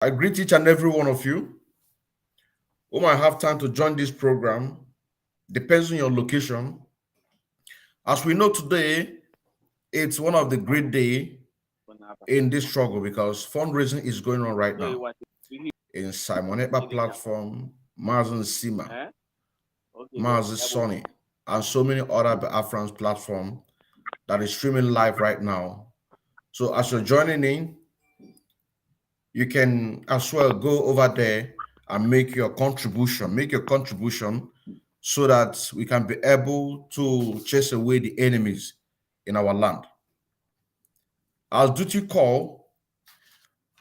I greet each and every one of you who might have time to join this program. Depends on your location. As we know today, it's one of the great days in this struggle because fundraising is going on right now in Simon Ekpa platform, Mazen Sima, Mazen Sonny, and so many other Afrans platform that is streaming live right now. So as you're joining in, you can as well go over there and make your contribution so that we can be able to chase away the enemies in our land. As duty call,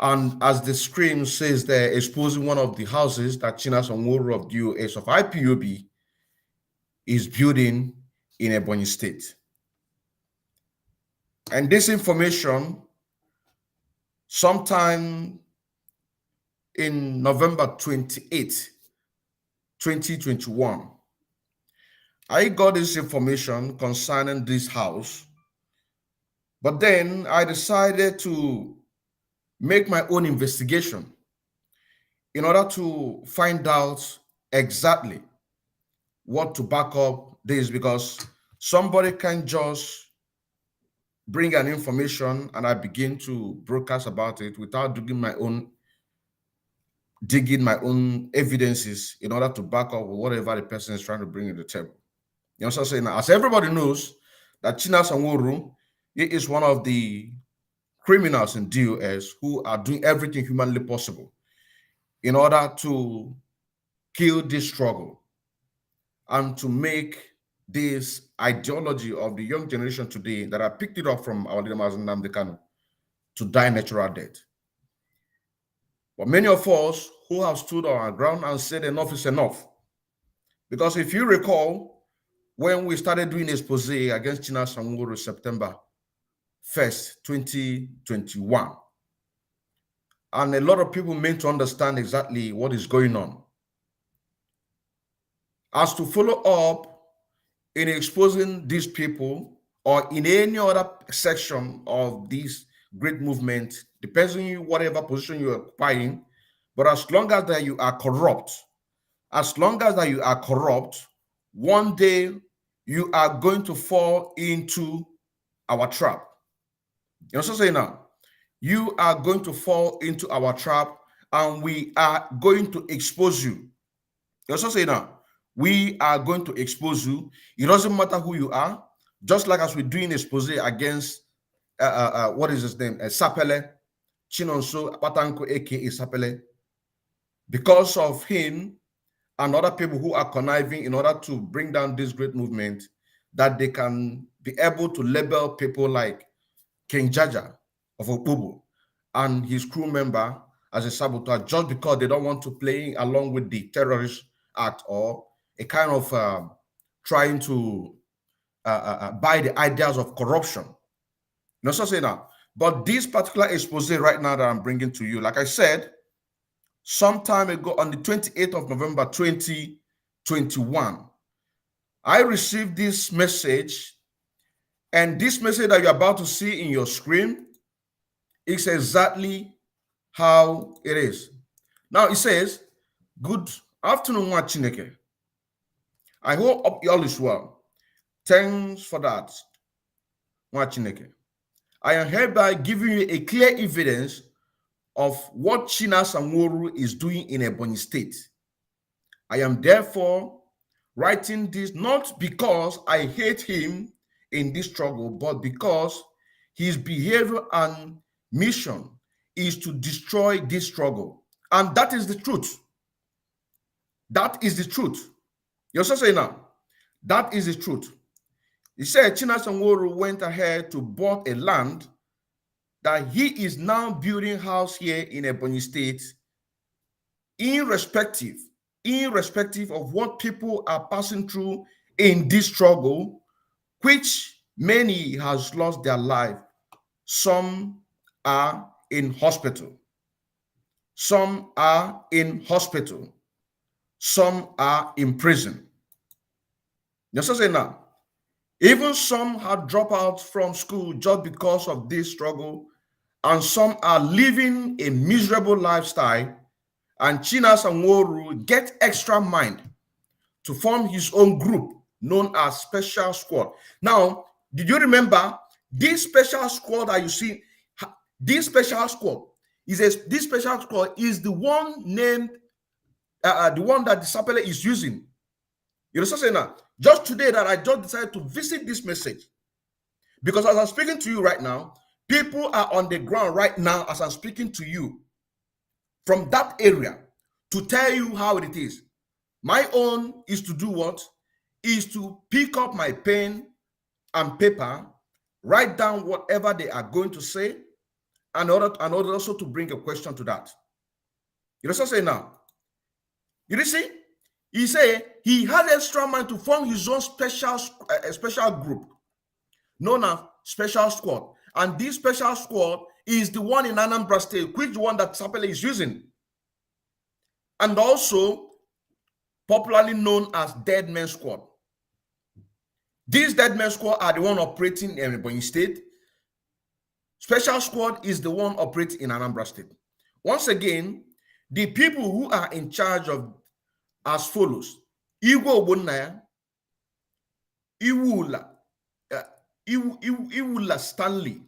and as the screen says there, exposing one of the houses that Chinasa Nworu of DOS of IPOB is building in Ebonyi State. And this information, sometime in November 28, 2021, I got this information concerning this house, but then I decided to make my own investigation in order to find out exactly what to back up this, because somebody can just bring an information and I begin to broadcast about it without digging my own evidences in order to back up whatever the person is trying to bring to the table. You know what I'm saying? As everybody knows, that Chinasa Nworu is one of the criminals in DOS who are doing everything humanly possible in order to kill this struggle and to make this ideology of the young generation today that I picked it up from our leader Mazen Nnamdi Kanu to die natural death. But many of us who have stood on our ground and said enough is enough. Because if you recall, when we started doing expose against Chinasa Nworu September 1st, 2021, and a lot of people meant to understand exactly what is going on. As to follow up in exposing these people or in any other section of this great movement, depends on you, whatever position you're occupying, but as long as that you are corrupt, one day you are going to fall into our trap. You know what I'm saying now? You are going to fall into our trap and we are going to expose you. You know what I'm saying now? We are going to expose you. It doesn't matter who you are. Just like as we're doing expose against, what is his name? Sapele, Chinonso Patanko, aka Sapele. Because of him and other people who are conniving in order to bring down this great movement, that they can be able to label people like King Jaja of Okubu and his crew member as a saboteur just because they don't want to play along with the terrorist act or a kind of trying to buy the ideas of corruption. You know what I'm saying now? But this particular expose right now that I'm bringing to you, like I said, some time ago on the 28th of November 2021, I received this message, and this message that you're about to see in your screen is exactly how it is. Now it says, "Good afternoon, Chineke. I hope all is well. Thanks for that, Chineke. I am hereby giving you a clear evidence of what Chinasa Nworu is doing in Ebonyi State. I am therefore writing this not because I hate him in this struggle, but because his behavior and mission is to destroy this struggle." And that is the truth. That is the truth. You're so saying now, that is the truth. He said Chinasa Nworu went ahead to bought a land that he is now building house here in Ebonyi State, irrespective of what people are passing through in this struggle, which many has lost their life. Some are in hospital. Some are in hospital. Some are in prison. You know what I'm saying now? Even some had dropped out from school just because of this struggle and some are living a miserable lifestyle, and Chinasa Nworu get extra mind to form his own group known as Special Squad. Now, did you remember this special squad that you see? This special squad is the one named the one that the Sapele is using. You know what I'm saying now? Just today that I just decided to visit this message, because as I'm speaking to you right now, people are on the ground right now as I'm speaking to you from that area to tell you how it is. My own is to do what? Is to pick up my pen and paper, write down whatever they are going to say, and also to bring a question to that. You know what I'm saying now? You see? He say he had extra mind to form his own special group known as Special Squad. And this Special Squad is the one in Anambra State, which the one that Sapele is using. And also popularly known as Dead Men Squad. These Dead Men Squad are the one operating in Ebonyi State. Special Squad is the one operating in Anambra State. Once again, the people who are in charge of as follows: Igwe Ogbonnaya, Iwula Stanley,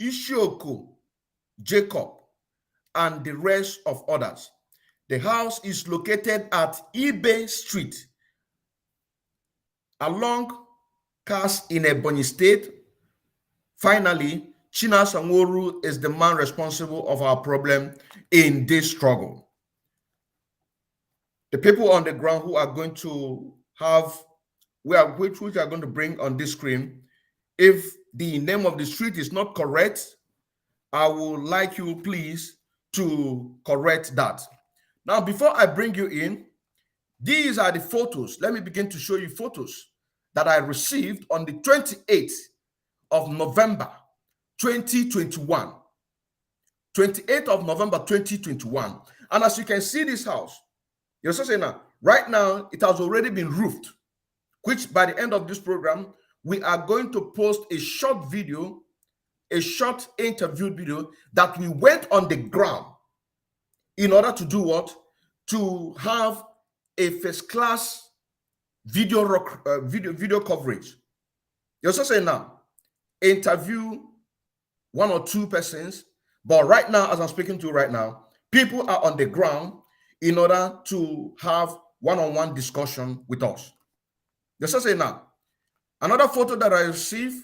Ishioko Jacob, and the rest of others. The house is located at Ibe Street along Kas in Ebonyi State. Finally, Chinasa Nworu is the man responsible of our problem in this struggle. The people on the ground who are going to have, which we are going to bring on this screen, if the name of the street is not correct, I would like you please to correct that. Now, before I bring you in, these are the photos. Let me begin to show you photos that I received on the 28th of November, 2021. 28th of November, 2021. And as you can see this house, you're saying now, right now, it has already been roofed, which by the end of this program, we are going to post a short video, a short interview video that we went on the ground in order to do what? To have a first-class video coverage. You're also saying now, interview one or two persons, but right now, as I'm speaking to you right now, people are on the ground in order to have one-on-one discussion with us. You're also saying now, another photo that I received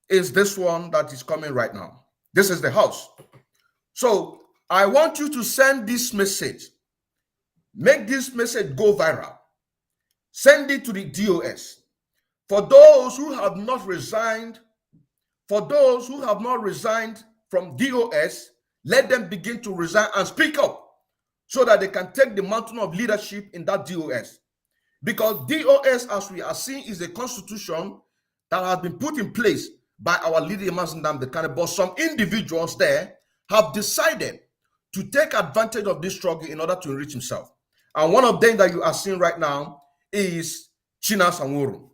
is this one that is coming right now. This is the house. So I want you to send this message. Make this message go viral. Send it to the DOS. For those who have not resigned, from DOS, let them begin to resign and speak up so that they can take the mantle of leadership in that DOS. Because DOS, as we are seeing, is a constitution that has been put in place by our leader, Nnamdi Kanu, but some individuals there have decided to take advantage of this struggle in order to enrich himself. And one of them that you are seeing right now is Chinasa Nworu.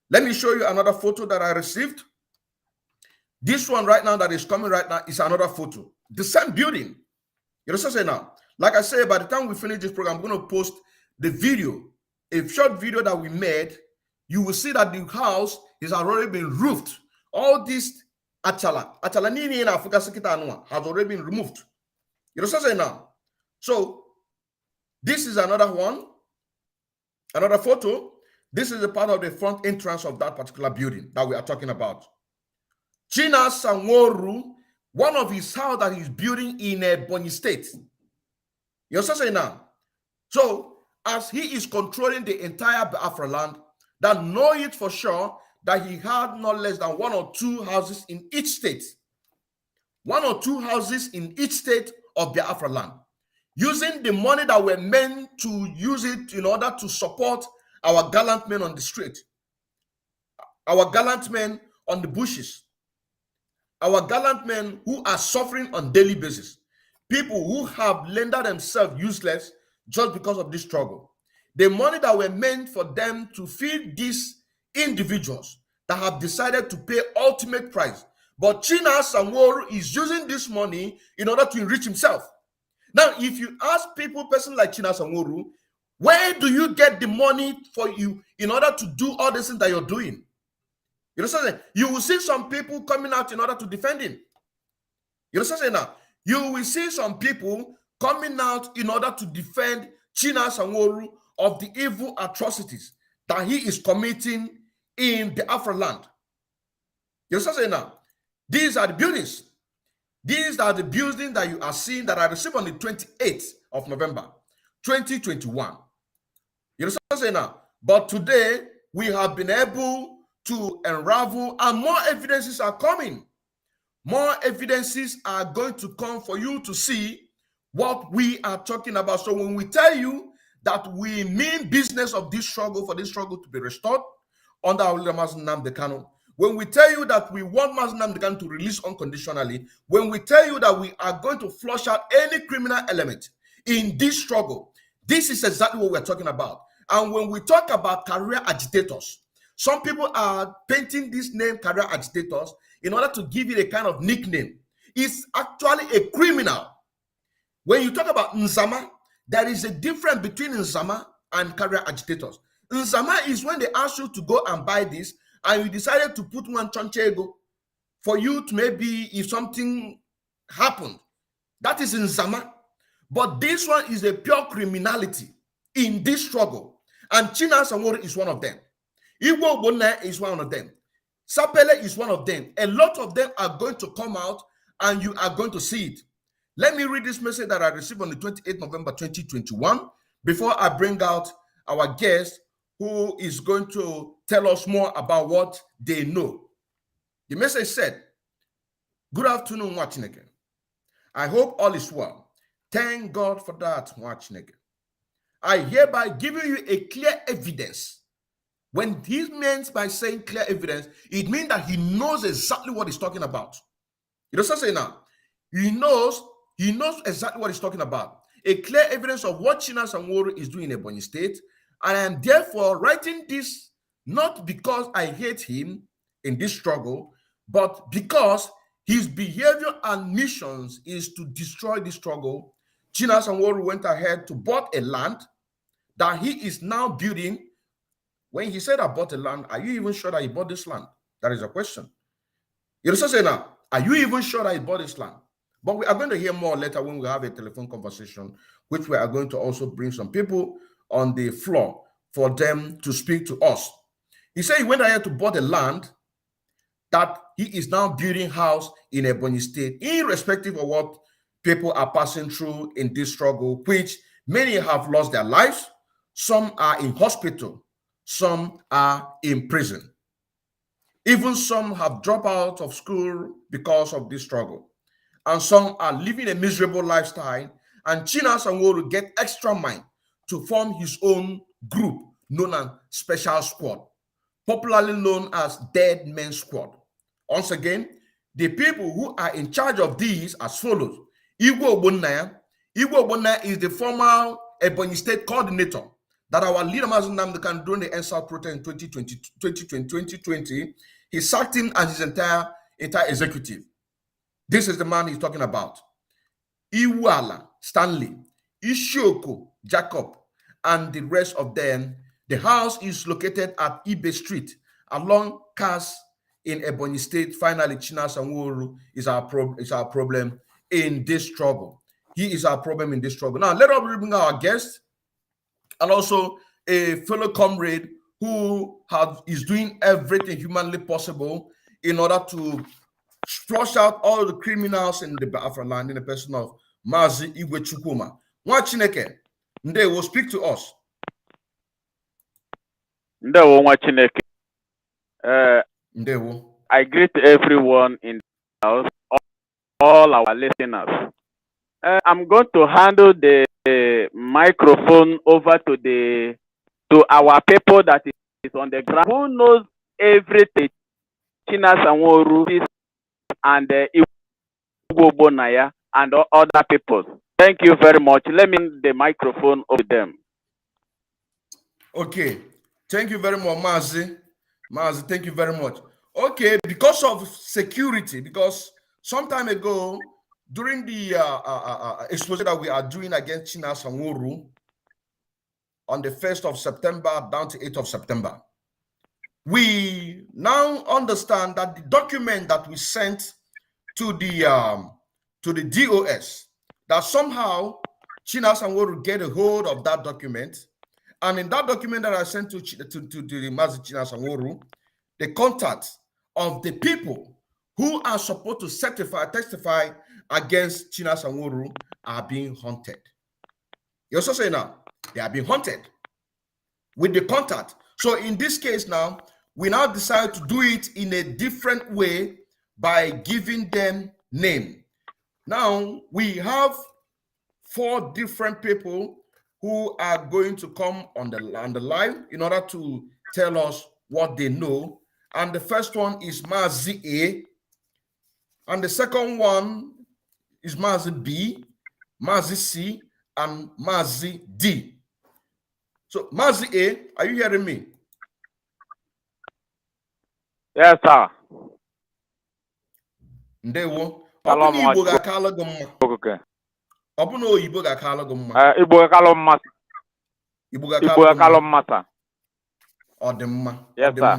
Let me show you another photo that I received. This one right now that is coming right now is another photo. The same building. You know what I'm saying now? Like I said, by the time we finish this program, I'm going to post the video, a short video that we made. You will see that the house has already been roofed. All this achala nini in Africa has already been removed. You know what I'm saying now? So this is another one, another photo. This is a part of the front entrance of that particular building that we are talking about. Chinasa Nworu, one of his house that he's building in Ebonyi State. You know what I'm saying now? So as he is controlling the entire Biafra land, that know it for sure that he had not less than one or two houses in each state. One or two houses in each state of Biafra land. Using the money that were meant to use it in order to support our gallant men on the street. Our gallant men on the bushes. Our gallant men who are suffering on daily basis. People who have rendered themselves useless just because of this struggle. The money that were meant for them to feed these individuals that have decided to pay ultimate price, But Chinasa Nworu is using this money in order to enrich himself. Now, if you ask people, person like Chinasa Nworu, where do you get the money for you in order to do all the things that you're doing? You know what I'm saying? You will see some people coming out in order to defend him. You know what I'm saying now? You will see some people coming out in order to defend Chinasa Nworu of the evil atrocities that he is committing in the Afro land. You know what I'm saying now? These are the buildings. These are the buildings that you are seeing that I received on the 28th of November, 2021. You know what I'm saying now? But today, we have been able to unravel, and more evidences are coming. More evidences are going to come for you to see what we are talking about. So when we tell you that we mean business of this struggle, for this struggle to be restored under our leader, Mazi Nnamdi Kanu, when we tell you that we want Mazi Nnamdi Kanu to release unconditionally, when we tell you that we are going to flush out any criminal element in this struggle, this is exactly what we're talking about. And when we talk about career agitators, some people are painting this name career agitators in order to give it a kind of nickname. It's actually a criminal. When you talk about Nzama, there is a difference between Nzama and career agitators. Nzama is when they ask you to go and buy this, and you decided to put one chonchego for you to maybe, if something happened, that is Nzama. But this one is a pure criminality in this struggle. And Chinasa Nworu is one of them. Igbo Bona is one of them. Sapele is one of them. A lot of them are going to come out and you are going to see it. Let me read this message that I received on the 28th November 2021 before I bring out our guest who is going to tell us more about what they know. The message said, "Good afternoon, Chineke. I hope all is well. Thank God for that, Chineke. I hereby give you a clear evidence." When he means by saying clear evidence, it means that he knows exactly what he's talking about. He doesn't say now. He knows exactly what he's talking about. A clear evidence of what Chinasa Nworu is doing in Ebonyi State. And I am therefore writing this not because I hate him in this struggle, but because his behavior and missions is to destroy the struggle. Chinasa Nworu went ahead to buy a land that he is now building. When he said I bought a land, are you even sure that he bought this land? That is a question. You also say now, are you even sure that he bought this land? But we are going to hear more later when we have a telephone conversation, which we are going to also bring some people on the floor for them to speak to us. He said he went ahead to buy a land that he is now building house in Ebonyi State, irrespective of what people are passing through in this struggle, which many have lost their lives. Some are in hospital. Some are in prison. Even some have dropped out of school because of this struggle. And some are living a miserable lifestyle. And Chinasa Nworu get extra mind to form his own group known as Special Squad, popularly known as Dead Men Squad. Once again, the people who are in charge of these as follows. Igwe Ogbonnaya is the former Ebonyi State coordinator that our leader Mazi Nnamdi Kanu during the NSAL protest in 2020, he sacked him and his entire executive. This is the man he's talking about. Iwala Stanley, Ishioko Jacob, and the rest of them. The house is located at Ibe Street along Cass in Ebonyi State. Finally, Chinasa Nworu is our problem in this struggle. He is our problem in this struggle. Now, let us bring our guest and also a fellow comrade who is doing everything humanly possible in order to flush out all the criminals in the Biafra land in the person of Mazi Igwe Chukwuma. Nwa Chineke, they will speak to us. Nwa Chineke. I greet everyone in the house, all our listeners. I'm going to handle the microphone over to our people that is on the ground, who knows everything. Chinasa Nworu and Igwe Ogbonnaya and other people. Thank you very much. Let me the microphone over them. Okay. Thank you very much, Mazi. Mazi, thank you very much. Okay, because of security, because some time ago, during the exposure that we are doing against Chinasa Nworu on the 1st of September down to 8th of September, we now understand that the document that we sent to the DOS, that somehow Chinasa Nworu get a hold of that document, and in that document that I sent to the Mazi Chinasa Nworu, the contact of the people who are supposed to testify against Chinasa Nworu are being hunted. You also say now they are being hunted with the contact. So in this case now, we now decide to do it in a different way by giving them name. Now we have 4 different people who are going to come on the line in order to tell us what they know. And the first one is Mazi A, and the second one is Mazi B, Mazi C, and Mazi D. So Mazi A, are you hearing me? Yes, sir. Ndewo. Salam Igbo ga-akala gị mma. Okay. Ọ bụ na Oyibo ga-akala gị mma. Igbo ga-akala mma. Igbo ga-akala mma, sir. Ọ dị mma. Yes, sir.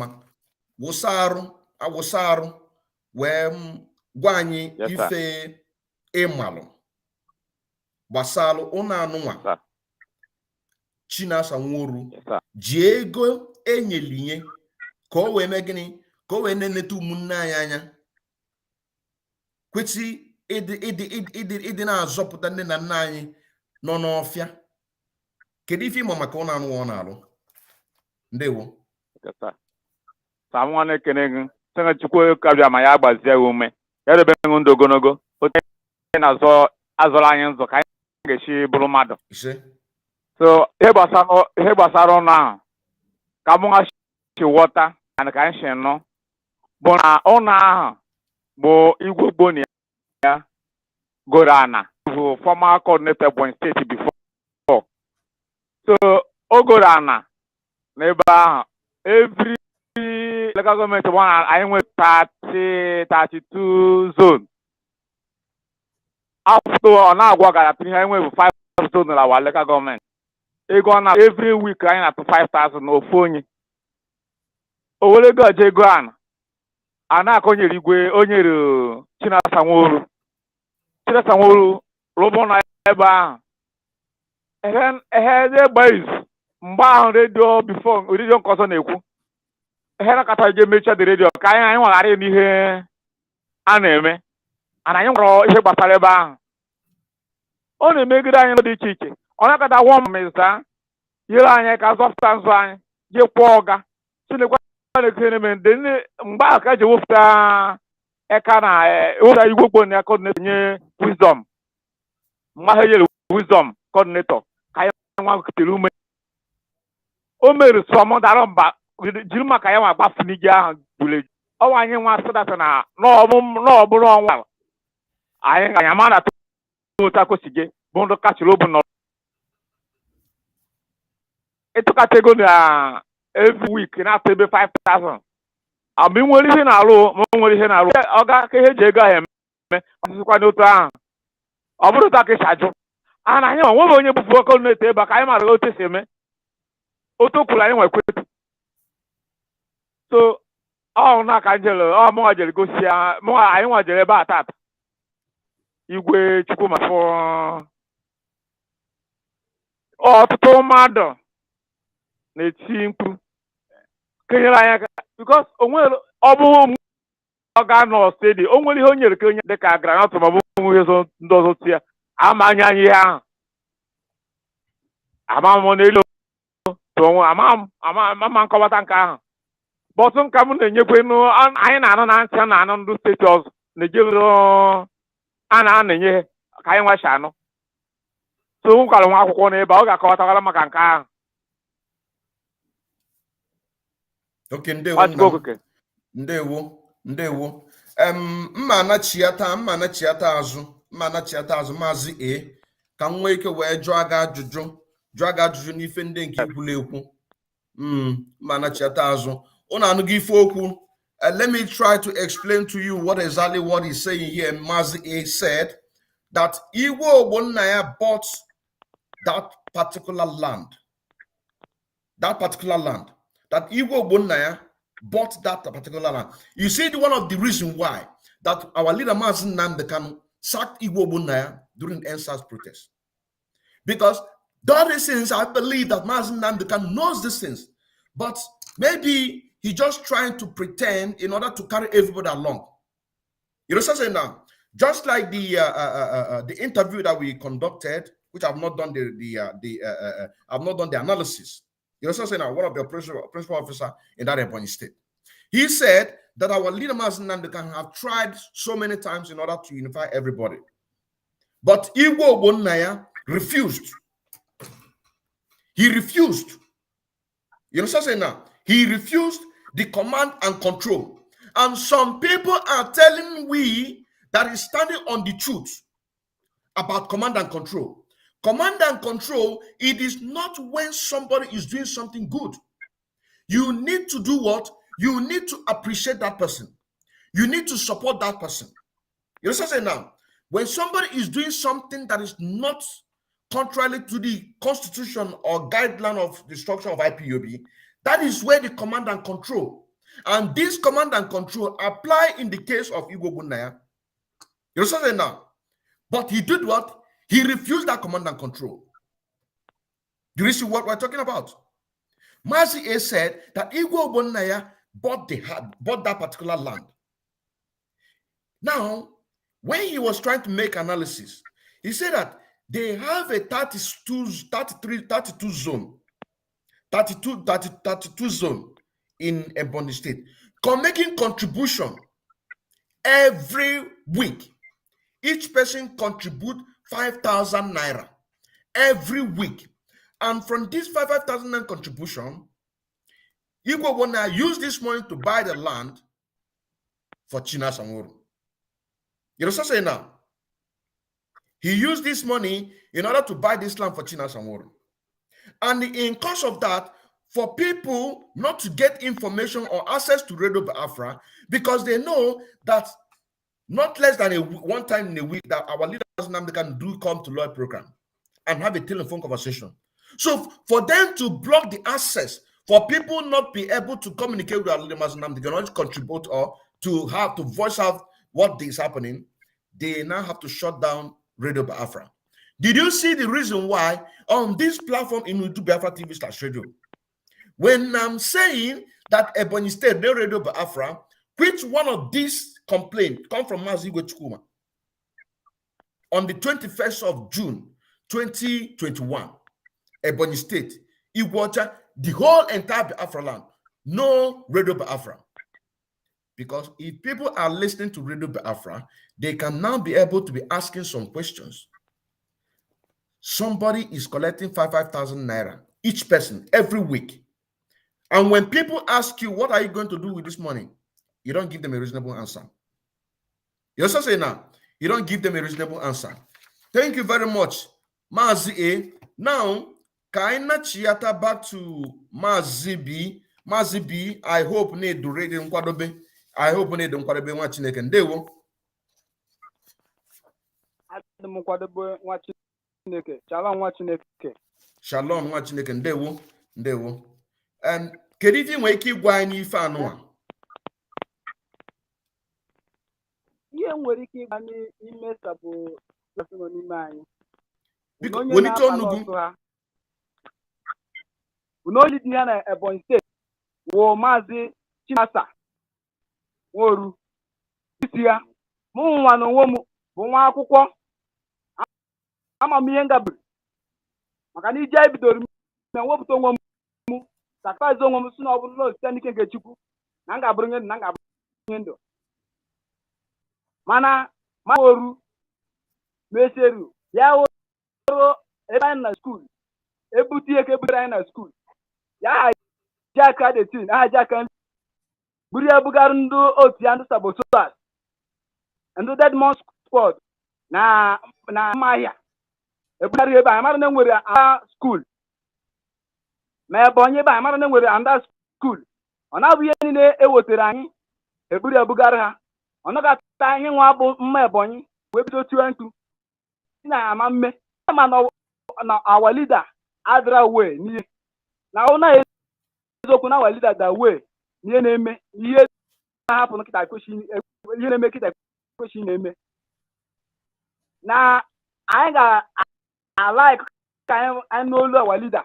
Awụsa arụ wee gwa anyị ife ịmalụ gbasalụ ụnụ anụnwa Chinasa Nworu ji ego enyelinye ka o wee mee gịnị, ka o wee neneta ụmụnne anyị anya, kwesị ịdị na-azọpụta nne na nna anyị nọ n'ọfịa. Kedu ife ịma maka ụnụ anụnwa ọ na-alụ? Ndewo. Samuel ekene gị sị Chukwu ka Abiama ya gbazie ume ya debe ndụ ogologo otu na-azọ azọrọ anyị nzọ ka anyị ga-esi bụrụ mmadụ. So ihe gbasara ụlọ ahụ ka mụ si ghọta na ka anyị si nọ bụ na ụlọ ahụ bụ Igwe Gboni ya goro ana bụ former coordinator Ebonyi State before. So o goro ana n'ebe ahụ every local government anyị nwe 32 zone. After ọ na-agwa gara ihe anyị nwe bụ 5 zone na our local government. Ego na every week anyị na-atụ 5,000 n'ofu onye. O were ego aja ego a na-akọnyere igwe onye ru Chinasa Nworu. Chinasa Nworu rụbụ na ebe ahụ. Ehe gba izu mgbe ahụ redio before redio nke ọzọ na-ekwu. Ehe nakọta je mechaa the redio ka anyị nweghara n'ihe a na-eme. Ana anyị nwere ihe gbasara ebe ahụ. Ọ na-emegide anyị dị iche iche. Ọ na-akọta wọm mịza yere anyị ka zọpụta nzụ anyị je kwụọ ọga. Chineke mgbe ahụ ka ji wepụta eka na ụlọ Igwe Gboni ya coordinator nye wisdom. Mgbe ahụ ejere wisdom coordinator ka anyị nwa kutere ume. O mere sọmụ dara mba jiri maka ya nwa gbafu n'ije ahụ gbule. Ọnwa anyị nwa sịdata na n'ọbụrụ ọnwa anyị ga ma na tụta kosige bụ ndụ kachiri obu nọ. Ịtụkata ego na every week na-atụ ebe 5,000. Mgbe ị nwere ihe na-arụ ma o nwere ihe na-arụ ọ ga ka ihe ji ego ahụ eme ọsịsịkwa n'otu ahụ. Ọ bụrụ ta ka isi ajụ na anyị nweghị onye bụfu oke na-eto ebe ka anyị mara otu esi eme otu kwuru anyị nwekwetu. So ọ na ka njele mụnwa jere gosi ya anyị nwa jere ebe a tata Igwe Chukwu ma fụ ọtụtụ mmadụ na-eti mkpu kenyere anyị aka because onwere ọ bụghị ọ ga-anọ stedi o nwere ihe o nyere ka onye dịka granọt ma ọ bụ ihe ndị ọzọ ti ya ama anyị ihe ahụ ama m n'elu onwe ama nkọwata nke ahụ bọtụ nka m na-enyekwa anyị na-anụ na ntị na-anụ ndị steeti ọzọ na-ejere a na-enye ka anyị nwachi anụ. So m gwara nwa akwụkwọ n'ebe ọ ga-akọwatakwara maka nke ahụ. Okay, ndewo. Mma anachiata azụ Maazị A ka m nwee ike wee jụọ gị ajụjụ n'ife ndị nke ikwulu ekwu. Mma anachiata azụ ụnụ anụghị ife okwu let me try to explain to you exactly what he's saying here. Mazi A said that Igbo Ogbonnaya bought that particular land. That Igbo Ogbonnaya bought that particular land. You see, one of the reasons why that our leader Mazi Nnamdi Kanu sacked Igbo Ogbonnaya during the NSAS protest. Because those things, I believe that Mazi Nnamdi Kanu knows these things. But maybe he's just trying to pretend in order to carry everybody along. You know what I'm saying now? Just like the interview that we conducted, which I've not done I've not done the analysis. You know what I'm saying now? One of the principal officer in that Ebonyi State. He said that our leader Mazi Nnamdi Kanu have tried so many times in order to unify everybody. But Igbo Ogbonnaya refused. He refused. You know what I'm saying now? He refused the command and control. And some people are telling we that he's standing on the truth about command and control. Command and control, it is not when somebody is doing something good. You need to do what? You need to appreciate that person. You need to support that person. You know what I'm saying now? When somebody is doing something that is not contrary to the constitution or guideline of the structure of IPOB, that is where the command and control. And this command and control apply in the case of Igbo Ogbonnaya. You know what I'm saying now? But he did what? He refused that command and control. Do you see what we're talking about? Mazi A said that Igbo Ogbonnaya bought that particular land. Now, when he was trying to make analysis, he said that they have a 32 zone in Ebonyi State, making contribution every week. Each person contribute 5,000 naira every week. And from this 5,000 naira contribution, Igbo Ogbonnaya use this money to buy the land for Chinasa Nworu. You know what I'm saying now? He used this money in order to buy this land for Chinasa Nworu. And in course of that, for people not to get information or access to Radio Biafra, because they know that not less than one time in a week that our leaders can do come to lawyer program and have a telephone conversation. So for them to block the access, for people not be able to communicate with our leaders, they cannot contribute or to have to voice out what is happening, they now have to shut down Radio Biafra. Did you see the reason why on this platform in YouTube Biafra TV/radio? When I'm saying that Ebonyi State, no Radio Biafra, which one of these complaints come from Mazi Chukwu? On the 21st of June, 2021, Ebonyi State, Iwacha, the whole entire Biafra land, no Radio Biafra. Because if people are listening to Radio Biafra, they can now be able to be asking some questions. Somebody is collecting 5,000 naira, each person, every week. And when people ask you, what are you going to do with this money? You don't give them a reasonable answer. You also say now, you don't give them a reasonable answer. Thank you very much, Mazi A. Now, Kaina Chiata back to Mazi B. Mazi B, I hope need to read in Kwadobe. I hope need to Kwadobe wa Chineke ndewo. Adam Kwadobe wa Chineke. Shalom wa Chineke. Shalom wa Chineke ndewo. Ndewo. And kedu ife nwere ike ịgwa anyị ife anụ a? Ihe nwere ike ịgwa n'ime sabụ nọ n'ime anyị. Biko welite ọnụ gị. Unoli dị ya na Ebonyi State wụ Maazị Chinasa Nworu. Isi ya mụ nwa n'onwe m bụ nwa akwụkwọ ama m ihe ngabiri maka na ije ebidoro m na wepụta onwe m sacrifice onwe m si na ọ bụrụ na site n'ike nke Chukwu na ngabụrụ nye na ngabụrụ nye ndụ mana Nworu meseru ya wụrụ ebe anyị na skuul ebute ihe ka ebutere anyị na skuul ya ji aka detin aha ji aka buru ya bugara ndị otu ya ndị sabotage ndị Deadmond squad na Amahia ebugharị ebe anyị mara na enwere anda skuul ma ebe onye ebe anyị mara na enwere anda skuul ọ na-abụ ihe niile ewetara anyị eburu ebugara ha ọnọkọta ihe nwa bụ mma Ebonyi wee bido tiwe ntu si na ama mme ma na our leader adra we n'ihe na ọ na eziokwu na our leader da we n'ihe na-eme ihe na-ahapụ nkịta kwesị ihe na-eme nkịta kwesị na-eme na anyị ga-ala ka anyị n'olu our leader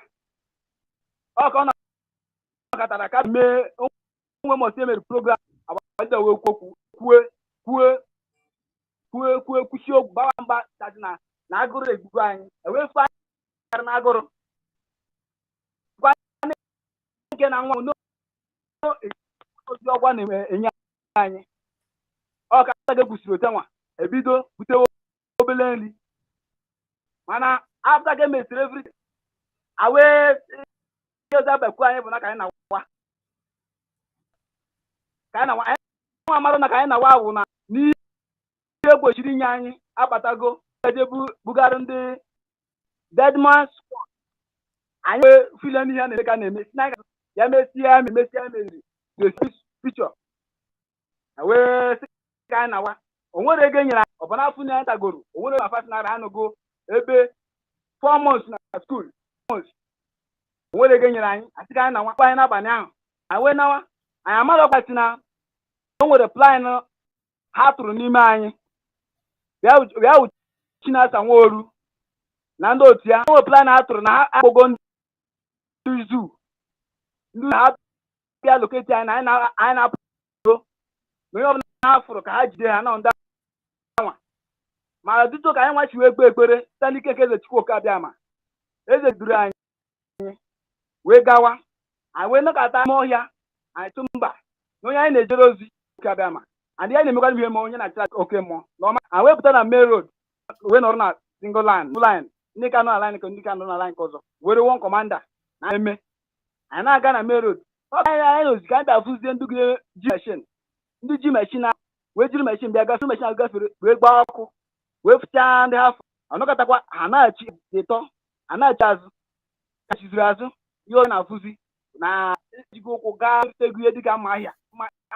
ọ ka ọ na-akatara ka mee onwe mọsi emere program our leader wee kwusie okwu gbawa mba daji na agụrụ egbugbu anyị ewefu anyị na agụrụ nke na nwa ozi ọgwa na-enye anyị ọ ka aga kwusiri ote nwa ebido butewe obele nri mana afta ga mesịrị everything awee ozi abekwu anyị bụ na ka anyị na-awa anyị nwa mmadụ na ka anyị na-awa bụ na n'ihe egbochiri nye anyị abatago eje bugara ndị deadman squad anyị file n'ihe a na-eme ka na-eme si na ya mesie meziri the picture wee sị ka anyị na-awa o nwere ego nyere ọ bụ n'afọ na anyị tagoro o nwere ma fasịnara anụgo ebe 4 months na school o nwere ego nyere anyị asị ka anyị na-awa anyị n'abalị ahụ anyị wee nawa anyị amadụ ọkpati na o nwere plan ha tụrụ n'ime anyị ya wụ Chinasa Nworu na ndị otu ya o nwere plan ha tụrụ na ha akpọgo ndị zoo ndị ha bịa loketi anyị na anyị na-apụ onye ọbụla ha fụrụ ka ha jide ha na ndị anwa ma dịtụ ka anyị nwachi wee kpee ekpere site n'ike nke eze Chukwu Abiama eze duru anyị wee gawa anyị wee nọkọta ime ọhịa anyị tụ mba na onye anyị na-ejere ozi Chukwu Abiama and ihe na-emekwa ihe ma onye na-achịra oke mmụọ n'ọma anyị wee pụta na main road wee nọrọ na single line ndị ka nọ na line nke ndị ka nọ na line nke ọzọ were one commander na eme anyị na-aga na main road anyị na-ozi ka anyị bịafụzie ndị ji machine ndị ji machine wee jiri machine bịa gasị machine gafere wee gbaa ọkụ wee fụchaa ndị ha anọkọtakwa ha na-achị ịtọ ha na-achị azụ kachiziri azụ ihe ọ na-afụzi na ejigo ụkwụ gaa rutego ihe dịka mma ahịa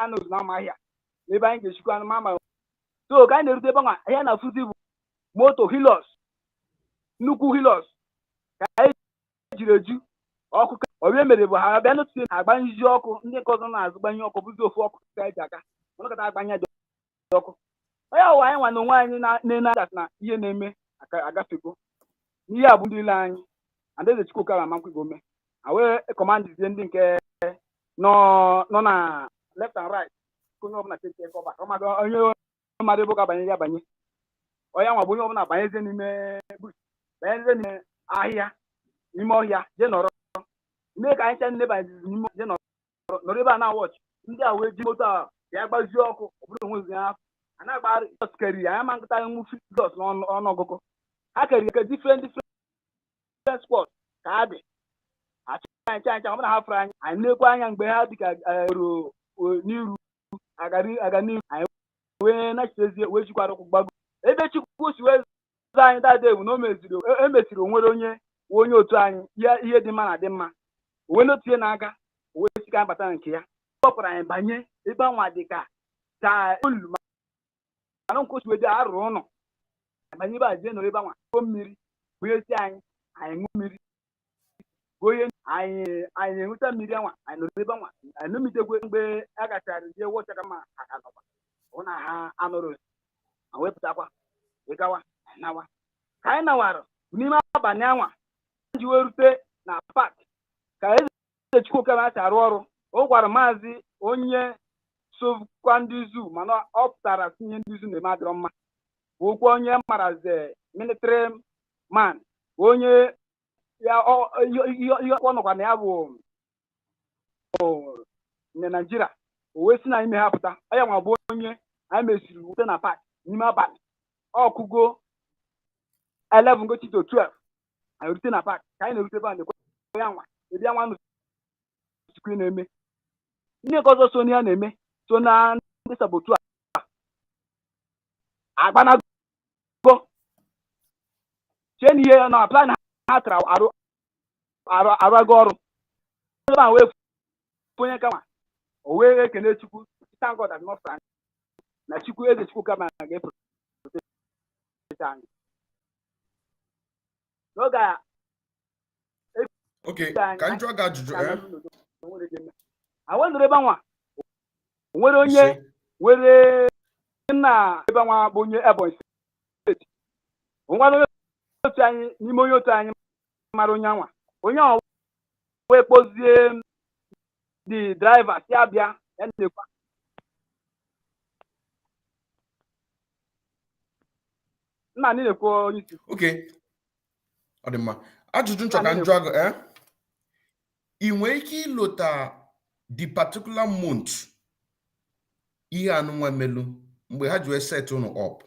anụ na ama ahịa ebe anyị ga-echikwa anụ ma so ka anyị na-erute ebe nwa ihe na-afụzi bụ moto hilos nnukwu hilos ka anyị jiri eju ọkụ ka ọbịa mere bụ ha bịa n'otu ha agbanyezi ọkụ ndị nke ọzọ na-azụ gbanye ọkụ bụzi ofu ọkụ ka anyị ji aga ọnụkọta agbanye dị ọkụ onye ọwa anyị nwa na onwe anyị na-ene adat na ihe na-eme agafego n'ihe a bụ ndị ile anyị Adaeze Chukwu ka ma nkwe gome wee kọmandizie ndị nke nọ na left and right onye ọbụla cheke kọba onye mmadụ ebe ka banye ya banye onye nwa bụ onye ọbụla banyezie n'ime bush banyezie n'ime ahịa n'ime ọhịa jee nọrọ mee ka anyị cha nne banyezizi n'ime jee nọrọ ebe a na-awọchị ndị a wee ji moto a ya gbazie ọkụ ọ bụrụ onwezi ha a na-agbagharị keri ya ma nkịta nwu fidọs n'ọnụọgụgụ ha keri eke different spot ka ha dị achịcha anyị ọbụla ha fụrụ anyị anyị na-ekwe anya mgbe ha dịka ero n'iru aga n'iru anyị wee nachitezie wee jikwara ụkwụ gbago ebe Chukwu si wee zụ anyị dada ewu na emesiri onwere onye otu anyị ihe dị mma na dị mma onwe n'otu ihe na-aga wee si ka bata na nke ya kpọpụrụ anyị banye ebe anwa dị ka olu mana nkwosi wee dị arụrụ ụlọ banye ebe a jee nọrọ ebe anwa go mmiri bunyesi anyị ṅụ mmiri onye anyị enweta mmiri anwa anyị nọrọ ebe anwa anyị nomitekwe mgbe a gachara jee wọchara ma aka nọba hụ na ha anụrụ wepụtakwa wee gawa nawa ka anyị nawara n'ime abalị anwa ji wee rute na pak ka eze Chukwu si arụ ọrụ o gwara maazị onye sokwa ndị zu mana ọ pụtara tinye ndị zu na-eme adịrọ mma okwu onye mara ze military man onye ya ihe ọ nọkwa na ya bụ na Naịjirịa o wee si na ime ha pụta onye nwa bụ onye anyị mesiri wute na pak n'ime abalị ọkụgo 11 gochi to 12 anyị rute na pak ka anyị na-erute ebe a na-ekwe ya nwa ebe ya nwa nụsikwu na-eme ndị nke ọzọ so ya na-eme so na ndị sabotu a agbanago chee na ihe na plan ha tara arụago ọrụ ebe a wee onye ka nwa o wee ekene Chukwu thank God that not France. Na Chukwu eze Chukwu kama ga-eprotect anyị. N'oge a Okay, ka njọ ga ajụjụ awendere ebe anwa nwere onye nwere nna ebe anwa bụ onye Ebonyi State. Ngwa otu anyị n'ime onye otu anyị mara onye anwa onye ahụ wee kpozie the driver si abịa ya na-ekwa nna anyị na-ekwu onye isi. Okay, ọ dị mma. Ajụjụ nchọ ka njọ agụ ị nwere ike ịlọta the particular month ihe anụnwa melu mgbe ha ji wee set unu up?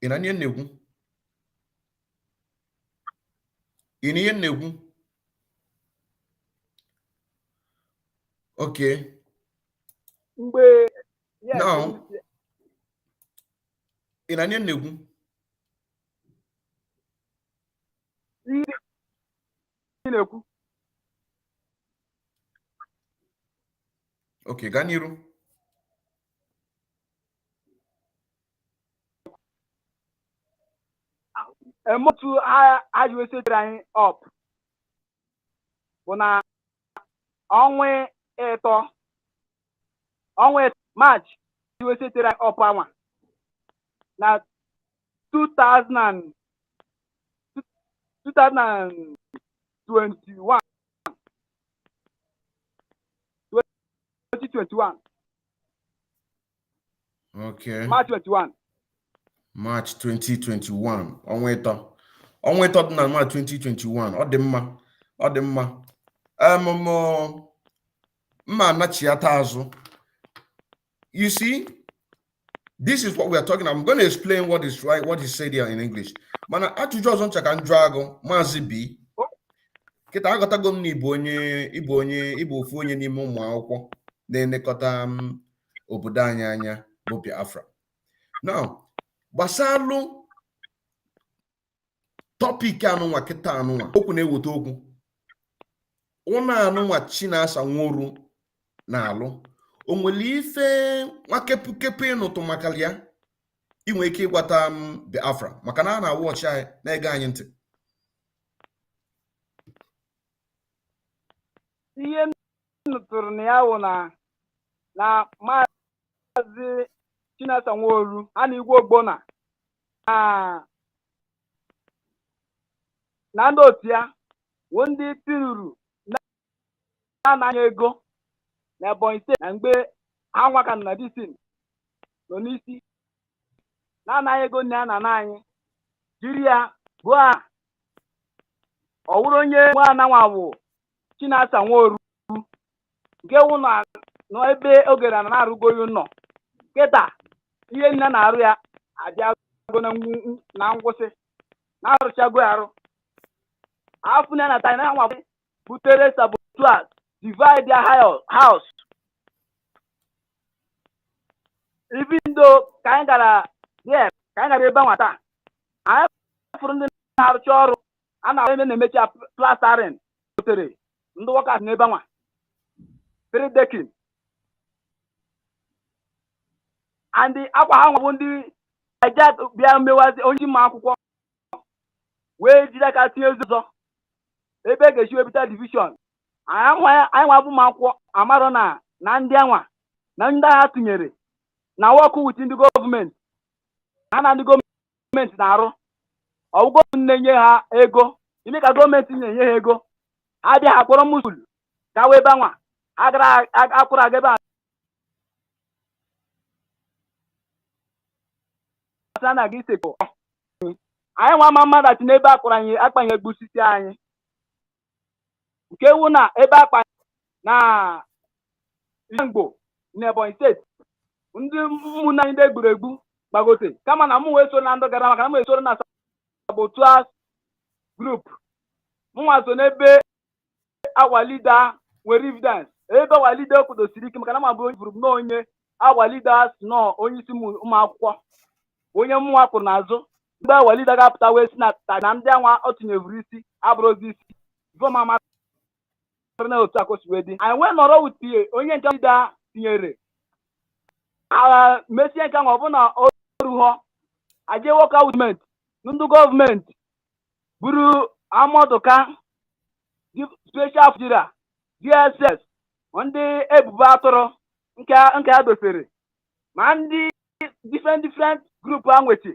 Ị na ihe na-ekwu? Ị na ihe na-ekwu? Okay. Mgbe Now, ị na ihe na-ekwu? na-ekwu. Okay, gaa n'iru. Emotu ha ji wesetere anyị up bụ na ọnwa March ji wesetere anyị up anwa na 2021 2021. Okay. March 21. March 2021. Ọnwa ịtọ dị na March 2021. Ọ dị mma. Ọ dị mma. Mma anachiata azụ. You see, this is what we are talking about. I'm going to explain what is right, what is said here in English. Mana ajụjụ ọzọ ncha ka njụ agụ Maazị B. Kịta aghọtago m na ịbụ ofu onye n'ime ụmụ akwụkwọ na-elekọta obodo anyị anya bụ Biafra. Now, gbasalụ topic anụnwa kịta anụnwa okwu na-eweta okwu ụlọ anụnwa Chinasa Nworu na-alụ o nwere ife nwakepụkepụ ịnụtụ maka ya inwe ike ịgwata Biafra maka na a na-awụ ọchị anyị na-ege anyị ntị. Ihe nụtụrụ na ya wụ na Maazị Chinasa Nworu a na igwe ogbona na ndị otu ya wụ ndị tiruru na-anaghị ego na Ebonyi State na mgbe ha nwaka na disin nọ n'isi na-anaghị ego nne ya na anyị jiri ya gụọ a ọ wụrụ onye nwa ananwa bụ Chinasa Nworu nke wụ na ebe ogere na-arụgo ya ụlọ kịta ihe nne na-arụ ya abịago na ngwụsị na-arụchago arụ afọ na na na nwa butere saboteurs divide their house. Even though ka anyị gara ebe anwa taa anyị fụrụ ndị na-arụcha ọrụ a na-eme na-emecha plastering butere ndị workers n'ebe anwa 3 decking and akwa ha nwa bụ ndị aja bịa mewazi onye mma akwụkwọ wee jide aka tinye ụzọ ebe ga-esi wepụta division anyị nwa bụ m akwụkwọ amarọ na ndị anwa na ndị agha tụnyere na wọkụ wit ndị gọọmenti ha na ndị gọọmenti na-arụ ọgwụgwọ na-enye ha ego ime ka gọọmenti na-enye ha ego ha bịa ha kpọrọ musul ka wee ebe anwa agara akwụrụ aga ebe a na gị sekọ anyị nwa ama mmadụ achị n'ebe akpọrọ anyị akpanye egbusisi anyị nke ewu na ebe akpa na Igbo na Ebonyi State ndị ụmụnne anyị ndị egburu egbu gbagote kama na mụ wee so na ndụ gara maka na m wee soro na saboteurs group mụnwa so n'ebe awa leader nwere evidence ebe awa leader kwudosiri ike maka na ma bụ bụrụ m n'onye awa leaders nọ onye isi ụmụ akwụkwọ onye mụnwa kwụrụ n'azụ mgbe walida ga-apụta wee si na ndị anwa o tinyevuru isi abụrụzi isi voma na otu akosi wee dị anyị wee nọrọ wutie onye nke walida tinyere agha mesie nke ahụ ọbụna oruho aje woka gọọmenti ndị gọọmenti buru Amaduka special Nigeria DSS ndị ebubo atụrụ nke a dosere ma ndị different group a nwechi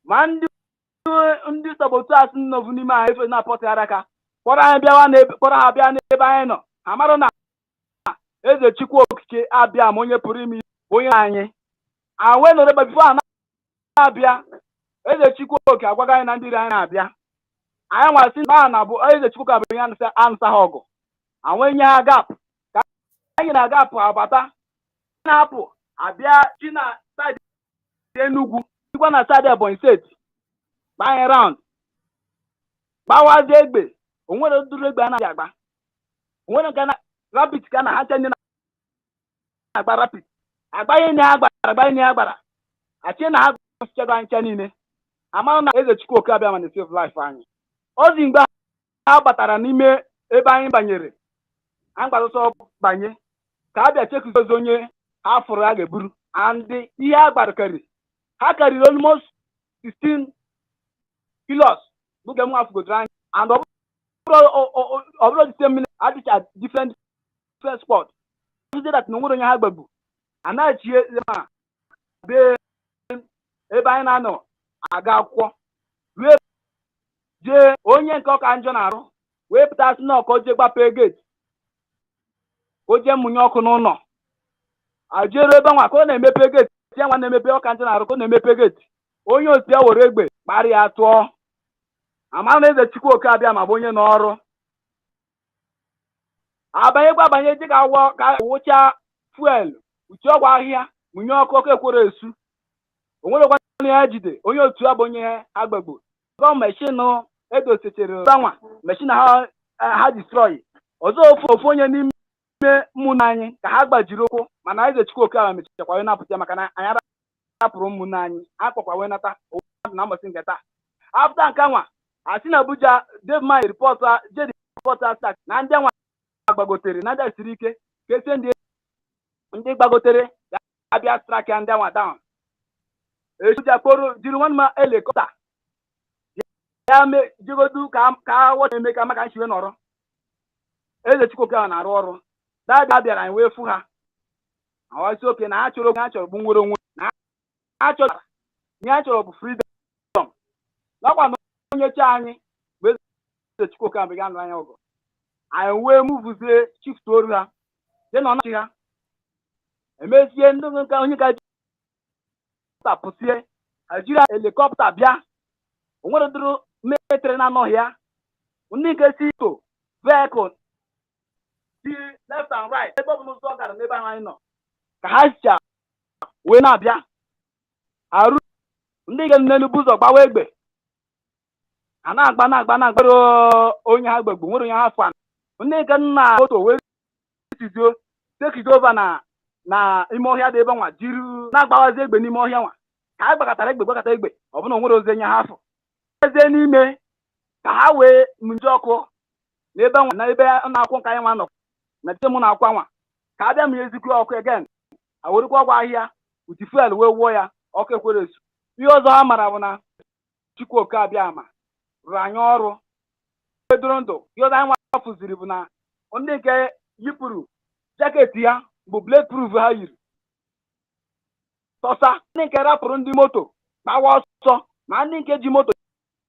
ma ndị sabotage nọbụ n'ime anyị efe na-apọtara aka kpọrọ ha bịa n'ebe anyị nọ ha marụ na eze Chukwu Okike Abiama onye pụrụ ime onye anyị wee nọrọ ebe bifo a na-abịa eze Chukwu Okike agwaga anyị na ndị iri anyị na-abịa anyị nwasị na bụ eze Chukwu ka bụ onye anụsa ha ọgụ anwe nye ha gap ka anyị na gapụ abata na-apụ abịa chi na saịdị Enugu sikwa na saịdị Ebonyi State gbanye round gbawazi egbe onwere duru egbe a na-abịa agba onwere nke na rapid ka na ha ndị na-agba rapid agbanye nye ha gbara achị na ha gosichaga ncha niile amara na eze Chukwu Okike Abiama na save life anyị ozi mgbe ha batara n'ime ebe anyị banyere anyị gbasọsọ banye ka a bịa chekuzi onye ha fụrụ a ga-eburu and ihe a gbarịkarị ha karịrị almost 16 kilos n'oge m afụgodoro anyị and ọ bụrụ the same minute adịcha different spot ozi dat na onwere onye ha gbagbu anaghịchie ma be ebe anyị na-anọ aga akwụkwọ wee jee onye nke ọka njọ na-arụ wee pụtasị na ọkọ jee gbapee gate o jee mụnye ọkụ n'ụlọ ajere ebe nwa ka ọ na-emepe gate ya nwa na-emepe ọka njọ na-arụ ka ọ na-emepe gate onye otu ya were egbe kparị ya tụọ amara na eze Chukwu Okike Abiama bụ onye n'ọrụ abanye dị ka wụcha fuel uche ọgwụ ahịhịa mụnye ọkụ ekwere esu onwerekwa ya jide onye otu ya bụ onye agbagbo gọ meshin edosechere banwa meshin ha destroy ọzọ ofu onye n'ime ụmụnne anyị ka ha gbajiri ụkwụ mana eze Chukwu Okike Abiama mechachakwa wee napụta maka na anyị rapụrụ ụmụnne anyị akpọkwa wee nata na mbọsị nke taa afta nke nwa asị na Abuja devma report attack na ndị nwa gbagotere na ndị siri ike ka esi ndị gbagotere abịa strike ya ndị nwa down Abuja kporo jiri nwanne m helicopter ya jigodu ka wọta eme ka maka nchiwe nọrọ eze Chukwu Okike na-arụ ọrụ dabịa bịara anyị wee fu ha awasi oke na ha chọrọ bụ nwere onwe na ha chọrọ bụ freedom nakwa na onye chi anyị bụ eze Chukwu Okike ga anụ anya ọgụ anyị wee muvuzie chift oru ha dị na ọnachi ha emezie ndị nke onye ka pụsie Nigeria helikọpta bịa onwere dụrụ metere na anọghị ya ndị nke si to vehicle si left and right ebe ọ bụla ụzọ gara n'ebe ahụ anyị nọ ka ha sicha wee na-abịa arụ ndị nke n'elubu ụzọ gbawa egbe a na-agbara onye ha gbegbu nwere onye ha fan ndị nke nna moto wee tekide ova na ime ọhịa dị ebe nwa jiri na-agbawazi egbe n'ime ọhịa nwa ka ha gbakọtara egbe ọ bụna onwere ozi enye ha afọ ezie n'ime ka ha wee mụnje ọkụ n'ebe nwa na ebe na-akwụ nka anyị nwa nọ na te mụ na-akwa nwa ka a bịa mụnye ezikwu ọkụ egen a werekwa ọgwụ ahịhịa uti fuel wee wuo ya ọkụ ekwere esu ihe ọzọ ha mara bụ na Chukwu Okike Abiama rụrụ anyị ọrụ edoro ndụ ihe ọzọ anyị nwa fụziri bụ na ndị nke yipụrụ jaketi ya bụ blade proof ha yiri tọsa ndị nke rapụrụ ndị moto gbawa ọsọ ma ndị nke ji moto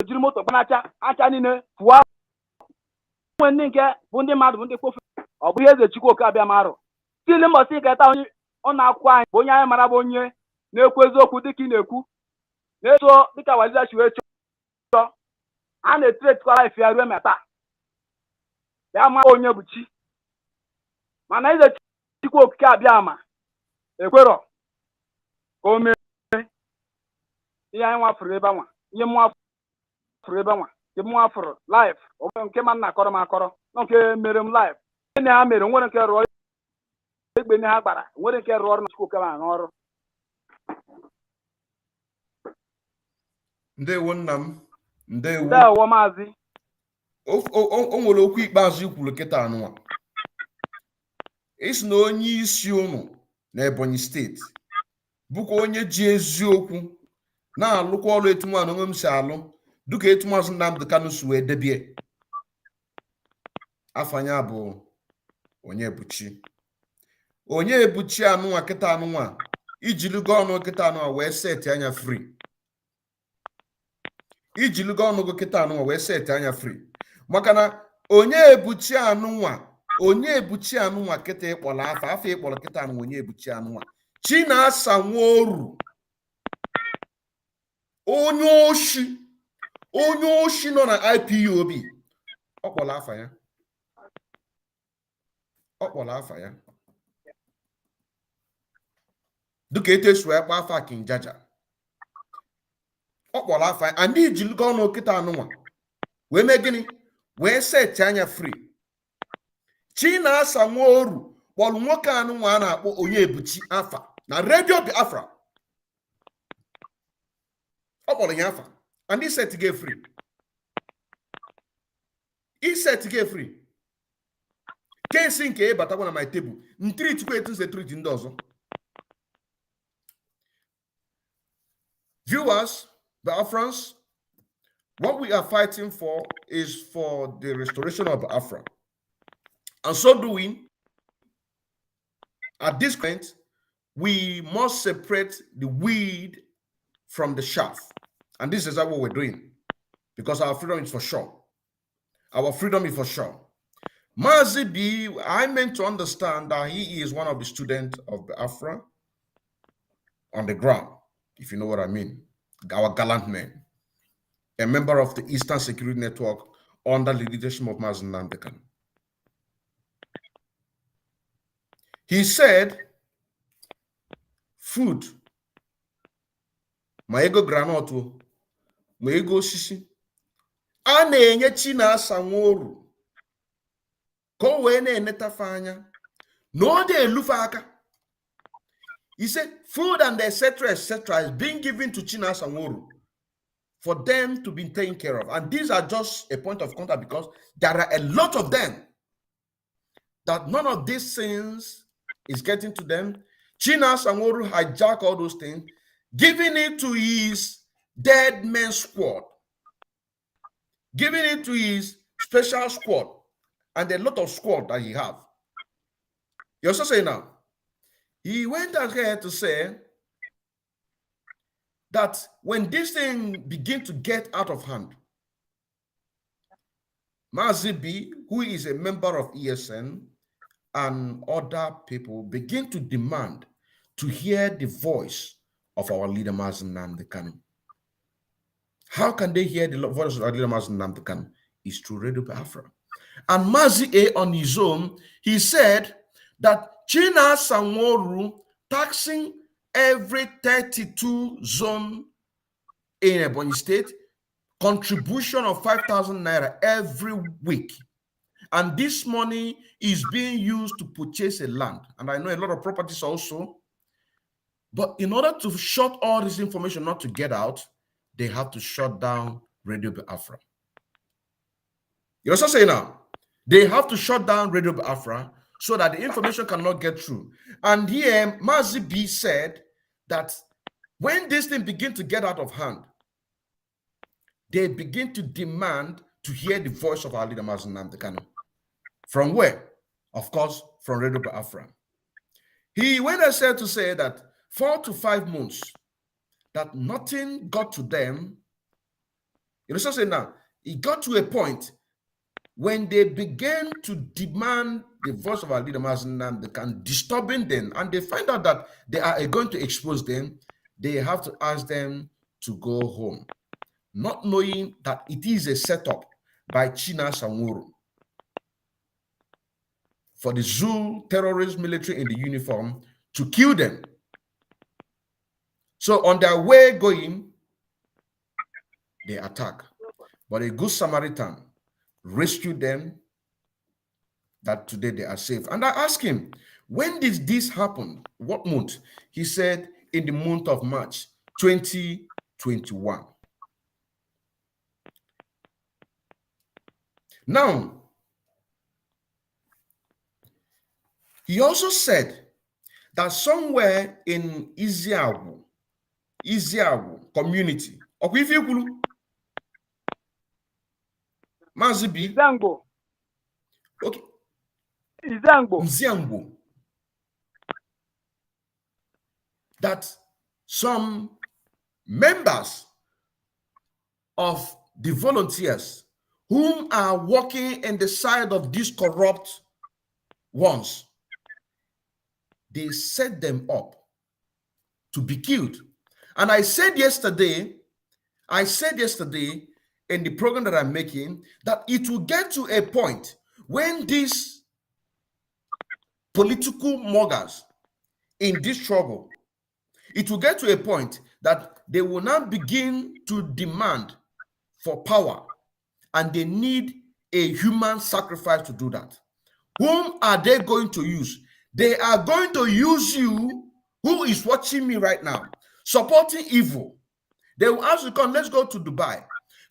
jiri moto gbanacha acha niile pụọ nwe ndị nke bụ ndị mmadụ bụ ndị kpofu ọ bụ ihe eze Chukwu Okike Abiama arụ stili mbọsị nke taa onye ọ na-akwụ anyị bụ onye anyị mara bụ onye na-ekwu eziokwu dịka ị na-ekwu na-eso dịka wazizachi wee chọọ a na-etretkwa life ya ruo ma taa ya ma onye bụ chi mana eze Chukwu Okike Abiama ekwerọ ka o mee ihe anyị nwafụrụ ebe nwa ihe mụ fụrụ ebe nwa nke mụ nwafụrụ life nke ma nna akọrọ m akọrọ na nke mere m life ihe ha mere nwere nke rụọ egbe ne ha gbara nwere nke rụọ ọrụ na Chukwu Okike n'ọrụ Ndewo nnam. Ndewo. Ndewo maazị. O nwere okwu ikpeazụ ikwuru kịta anụnwa. Isi na onye isi unu na Ebonyi State bụkwa onye ji eziokwu na-alụkwa ọrụ etu nwa na onwe m si alụ dịka etu Maazị Nnamdi Kanu si wee debie. Afanya bụ onye buchi. Onye buchi anụnwa kịta anụnwa ijiligo ọnụ kịta anụnwa wee seti anya free. Ijiligo ọnụ go kịta anụnwa wee seti anya free. Maka na onye ebuchi anụnwa kịta ịkpọrọ afọ ịkpọrọ kịta anụnwa onye ebuchi anụnwa Chinasa Nworu, onye oshi nọ na IPOB, ọ kpọrọ afa ya dịka etu esi wee kpọọ afa Kinjaja. Ọ kpọrọ afa ya and ijiligo ọnụ kịta anụnwa wee mee gịnị wee seti anya free. Chinasa Nworu kpọrọ nwoke anụnwa a na-akpọ onye ebuchi afa na Radio Biafra. Ọ kpọrọ ya afa and he set get free. Kesi nke batakwa na my table ntreat etu nse treat ndị ọzọ. Viewers, Biafrans, what we are fighting for is for the restoration of Biafra. And so doing, at this point, we must separate the weed from the chaff. And this is what we're doing. Because our freedom is for sure. Our freedom is for sure. Mazi B, I meant to understand that he is one of the students of Biafra on the ground, if you know what I mean. Our gallant man. A member of the Eastern Security Network under the leadership of Mazi Nnamdi Kanu. He said, food, ma ego granotu, ma ego osisi, a na-enye Chinasa Nworu ka o wee na-enetafe anya na ọ na-elufe aka. He said, food and etc. is being given to Chinasa Nworu for them to be taken care of. And these are just a point of contact because there are a lot of them that none of these things is getting to them. Chinasa Nworu hijack all those things, giving it to his dead man squad, giving it to his special squad, and a lot of squad that he have. You also say now, he went ahead to say that when this thing begin to get out of hand, Mazi B, who is a member of ESN, and other people begin to demand to hear the voice of our leader, Mazi Nnamdi Kanu. How can they hear the voice of our leader, Mazi Nnamdi Kanu? It's through Radio Biafra. And Mazi A on his own, he said that Chinasa Nworu taxing every 32 zone in Ebonyi State, contribution of 5,000 naira every week. And this money is being used to purchase a land. And I know a lot of properties also. But in order to shut all this information not to get out, they have to shut down Radio Biafra. You also say now, they have to shut down Radio Biafra so that the information cannot get through. And here, Mazi B said that when this thing begin to get out of hand, they begin to demand to hear the voice of our leader, Mazi Nnamdi Kanu. From where? Of course, from Radio Biafra. He went ahead to say that 4 to 5 months, that nothing got to them. You know, so say now, it got to a point when they began to demand the voice of our leader, Mazi Nnamdi Kanu, disturbing them, and they find out that they are going to expose them, they have to ask them to go home, not knowing that it is a setup by Chinasa Nworu for the Zoo terrorist military in the uniform to kill them. So on their way going, they attack. But a good Samaritan rescued them, that today they are safe. And I asked him, when did this happen? What month? He said, in the month of March 2021. Now, he also said that somewhere in Iziawu community, Mazibi, Izangbo. okay, Izangbo. Nziangbo, that some members of the volunteers whom are working in the side of these corrupt ones, they set them up to be killed. And I said yesterday in the program that I'm making that it will get to a point when these political muggers in this trouble, it will get to a point that they will now begin to demand for power, and they need a human sacrifice to do that. Whom are they going to use? They are going to use you, who is watching me right now, supporting evil. They will ask you, come, let's go to Dubai.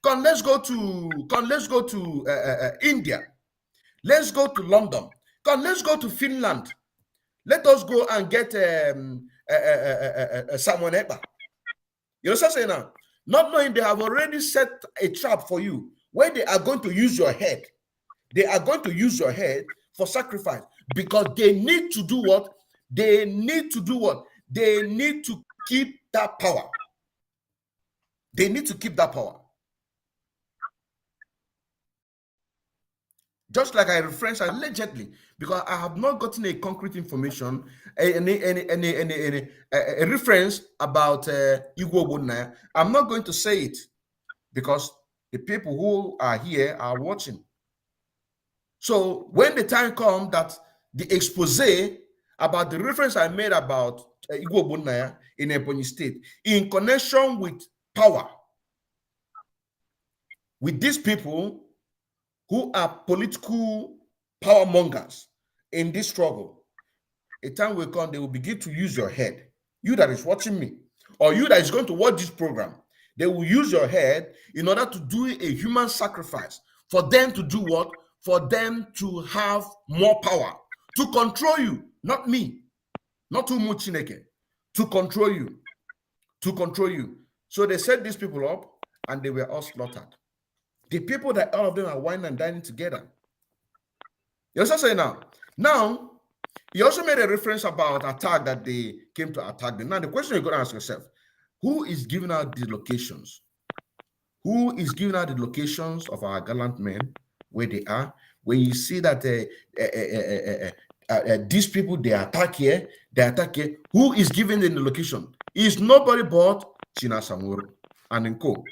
Come, let's go to India. Let's go to London. Come, let's go to Finland. Let us go and get Samuel Ekpa. You know what I'm saying now? Not knowing they have already set a trap for you where they are going to use your head. They are going to use your head for sacrifice because they need to do what? They need to do what? They need to keep that power. They need to keep that power. Just like I referenced allegedly, because I have not gotten a concrete information, a reference about Igbo Bunaya. I'm not going to say it because the people who are here are watching. So when the time comes that the expose about the reference I made about Igbo Bunaya in Ebonyi State, in connection with power, with these people who are political power mongers in this struggle, a time will come, they will begin to use your head. You that is watching me, or you that is going to watch this program, they will use your head in order to do a human sacrifice for them to do what? For them to have more power, to control you, not me, not too much Chineke, to control you, to control you. So they set these people up and they were all slaughtered. The people that all of them are wine and dining together. You also say now. Now, he also made a reference about attack that they came to attack them. Now, the question you're going to ask yourself, who is giving out the locations? Who is giving out the locations of our gallant men, where they are? When you see that these people, they attack here, who is giving them the location? It's nobody but Chinasa Nworu and Co.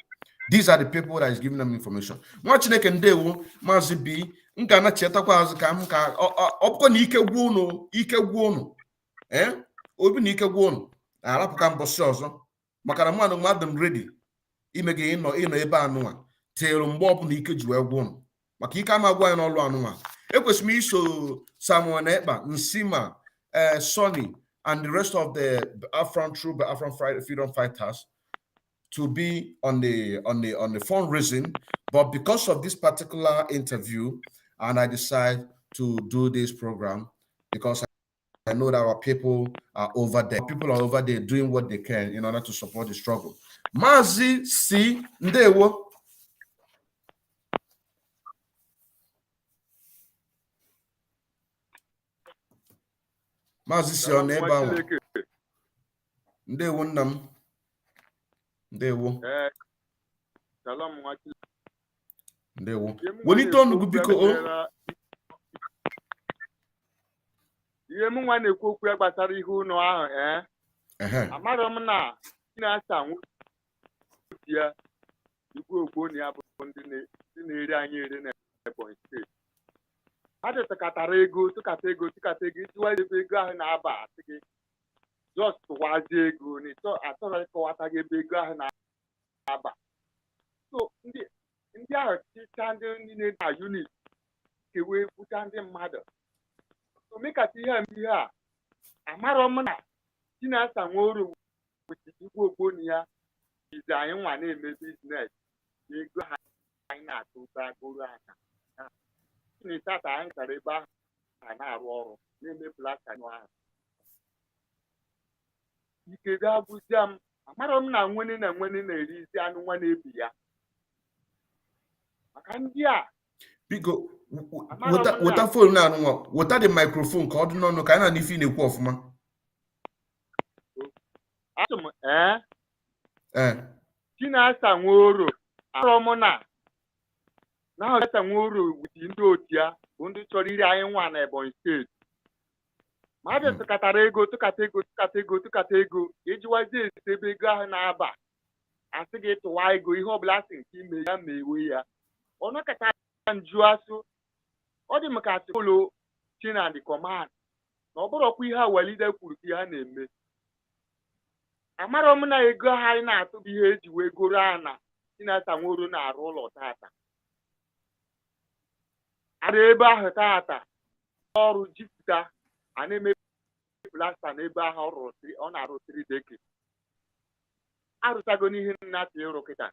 These are the people that is giving them information. Nwa Chineke ndewo Mazi B nka na chetakwa azụ ka m ka ọpụkọ na ike gwuo unu obi na ike gwuo unu arapụka mbọsị ọzọ maka na mmadụ m ready ime gị ịnọ ebe anụnwa teelu mgbe ọbụla ike ji wee gwuo unu maka ike ama gwa anyị n'ọlụ anụnwa ekwesịrị m iso Samuel Ekpa, Nsima, Sonny and the rest of the Afran troop, Afran freedom fighters to be on the fundraising, but because of this particular interview, and I decide to do this program because I know that our people are over there. People are over there doing what they can in order to support the struggle. Mazi si ndewo. Mazi si oneba. Ndewo nnam. Ndewo. Ndewo. Welite ọnụ gị biko o. Ihe m nwa na-ekwu okwu ya gbasara ihe ụlọ ahụ amarọ m na Chinasa Nworu ya igwe ogboni ya bụ ndị na-eri anyị ere na Ebonyi State. Ha tụkatara ego itiwa ebe ego ahụ na-aba asị gị just tụwazie ego atọrọ ịkọwata gị ebe ego ahụ na-aba. So ndị ahụ chịcha ndị niile na unit kewe bụcha ndị mmadụ omekata ihe a amarọ m na Chinasa Nworu wetiri igwe ogboni ya izi anyị nwa na-eme biznes ego ha anyị na-atụ ụba goro aka Chinasa anyị gara ebe ahụ na-arụ ọrụ na-eme plasta ahụ. Ike ga-agwụzia m, amara m na nwene na-erizi anụ nwa na-ebi ya. Maka ndị a biko weta phone na anụ nwa, weta the microphone ka ọ dị n'ọnụ ka anyị na ife na-ekwu ọfụma. Asụ m Chinasa Nworu arọ m na Chinasa Nworu wuti ndị otu ya bụ ndị chọrọ iri anyị nwa na Ebonyi State. Mmadụ tụkatara tụkata ego ejiwazi ebe ego ahụ na-aba asị gị tụwa ego ihe ọbụla sị nke ime ya ma ewe ya. Ọnụ kata nju asụ ọ dị maka atụlo Chinadi command na ọ bụrụkwa ihe awalide kwuru ka ha na-eme. Amara m na ego ha anyị na-atụ bụ ihe eji wee goro a na Chinasa Nworu na-arụ ụlọ tata. Ara ebe ahụ tata ọrụ jipụta a na-eme plasta n'ebe ahụ ọ na-arụ 3 decades. Arụtago n'ihe nna ti ịrụ kịta.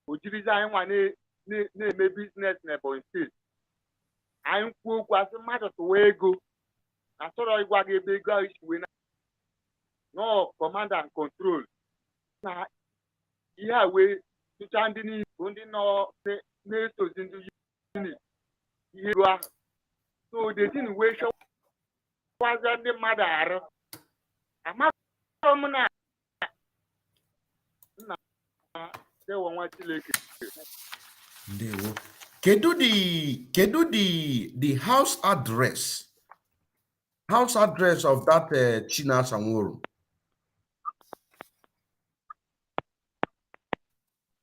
O jirizi anyị nwa na-eme biznes na Ebonyi State. Anyị kwuo okwu asị mmadụ tụwa ego na chọrọ ịgwa gị ebe ego ahụ isi wee no command and control na ihe a wee tụcha ndị niile bụ ndị nọ na-esozi ndị unit ihe ego ahụ. So the thing wee chọwazi ndị mmadụ arụ. Amarọ m na nna dewo nwa Chineke. Ndewo. Kedu the house address of that Chinasa Nworu?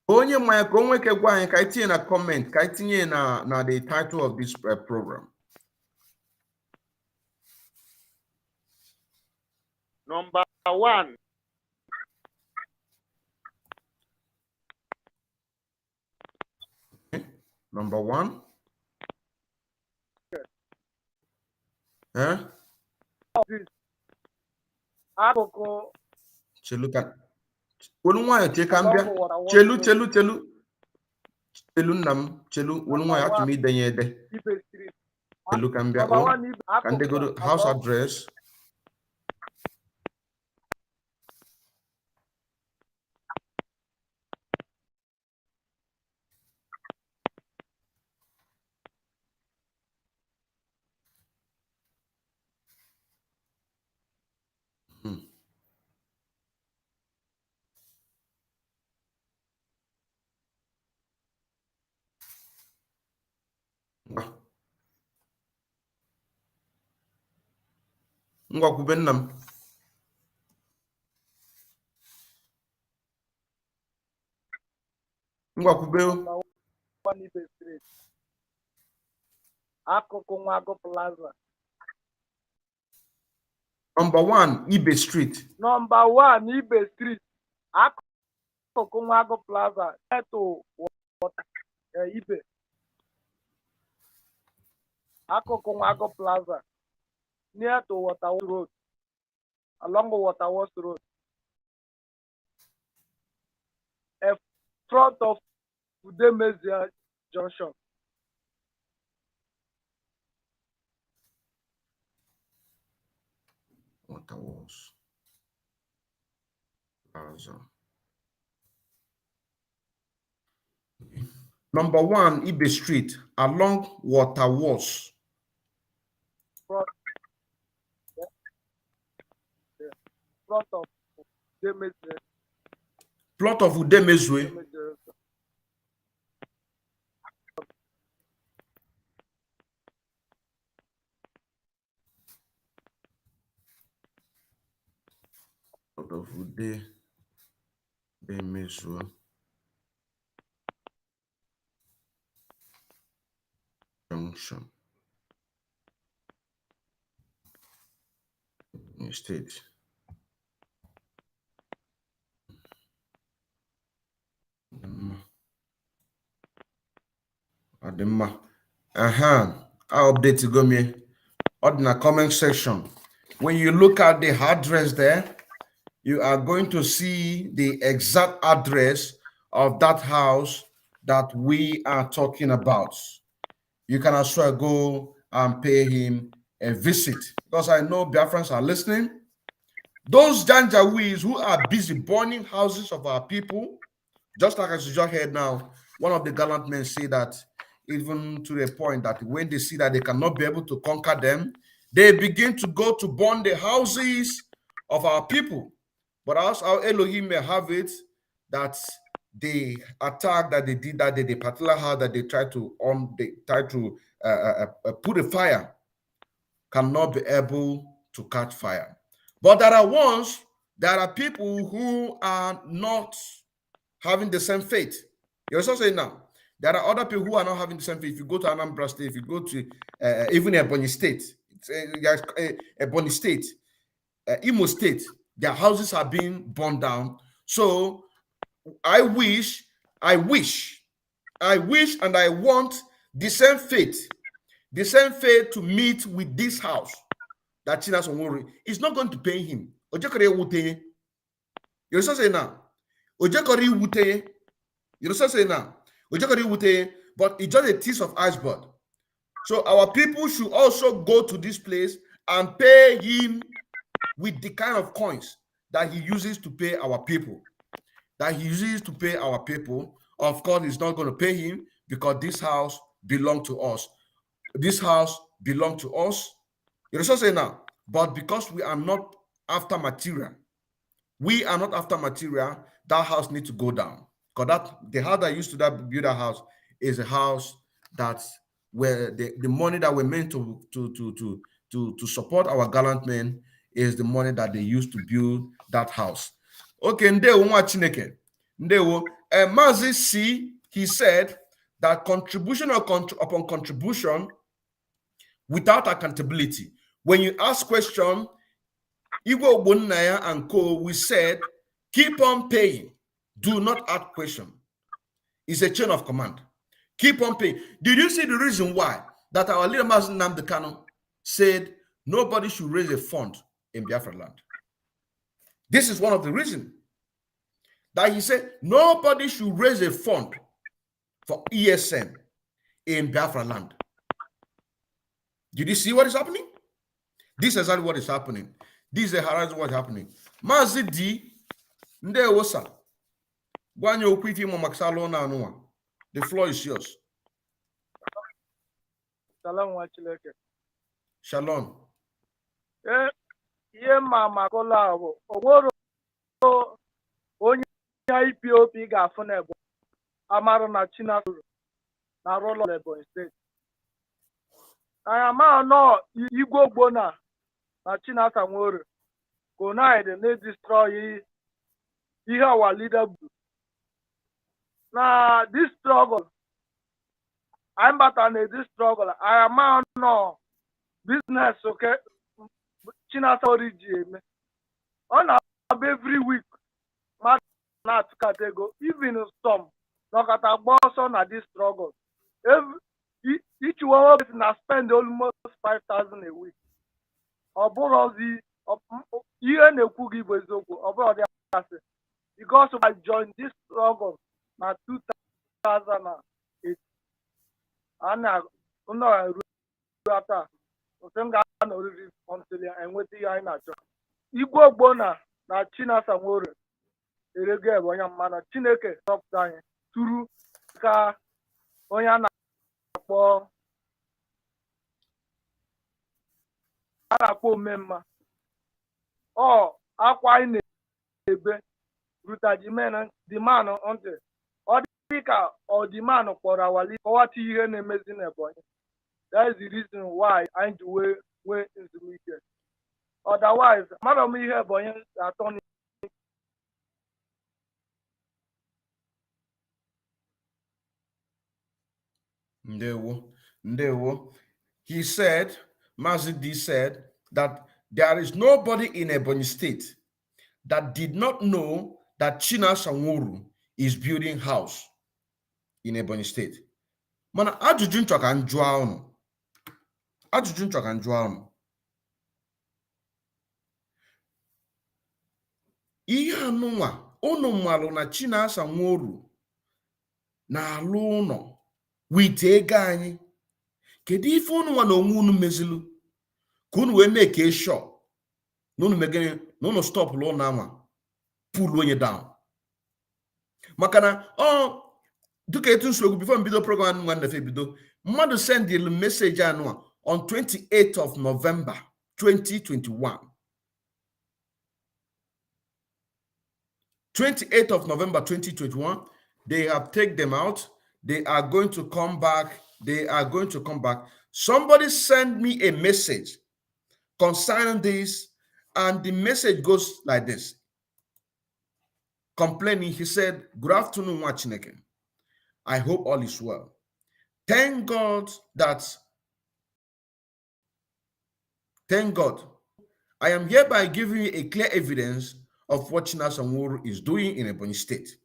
Onye mmanya ka o nweke gwa anyị ka anyị tinye na comment ka anyị tinye na the title of this program. Number 1. Number 1. Akụkụ Chelu ka wolu nwaanyị che ka mbịa. Chelu nna m chelu wolu nwaanyị achọ m idenye ede. Chelu ka mbịa ka ndị godo house address. Ngwa kwube nna m. Ngwa kwube o. Akụkụ Nwago Plaza. Number 1 Ibe Street. Number 1 Ibe Street. Akụkụ Nwago Plaza. Eto Ibe. Akụkụ Nwago Plaza. Near to Waterworks Road. Along the Waterworks Road. In front of Udemezia Junction. Waterworks Plaza. Number 1 Ibe Street along Waterworks. Plot of Udemezia. Plot of Udemezia. Plot of Udemezia Junction. Ebonyi State. Adema. I'll update you go me in the comment section. When you look at the address there, you are going to see the exact address of that house that we are talking about. you can as well go and pay him a visit, because I know Biafrans are listening. Those Janjaweeds who are busy burning houses of our people, just like as you just heard now, one of the gallant men say that even to the point that when they see that they cannot be able to conquer them, they begin to go to burn the houses of our people. But as our Elohim may have it, that the attack that they did that day, the particular house that they tried to put a fire, cannot be able to catch fire. But there are people who are not having the same faith. You're also saying now, there are other people who are not having the same faith. If you go to Anambra State, if you go to even Ebonyi State, Ebonyi State, Imo State, their houses are being burned down. So I wish, and I want the same faith to meet with this house that Chinasa Nworu is not going to pay him. You also say now, but it's just a tip of iceberg. So our people should also go to this place and pay him with the kind of coins that he uses to pay our people. Of course, he's not going to pay him because this house belongs to us. You also say now, but because we are not after material, that house needs to go down. Because the house that used to build that house is a house that's where the money that we're meant to support our gallant men is the money that they used to build that house. Okay, ndewo nwa Chineke. Ndewo. Mazi C, he said that contribution upon contribution without accountability. When you ask question, Igbo Ogbonnaya and co, we said, keep on paying. Do not ask question. It's a chain of command. Keep on paying. Did you see the reason why that our leader Mazi Nnamdi Kanu said nobody should raise a fund in Biafra land? This is one of the reasons that he said nobody should raise a fund for ESN in Biafra land. Did you see what is happening? This is exactly what is happening. This is the horizon what is happening. Mazi D, ndewo sir. Gwanyo okwiti mo maksalo na anua. The floor is yours. Shalom wa Chineke. Shalom. Ihe mama kola bụ onwere onye IPOB ga-afụ na Ebonyi amara na Chinasa Nworu na rụlọ Ebonyi State. Ayama no Igbo Ogbonna na Chinasa Nworu conide na destroy ihe our leader bụ. Na this struggle, I'm better in this struggle. I am no business, okay? Chinasa Nworu on every week, not category, even some, not at a boss on this struggle. Each one of us spend almost 5,000 a week. Or borrow the year and a cookie was over the asset. Because I joined this struggle na 2008. And I until I went to Inacho. Igbo Ogbonna na Chinasa Nworu erege Ebonyi mana Chineke sọpụta anyị tụrụ ka onye a na-akpọ omemma. Ọ akwa anyị na-ebe ruta the man until ọ dị ka ọ dị man kpọrọ awali kọwata ihe na-emezi n'Ebonyi. That is the reason why I do way ezumike. Otherwise, mmadụ m ihe Ebonyi atọ. Ndewo. He said, Mazi D said that there is nobody in Ebonyi State that did not know that Chinasa Nworu is building house in Ebonyi State. Mana ajụjụ nchọ ka njụa unu. Ihe anụnwa unu mmalụ na Chinasa Nworu na-alụ ụlọ wit ego anyị. Kedu ife unu nwa na onwe unu mezilu ka unu wee make sure na unu megene na unu stop lo na ama pull onye down. Maka na duka etu nsogbu before mbido program nwa na fe bido mmadụ send the message anụ on 28th of November 2021. 28th of November 2021, they have taken them out. They are going to come back. They are going to come back. Somebody sent me a message concerning this, and the message goes like this. Complaining, he said, "Good afternoon, Chineke. I hope all is well. Thank God. I am hereby giving you a clear evidence of what Chinasa Nworu is doing in Ebonyi State.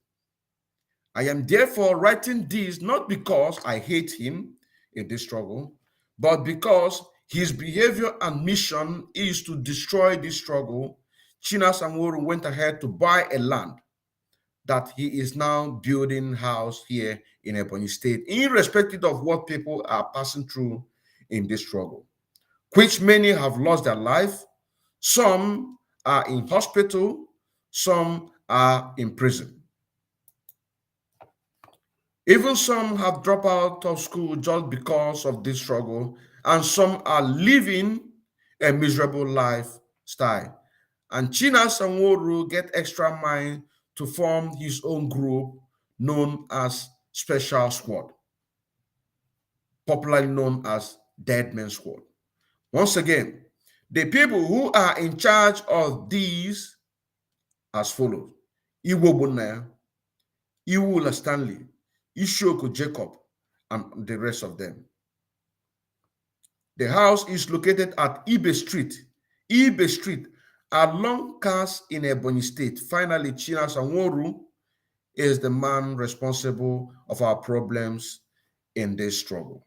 I am therefore writing this not because I hate him in this struggle, but because his behavior and mission is to destroy this struggle. Chinasa Nworu went ahead to buy a land that he is now building house here in Ebonyi State, irrespective of what people are passing through in this struggle, which many have lost their life. Some are in hospital, some are in prison. Even some have dropped out of school just because of this struggle, and some are living a miserable lifestyle. And Chinasa Nworu get extra mind to form his own group known as Special Squad, popularly known as Dead Man Squad. Once again, the people who are in charge of these as follows: Iwo Bonaya, Iwula Stanley, Ishoku Jacob, and the rest of them. The house is located at Ibe Street, along Cars in Ebonyi State. Finally, Chinasa Nworu is the man responsible of our problems in this struggle.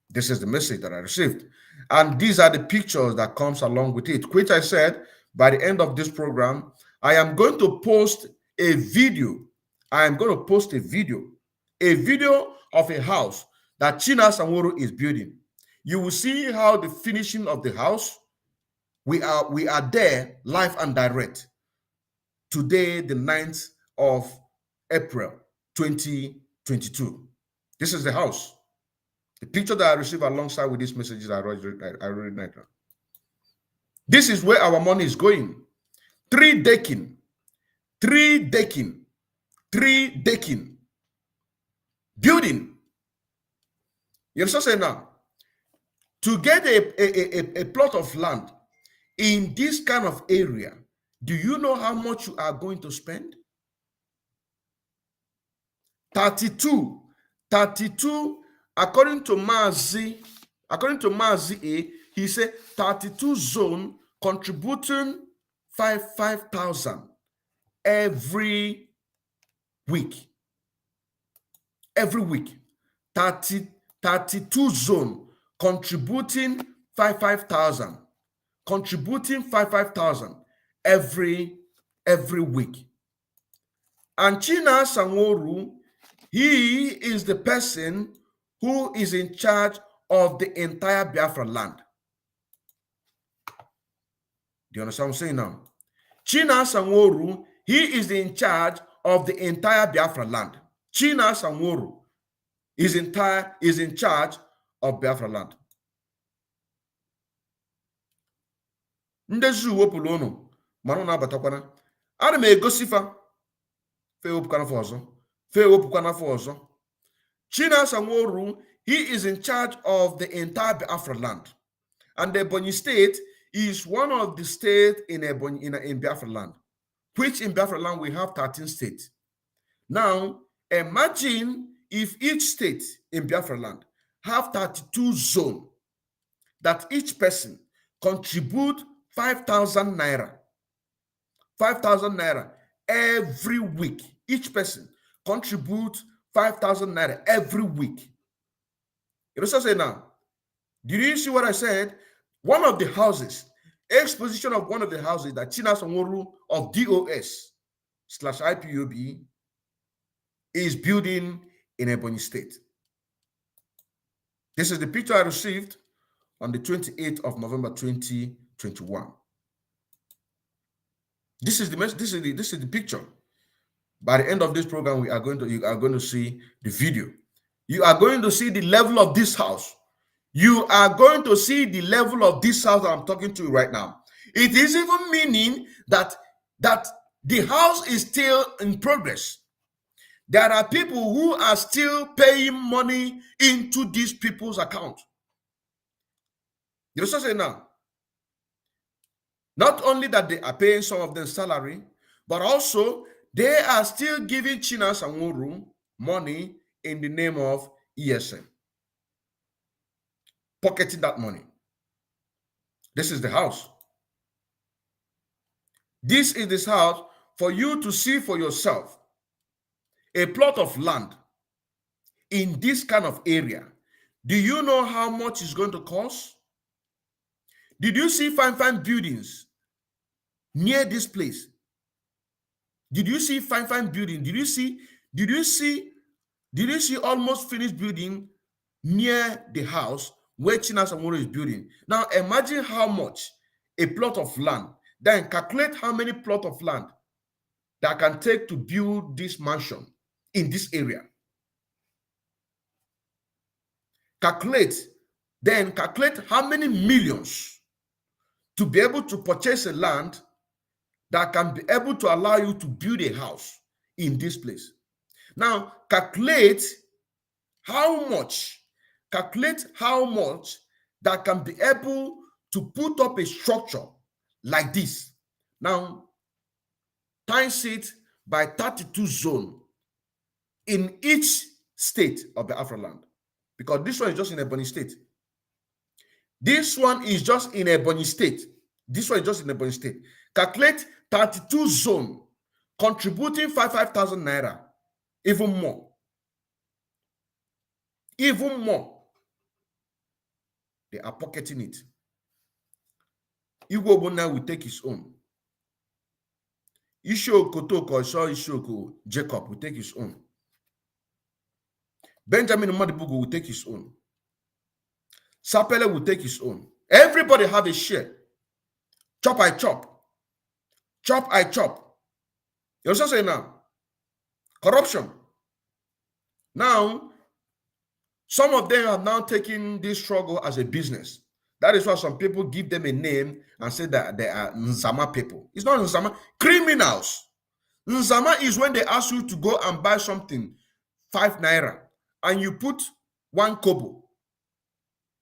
This is the message that I received. And these are the pictures that comes along with it, which I said by the end of this program, I am going to post a video. I am going to post a video of a house that Chinasa Nworu is building. You will see how the finishing of the house, we are there live and direct. Today, the 9th of April, 2022. This is the house. The picture that I received alongside with these messages I read right now. This is where our money is going. 3 decking. Building. You understand saying now? To get a plot of land in this kind of area, do you know how much you are going to spend? 32, according to Mazi A, he said 32 zone contributing 5,000 every week. 32 zone contributing 5,000 every week. And Chinasa Nworu, he is the person who is in charge of the entire Biafra land. Do you understand what I'm saying now? Chinasa Nworu, he is in charge of the entire Biafra land. Chinasa Nworu is in charge of Biafra land. Ndezi wepụrụ unu mana unu abatakwana. Ana m egosifa fe wepụkwana afọ ọzọ. Chinasa Nworu, he is in charge of the entire Biafra land. And the Ebonyi State is one of the states in Biafra land, which in Biafra land we have 13 states. Now, imagine if each state in Biafra land have 32 zones, that each person contribute 5,000 naira. 5,000 naira every week. Each person contribute 5,000 naira every week. You know what I'm saying now? Did you see what I said? One of the houses, exposition of one of the houses that Chinasa Nworu of DOS/IPOB is building in Ebonyi State. This is the picture I received on the 28th of November 2021. This is the picture. By the end of this program, you are going to see the video. You are going to see the level of this house. You are going to see the level of this house that I'm talking to you right now. It is even meaning that the house is still in progress. There are people who are still paying money into these people's account. You know what I'm saying now? Not only that they are paying some of their salary, but also they are still giving Chinasa Nworu money in the name of ESM. Pocketing that money. This is the house. This is this house for you to see for yourself. A plot of land in this kind of area. Do you know how much it's going to cost? Did you see fine buildings near this place? Did you see fine building? Did you see almost finished building near the house where Chinasa Nworu is building? Now imagine how much a plot of land, then calculate how many plot of land that can take to build this mansion in this area. Calculate how many millions to be able to purchase a land that can be able to allow you to build a house in this place. Now, calculate how much that can be able to put up a structure like this. Now, times it by 32 zones in each state of the Afro land. Because this one is just in Ebonyi State. This one is just in Ebonyi State. Calculate 32 zones contributing 5,000 naira. Even more. They are pocketing it. Igbo Bona will take his own. Ishoko Toko, Ishoko Jacob will take his own. Benjamin Madibugu will take his own. Sapele will take his own. Everybody have a share. Chop, I chop. Chop, I chop. You also say now? Corruption. Now, some of them have now taken this struggle as a business. That is why some people give them a name and say that they are Nzama people. It's not Nzama. Criminals. Nzama is when they ask you to go and buy something, 5 naira, and you put 1 kobo,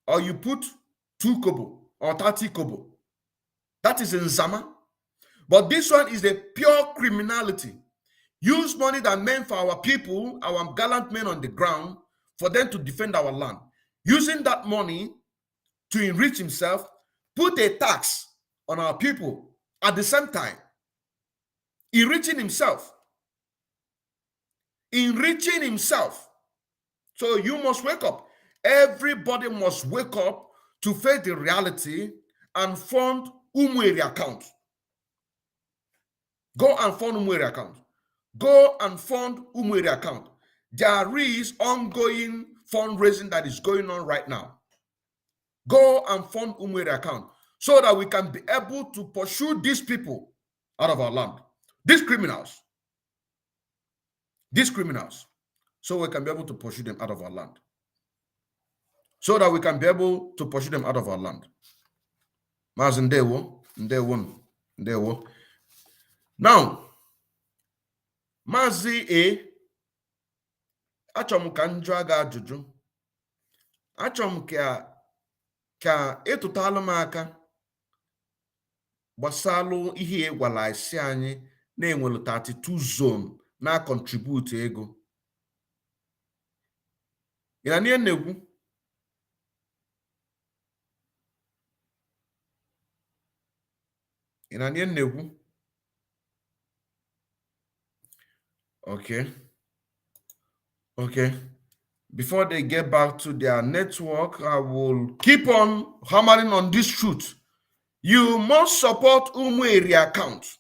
or you put 2 kobo, or 30 kobo. That is Nzama. But this one is a pure criminality. Use money that meant for our people, our gallant men on the ground, for them to defend our land. Using that money to enrich himself, put a tax on our people at the same time. Enriching himself. So you must wake up. Everybody must wake up to face the reality and fund Umweri account. Go and fund Umweri account. There is ongoing fundraising that is going on right now. Go and fund Umweri account so that we can be able to pursue these people out of our land. These criminals. So we can be able to pursue them out of our land. Ndewo. Now, Mazi A, achọm ka njụ aga ajụjụ. Achọm ka etụtalụ m aka gbasalụ ihe gwala isi anyị na-enwelu 32 zone na contribute ego. Ị na ihe na-ekwu? Okay. Before they get back to their network, I will keep on hammering on this truth. You must support Umweri account.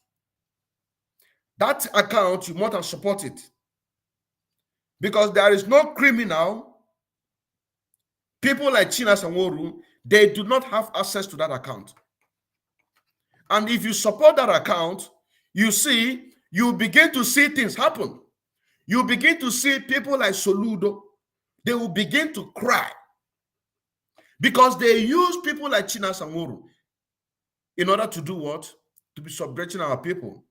That account, you must support it. Because there is no criminal People like Chinasa Nworu, they do not have access to that account. And if you support that account, you begin to see things happen. You begin to see people like Soludo, they will begin to cry because they use people like Chinasa Nworu in order to do what? To be subjecting our people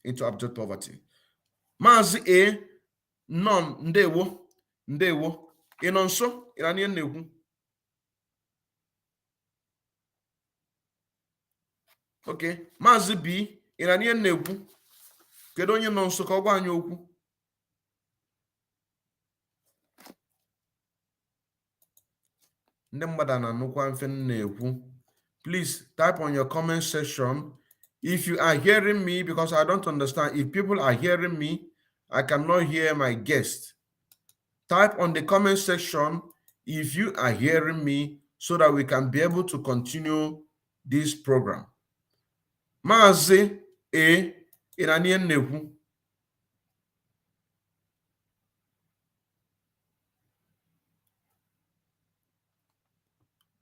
into abject poverty. Mazi A, non, ndewo, inonso, iranian newu. Okay, Mazi B, iranian newu. Kedu onye nọ nso ka ọ gwa anyị okwu? Ndị mmadụ na-anụkwa mfe na-ekwu. Please type on your comment section if you are hearing me, because I don't understand. If people are hearing me, I cannot hear my guest. Type on the comment section if you are hearing me so that we can be able to continue this program. Maazị A, Iranian Nekwu.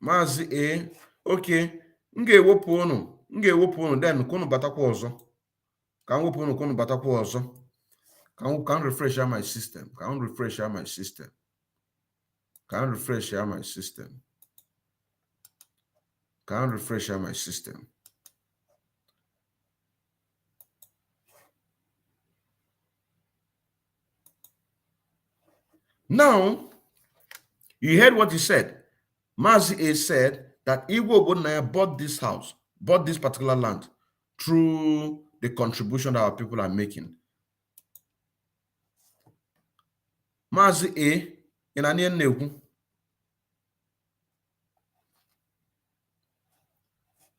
Maazị A, okay, m ga-ewepụ unu, then ka unu batakwa ọzọ. Ka m wepụ unu ka unu batakwa ọzọ. Ka m refresh my system. Now, you heard what he said. Mazi A said that Igbo Obunaya bought this house, bought this particular land through the contribution that our people are making. Mazi A, in Anian Newu.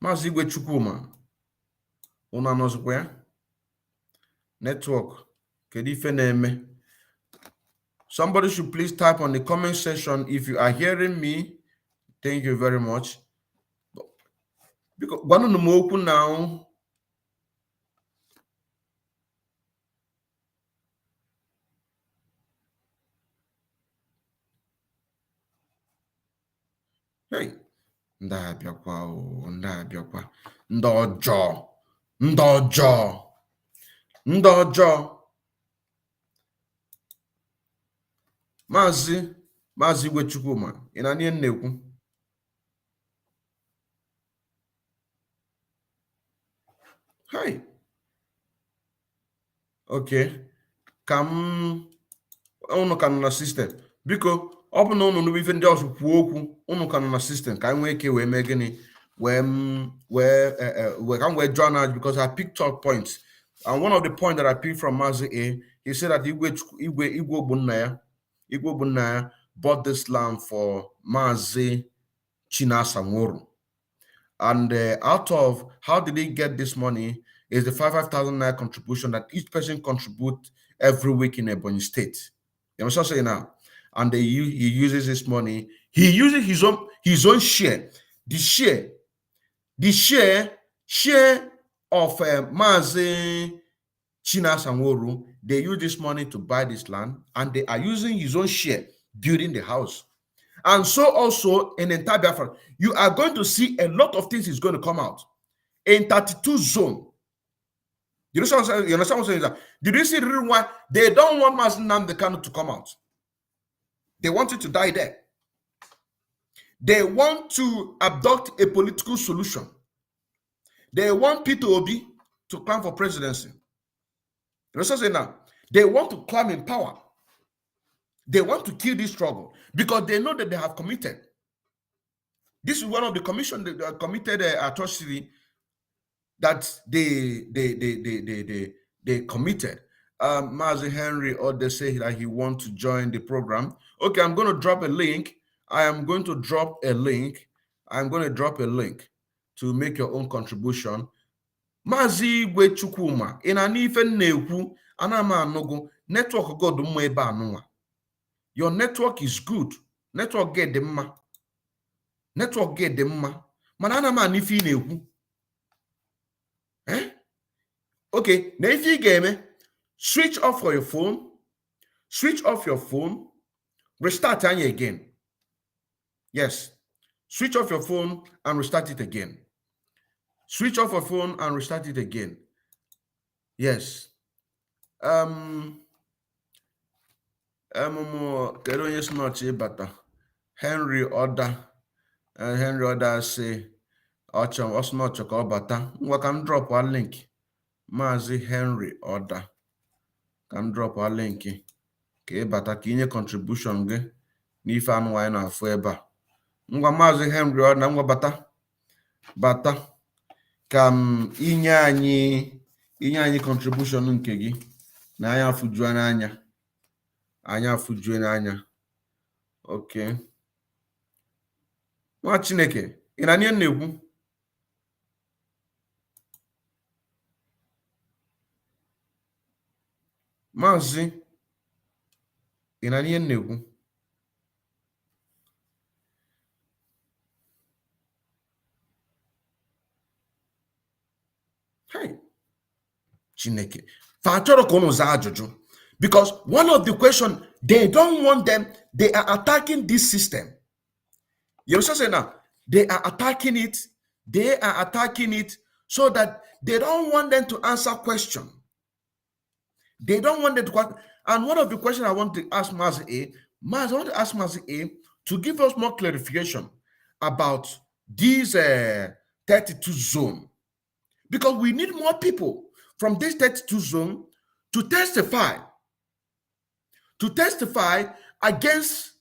Mazi Igwe Chukwu una nozikwa network kedife na-eme. Somebody should please type on the comment section if you are hearing me. Thank you very much. Because one no more now. Hey, ndabiakwa ndojo Mazi Igwe Chukwu ị na-anị na-ekwu. Hi. Okay. Kam unu ka nọ na system. Biko, ọ bụ na unu nụ ife ndị ọzọ kwuo okwu, unu ka nọ na system ka anyị nwee ike wee mee gịnị wee join us, because I picked up points. And one of the points that I picked from Mazi A, he said that Igwe Obunaya bought this land for Mazi Chinasa Nworu. And out of how did he get this money is the 5,000 naira contribution that each person contribute every week in Ebonyi State. You know what I'm saying now? And he uses this money. He uses his own share. The share of Mazi Chinasa Nworu. They use this money to buy this land, and they are using his own share building the house. And so also in entire Biafra, you are going to see a lot of things is going to come out. In 32 zone. You understand what I'm saying? Did you see the reason why they don't want Mazi Nnamdi Kanu to come out? They want it to die there. They want to adopt a political solution. They want Peter Obi to climb for presidency. You know what I'm saying now? They want to climb in power. They want to kill this struggle because they know that they have committed. This is one of the commission that committed atrocity that they committed. Mazi Henry, or they say that he wants to join the program. Okay, I'm going to drop a link. I'm going to drop a link to make your own contribution. Mazi Igwe Chukwu in an even nekwu anama anogo network god ebe anụnwa. Your network is good. Network get the ma. Mana anama anifi nekwu. Okay, now if you game, switch off for your phone, restart again. Yes. Switch off your phone and restart it again. Switch off your phone and restart it again. Yes. Henry order say drop our link. Mazi Henry order. Can drop our link. Okay, bata kinye contribution ge n'ife anụ anyị na-afụ ebe a. Ngwa Maazị Henry order ngwa bata ka inye anyị contribution nke gị na anyị afụjuo n'anya. Okay. Nwa Chineke, ị na-anị na-ekwu? Maazị, ị na-anị na-ekwu? Hey, Chineke. Because one of the questions, they don't want them, they are attacking this system. You understand say now? They are attacking it so that they don't want them to answer question. They don't want them to. And one of the questions I want to ask Mazi A, to give us more clarification about these 32 zone. Because we need more people from this 32 zone to testify against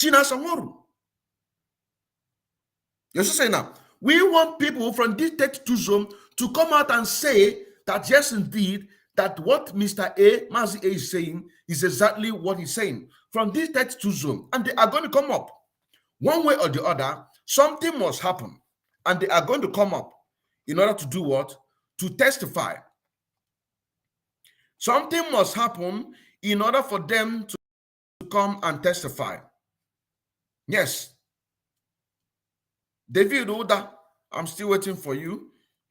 Chinasa Nworu. You're saying now, we want people from this 32 zone to come out and say that yes, indeed, that what Mr. A, Mazi A is saying is exactly what he's saying from this 32 zone. And they are going to come up. One way or the other, something must happen. And they are going to come up in order to do what? To testify. Something must happen in order for them to come and testify. Yes. David Uda, I'm still waiting for you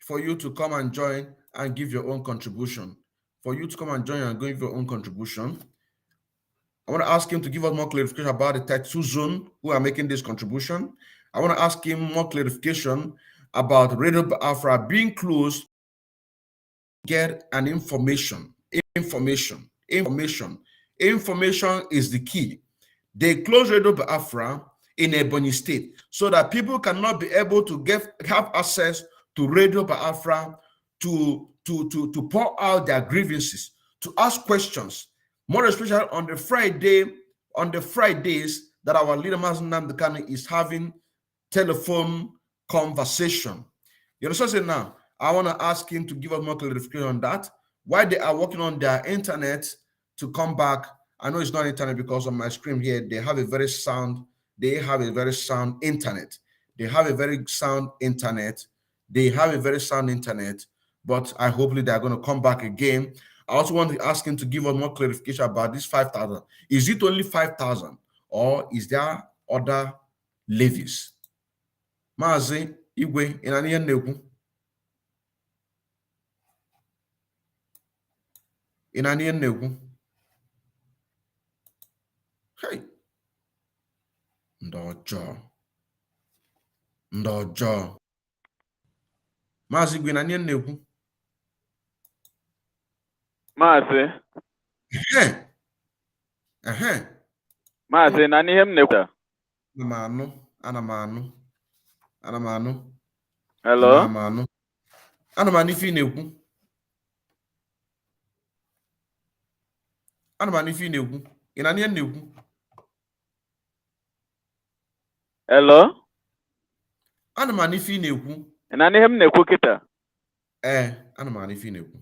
to come and join and give your own contribution. For you to come and join and give your own contribution. I want to ask him to give us more clarification about the 32 zone who are making this contribution. I want to ask him more clarification about Radio Biafra being closed. Get an information. Information is the key. They close Radio Biafra in Ebonyi State so that people cannot be able to have access to Radio Biafra to pour out their grievances, to ask questions, more especially on the Fridays that our leader Mazi Nnamdi Kanu is having telephone conversation. You understand now? I want to ask him to give us more clarification on that. Why they are working on their internet to come back. I know it's not internet because on my screen here, they have a very sound internet. But I hope they are going to come back again. I also want to ask him to give us more clarification about this 5,000. Is it only 5,000 or is there other levies? Maazị Igwe, ị na-anị ihe na-ekwu? Ị na-anị ihe na-ekwu? Hey. Ndị ọjọọ. Maazị Igwe, ị na-anị ihe na-ekwu? Maazị. Maazị, na ihe m na-ekwu? Ana m anụ. Hello? Ana m anụ ife ị na-ekwu. Ị na ihe na-ekwu? Hello? Ana m anụ ife ị na-ekwu. Ị na ihe m na-ekwu kịta? Ana m anụ ife ị na-ekwu.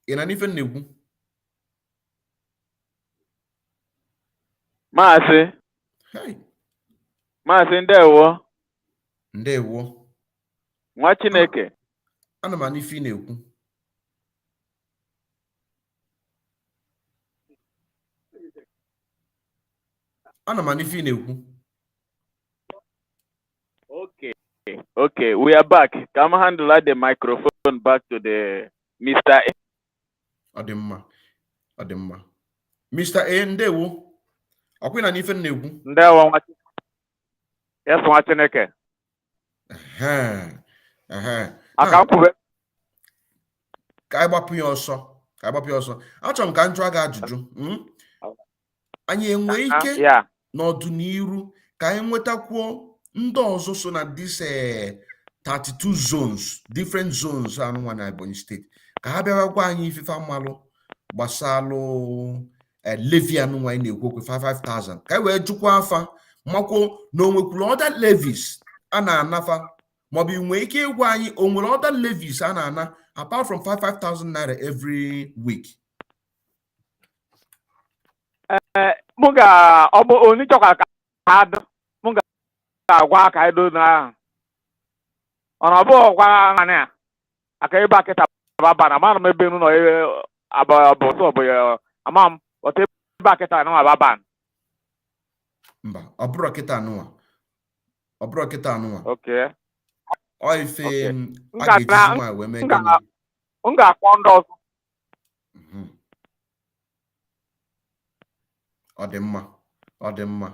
Ị na ife m na-ekwu? Maazị. Maazị, ndewo. Nwa Chineke. Ana m anụ ife ị na-ekwu. Okay, we are back. Come handle the microphone back to the Mr. A. Ọ dị mma. Mr. A ndewo. Akwina n'ife na-ekwu. Ndewo nwa. Yes, nwa Chineke. Aka kwube. Ka anyị gbapụ ya ọsọ. Achọrọ m ka m jụọ gị ajụjụ. Anyị enwe ike n'ọdịnihu ka anyị nwetakwuo ndị ọzọ so na this 32 zones, different zones anụnwa na Ebonyi State, ka ha bịara gwa anyị ife amalụ gbasalụ levy anụnwa anyị na-ekwu okwu 5,000 ka anyị wee jụkwa afa makwuo na o nwekwuru other levies a na-anafa, maọbụ inwe ike ịgwa anyị o nwere other levies a na-ana apart from 5,000 naira every week. Mụ ga ọ bụ onye chọkwa ka adụ mụ ga-agwa ka edo na ọ bụ gwa ngani aka ebe akịta baba na mara m ebe nụ nọ abọsọ bụ ya ama m ote ebe akịta na baba. Mba, ọ bụrụ kịta anụnwa. Okay. Ọ ife a ga-ejizi nwa wee mee gịnị? M ga-akpọ ndị ọzọ. Ọ dị mma.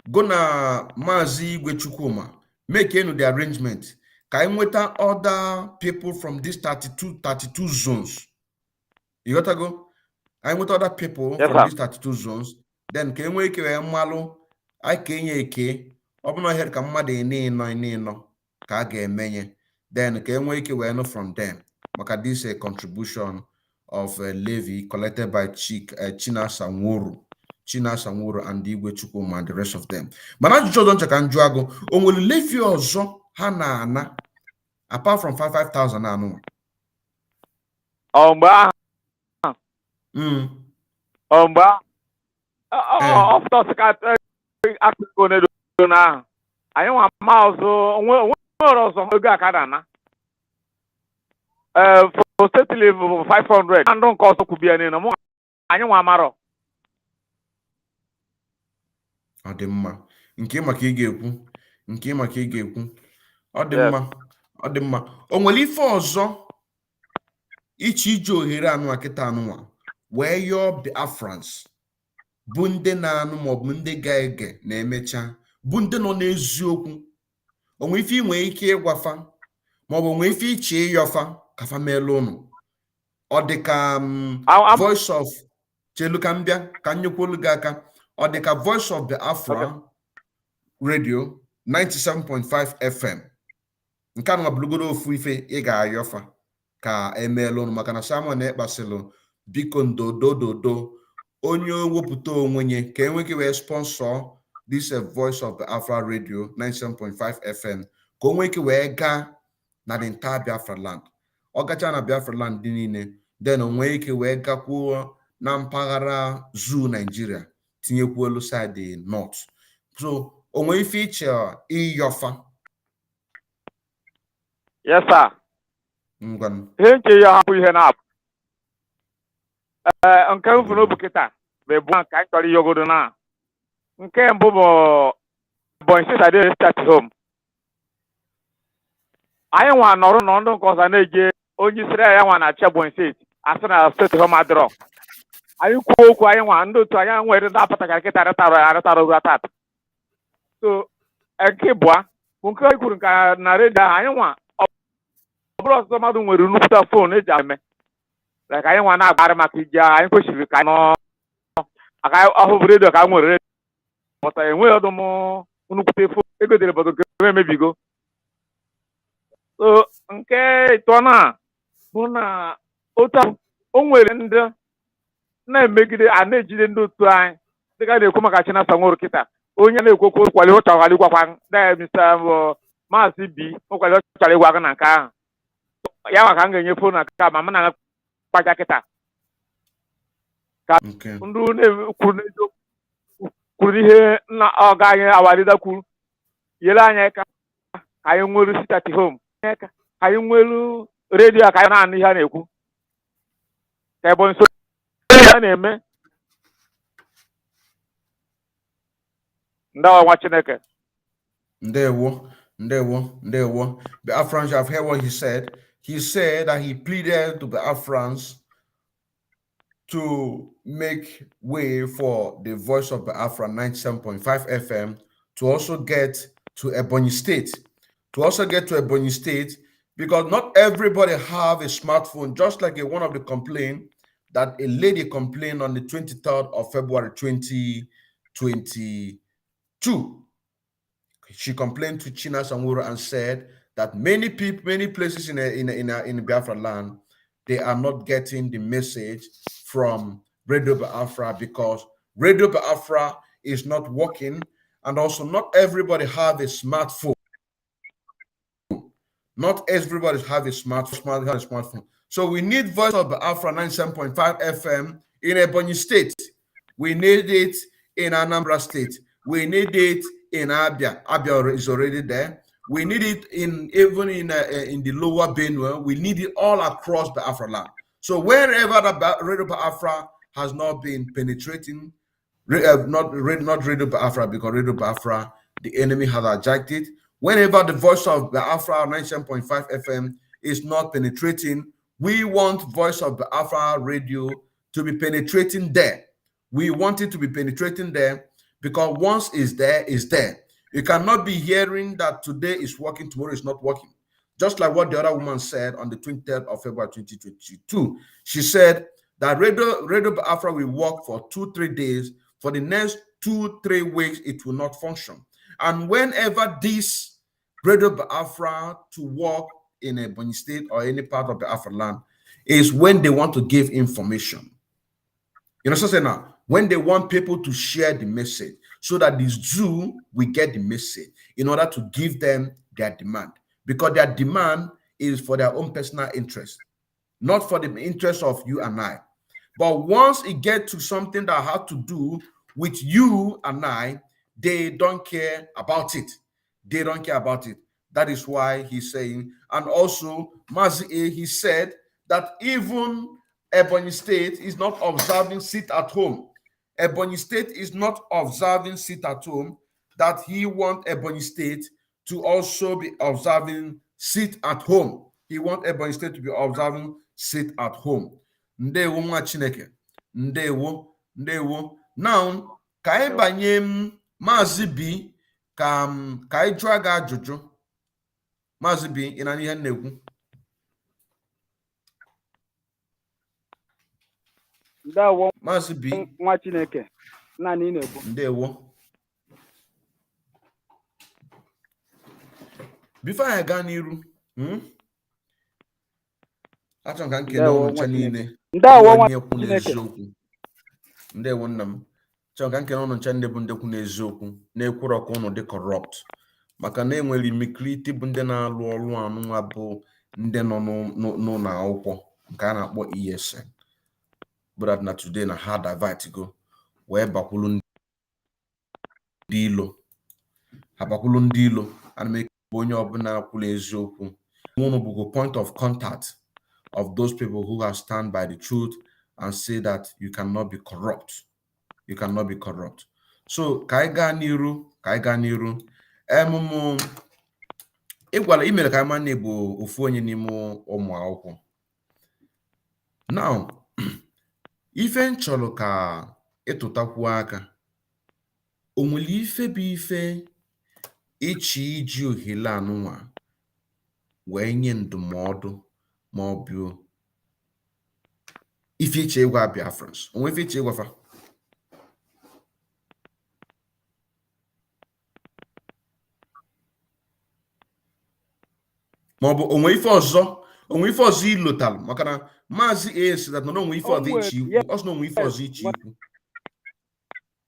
Go na Maazị Igwe Chukwuma, make the arrangement ka anyị nweta other people from these 32 zones. You got to go? I nweta other people from these 32 zones. Then ka enwe ike wee mmalụ anyị ka enye eke ọ bụrụ na ihe ka mmadụ ịnọ ka a ga-emenye. Then ka enwe ike wee nụ from them maka this contribution of levy collected by Chinasa Nworu and Igwe Chukwuma and the rest of them. Mana ajụjụ ọzọ nche ka njụ agụ, o nwere levy ọzọ ha na-ana apart from 5,000 anụ? Mgbe ahụ ọfụtọsị ka akụkọ na-edo n'ahụ anyị nwa maazụ nwere ọzọ ego aka na-ana for state level 500 na ndụ nke ọzọ kwubie niile mụ anyị nwa marọ. Ọ dị mma nke maka ị ga-ekwu ọ dị mma. O nwere ife ọzọ iji ohere anụnwa kịta anụnwa wee yọọ Biafrans bụ ndị na-anụ maọbụ ndị ga-ege na-emecha bụ ndị nọ n'eziokwu? O nwere ife inwe ike ịgwafa maọbụ o nwere ife iche ịyọfa ka fa meelu ụnụ? Ọ dị ka voice of chelu ka m bịa ka nyekwolu gị aka. Ọ dị ka Voice of Biafra Radio 97.5 FM nke anụnwa bụrụgoro ofu ife ị ga-ayọfa ka emeelu ụnụ maka na Simon ekpasilụ biko ndodododo onye wepụta onwenye ka enweghị wee sponsor this Voice of Biafra Radio 97.5 FM ka o nwee ike wee gaa na the entire Biafra land. Ọ gacha na Biafra land dị niile, then o nwee ike wee gakwuo na mpaghara zoo Nigeria tinyekwuo elu side north. So o nwee ife iche ịyọfa? Yes sir. Ngwan. Ihe nche ya hapụ ihe na-abụ nke m fụrụ n'obu kịta bụ ebu nke anyị chọrọ iyogodo na nke mbụ bụ Ebonyi State adịghị start home. Anyị nwa nọrụ nọ ndụ nke ọzọ na-eje onye isi ya nwa na-achị Ebonyi State asị na steeti home adịrọ. Anyị kwuo okwu anyị nwa ndị otu anyị nwere ndị apụtara kịta arịtara oru atata. So nke bụa bụ nke anyị kwuru nke na redio ahụ anyị nwa ọ bụrụ ọtụtụ mmadụ nwere nnukwute fon eji eme ka anyị nwa na-agbara maka iji anyị kwesịrị ka anyị aka ọhụụ redio ka nwere redio pụta enweghị ọdụ m nnukwute fon ego dere obodo nke emebigo. So nke ịtọ na bụ na otu o nwere ndị na-emegide a na-ejide ndị otu anyị dịka na-ekwu maka Chinasa Nworu kịta onye na-ekwu okwu kwali ụchọghara ịgwakwa Mr. Maazị B ụkwali ọ chọrọ ịgwa gị na nke ahụ ya maka m ga-enye fon na nke ma m na kpacha kịta ka ndị kwuru ihe nna ọga anyị awarida kwuru nyere anyị ka anyị nwere sit at home ka anyị nwere redio ka anyị na-anụ ihe a na-ekwu ka Ebonyi so ya na-eme. Ndawa nwa Chineke. Ndewo. Biafrans, I've heard what he said. He said that he pleaded to Biafrans to make way for the Voice of Biafra 97.5 FM to also get to Ebonyi State. Because not everybody have a smartphone, just like one of the complaints that a lady complained on the 23rd of February 2022. She complained to Chinasa Nworu and said that many places in Biafra land, they are not getting the message from Radio Biafra because Radio Biafra is not working, and also not everybody have a smartphone. Not everybody have a smartphone. So we need Voice of Biafra 97.5 FM in Ebonyi State. We need it in Anambra State. We need it in Abia. Abia is already there. We need it even in the lower Benue. We need it all across Biafra land. So wherever the Radio Biafra has not been penetrating, not Radio Biafra, because Radio Biafra, the enemy has hijacked it. Whenever the Voice of Biafra 97.5 FM is not penetrating, we want Voice of Biafra radio to be penetrating there. We want it to be penetrating there because once it's there, it's there. You cannot be hearing that today is working, tomorrow is not working. Just like what the other woman said on the 23rd of February 2022. She said that Radio Biafra will work for 2-3 days. For the next 2-3 weeks, it will not function. And whenever this Radio Biafra to work in Ebonyi State or any part of Biafra land is when they want to give information. You know what I'm saying now? When they want people to share the message so that the zoo will get the message in order to give them their demand. Because their demand is for their own personal interest, not for the interest of you and I. But once it gets to something that has to do with you and I, they don't care about it. They don't care about it. That is why he's saying, and also Mazi A, he said that even Ebonyi State is not observing sit at home. Ebonyi State is not observing sit at home, that he wants Ebonyi State to also be observing sit at home. He wants Ebonyi State to be observing sit at home. Ndewo nwa Chineke. Ndewo. Now, ka anyị banye Mazi B, ka anyị jụọ gị ajụjụ. Mazi B, ị na ihe na-ekwu? Ndewo Mazi B, nwa Chineke. Naanị ị na-ekwu. Ndewo. Before I gaa n'iru, achọrọ ka nkele unu cha niile. Ndewo nwa Chineke. Ndewo nna m. Chọrọ ka nkele unu cha ndị bụ ndị kwu n'eziokwu, na-ekwurọ ka unu dị corrupt. Maka na enwere imikiriti bụ ndị na-alụ ọrụ anụnwa bụ ndị nọ n'ụlọ akwụkwọ nke a na-akpọ ESN. But that na today na ha divert go wee bakwulu ndị ilo. Ha bakwulu ndị ilo ana m ekwu onye ọbụla kwuru eziokwu. Unu bụ point of contact of those people who have stand by the truth and say that you cannot be corrupt. You cannot be corrupt. So ka anyị gaa n'iru. Ịgwala imere ka ama na bụ ofu onye n'ime ụmụ akwụkwọ. Now, ife nchọrọ ka ịtụtakwu aka. O nwere ife bụ ife iji ohere anụnwa wee nye ndụmọdụ ma ọ bụ ife iche ịgwa Biafrans. O nwere ife iche ịgwafa? Ma ọ bụ onwe ife ọzọ ilotalụ maka na Maazị AS that no onwe ife ọzọ iche ikwu. Ọ sị na onwe ife ọzọ iche ikwu.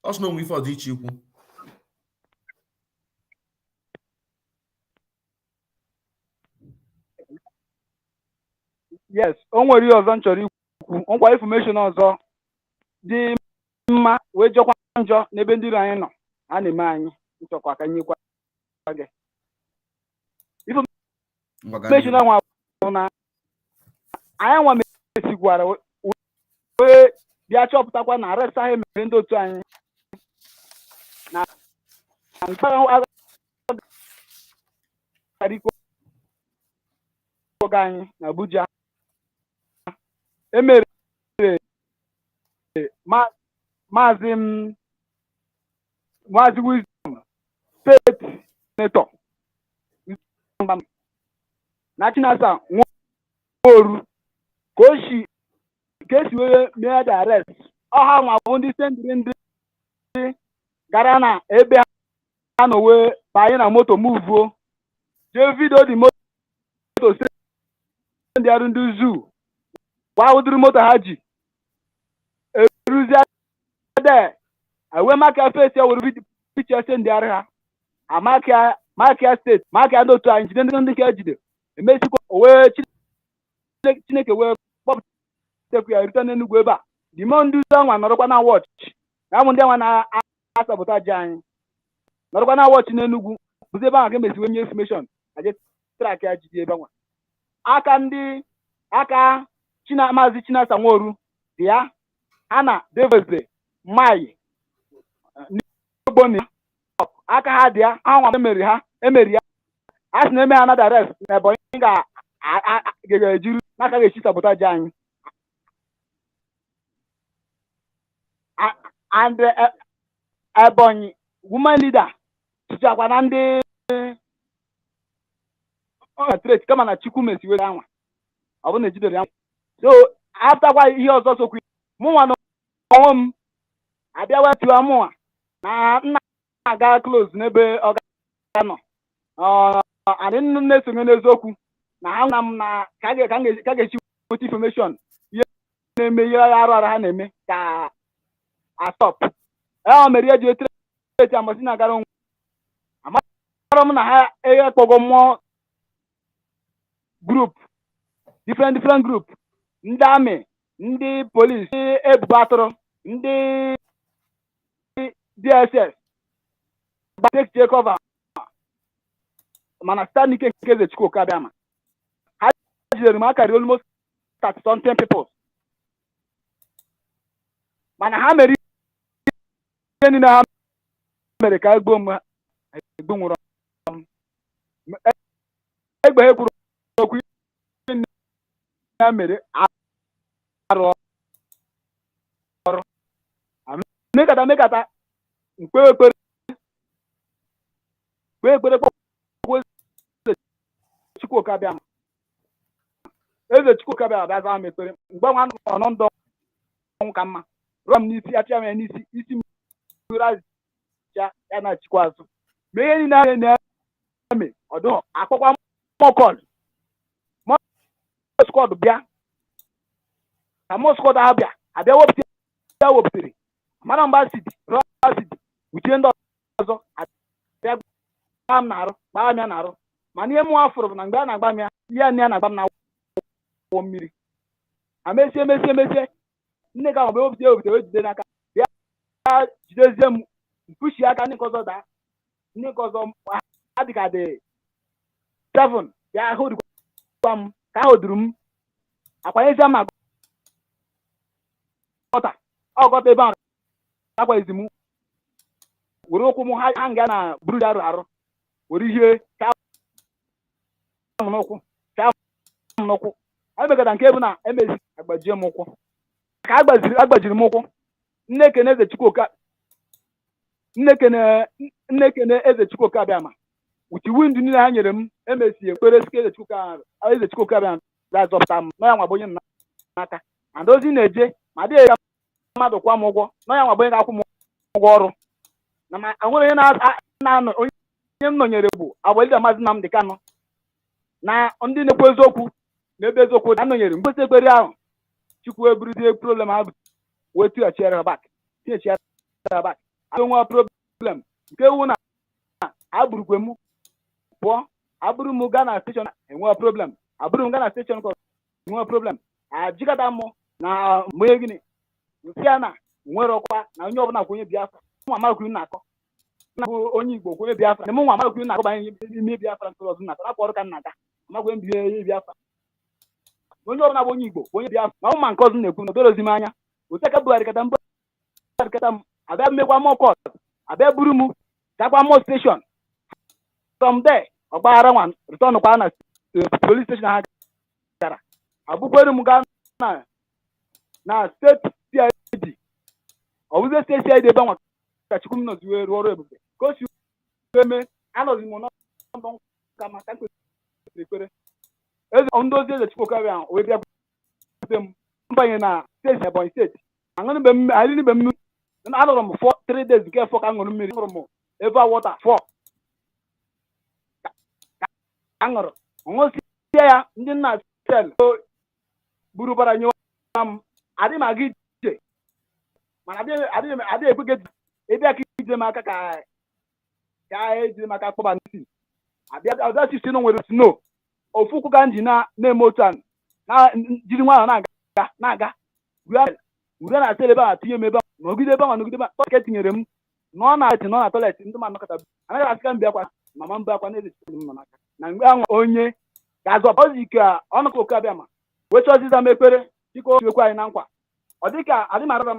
Ọ sị na onwe ife ọzọ iche ikwu. Yes, o nwere ihe ọzọ m chọrọ ikwu. Nkwa information ọzọ dị mma wee jọkwa njọ n'ebe ndị iro anyị nọ. Ha na-eme anyị nchọkwa ka nyekwa gị. Information ahụ bụ na anyị nwa mesigwara wee bịa chọpụtakwa na arrest ahụ mere ndị otu anyị na nke ahụ anyị na Abuja emere Maazị Wisdom State Senator na Chinasa Nworu ka esi wee mee the arrest. Ọha nwa bụ ndị sendiri ndị gara na ebe ha nọ wee banye na moto muvuo jee vidio dị moto ndị arụ ndị zoo gwa ụdịrị moto ha ji eruzie de ewe maka fesi ya were picha ndị arụ ha amakia steeti makia ndị otu anyị jide ndị ka ejide emesikwa wee Chineke wee kpọpụtakwu ya rute n'Enugu ebe a dimo ndị ọnwa nọrọkwa na wọchị na amụ ndị anwa na-asapụtaji anyị nọrọkwa na wọchị n'Enugu bụzi ebe ahụ ka emesiwe nye information aje trak ya jide ebe nwa aka Maazị Chinasa Nworu dị ya ha na Deveze Mai Ebonyi aka ha dị ya ha nwa emeri ya a sị na eme ha na arrest na Ebonyi ga-ejiri n'aka ga-echi sabotaji anyị and Ebonyi woman leader tụchakwa na ndị trade kama na Chukwu mesiwere anwa ọ bụ na ejidere ya. So aftakwa ihe ọzọ sokwu mụnwa na onwe m abịa wetuo mụnwa na nna aga close n'ebe ọ ga-anọ adị nnu na-esonye n'eziokwu na ha nna m na ka ga-echi nweta information ihe na-eme ihe arụ ha na-eme ka stop mere ya ji etreti amasị na-agara onwe amara m na ha ekpọgo mmụọ group different group ndị amị ndị polisi ndị ebubo atụrụ ndị DSS take cover mana star n'ike nke eze Chukwu Abiama ha jidere m akarị almost 30 people mana ha mere ihe niile ha mere ka egbo nwụrụ egbe ha kwuru okwu ya mere arụ ọrụ mekata mkpe ekpere Chukwu Abiama eze Chukwu Abiama bịa zaa m ekpere mgbe nwa ọnọ ndụ ọnwụ ka mma rụọ m n'isi achịa m ya n'isi isi mmiri azịcha ya na Chukwu azụ mee ihe niile a na-eme ọdụ akpọkwa mọkọl skọd bịa ka mọskọd ahụ abịa wepụtara mara mgbe asidi rụọ asidi uche ndị ọzọ abịa gbaa m n'arụ gbaa m ya n'arụ mana ihe mụ afụrụ bụ na mgbe a na-agba m ya ihe nne ya na-agba m na wọ mmiri amesie nne ga mgbe wepụta wee jide n'aka bịa jidezie m mpuchi aka ndị nke ọzọ daa ndị nke ọzọ adịka dị 7 bịa hụrụkwa m ka ahụ duru m akwanyezie m ọgọta ebe ahụ akwa ezi m were ụkwụ m ha nga na buru arụ were ihe ka n'ụkwụ emegada nke bụ na emezi agbajie m ụkwụ ka agbajiri m ụkwụ nnekene eze Chukwu Abiama uchi wind niile ha nyere m emesi ekpere sike eze Chukwu Abiama ga-azọpụta m nọ ya nwa bụ onye n'aka and ozi na-eje ma dịghị ya mmadụ kwa m ụgwọ nọ ya nwa bụ onye ga-akwụ m ụgwọ ọrụ na ma nwere onye na-anọ onye m nọnyere bụ Abakeleke Maazị Nnamdị Kanụ na ndị na-ekwu eziokwu na ebe eziokwu na nọnyere mgbesi ekpere ahụ Chukwu eburuzie problem ahụ wee tinyechiere ha bak nwe problem nke wu na abụrụkwe m pụọ abụrụ m gaa na steshọn enwe problem abụrụ m gaa na steshọn enwe problem ajikọta m na mgbe gịnị nsị ya na nwere ọkwa na onye ọbụla kwenye Biafra nwa amakwuru na-akọ na bụ onye Igbo kwenye Biafra na m nwa amakwuru na-akọ banye ime Biafra nke ọzọ na akọ ọrụ ka nna ga amakwe mbie Biafra onye ọbụla bụ onye Igbo onye Biafra ma ụma nke ọzọ na-ekwu na odorozi m anya oteka bugharịkata m abịa mmekwa m ọkọt abịa buru m gakwa m steshọn from there ọgbaghara nwa return kwa na police station ha gara abụkwere m gaa na steeti CID ọbụzie steeti anyị dị ebe nwa ka Chukwu m nọzi wee rụọ ọrụ ebube ka o si eme anọzi m n'ọnụ ka maka kwesịrị ekpere eze ndị ozi eze Chukwu karịa ahụ wee bịa m mbanye na steeti Ebonyi steeti arịrịbe m anọrọ m 3 days nke 4 ka m ṅụrụ mmiri ṅụrụ m ebe wọta 4 ka aṅụrụ ọṅụsie ya ndị nna sel buru bara nyewa m adị m aga ije mana adịghị ekwe gị ịbịa ka ije m aka ka ejiri m aka kpọba n'isi abịa sisi na nwere sno ofu ụkwụ ka m ji na-eme otu a jiri nwayọ na-aga ure na sel ebe a tinye m ebe nọgide ebe a tinyere m nọ na toilet ndị mmadụ nọkọta anaghị asị ka m bịakwa mama m bụ akwa na-eze m nọ n'aka na mgbe ahụ onye ga-azọ ozi ike ọnụkọ oke Abiama wee chọziza m ekpere dịka o siwekwa anyị na nkwa ọ dịka adị m arara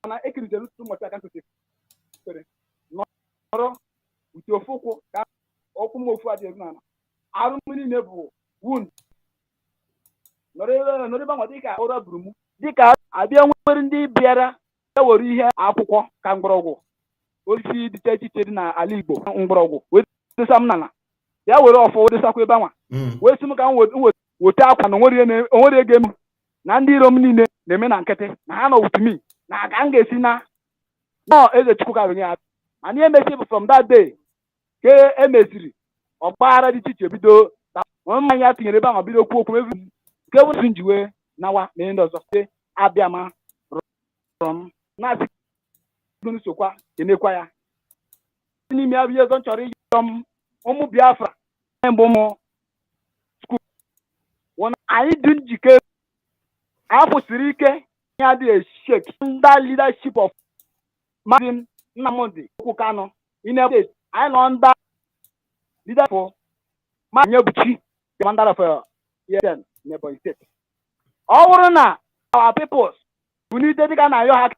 mana ekiritere ntụtụ ụbọchị aka ntụtụ ekpere nọrọ uche ofu ụkwụ ka ọkwụ m ofu adịghị n'ala arụ m niile bụ wund nọrọ ebe ahụ dịka ụra buru m dịka abịa nwere ndị bịara ewere ihe akwụkwọ ka mgbọrọgwụ osisi dịcha iche dị n'ala Igbo mgbọrọgwụ wee desa m n'ala ya were ọfọ desakwa ebe anwa wee sị m ka m weta akwa na onwere ego m na ndị iro m niile na-eme na nkịtị na ha nọ with me na ka m ga-esi na eze Chukwu karịrị ya mana ihe mesi bụ from that day ka emeziri ọgbaghara dị iche iche bido mmanya ya tinyere ebe ahụ bido okwu okwu mevu nke wụsi nji wee nawa na ihe ndị ọzọ site Abiama rụrụ m na-asị nsokwa kenekwa ya n'ime ya bụ ihe ọzọ m chọrọ ịyọ m ụmụ Biafra mbụ ụmụ skuul anyị dị njikere apụsiri ike ya adịghị shek ndị leadership of Maazị Nnamdi Okwu Kanu anyị nọ ndị leadership ma Nyebuchi commander of ESN n'Ebonyi State ọ bụrụ na our peoples kunite dịka na ayọ ha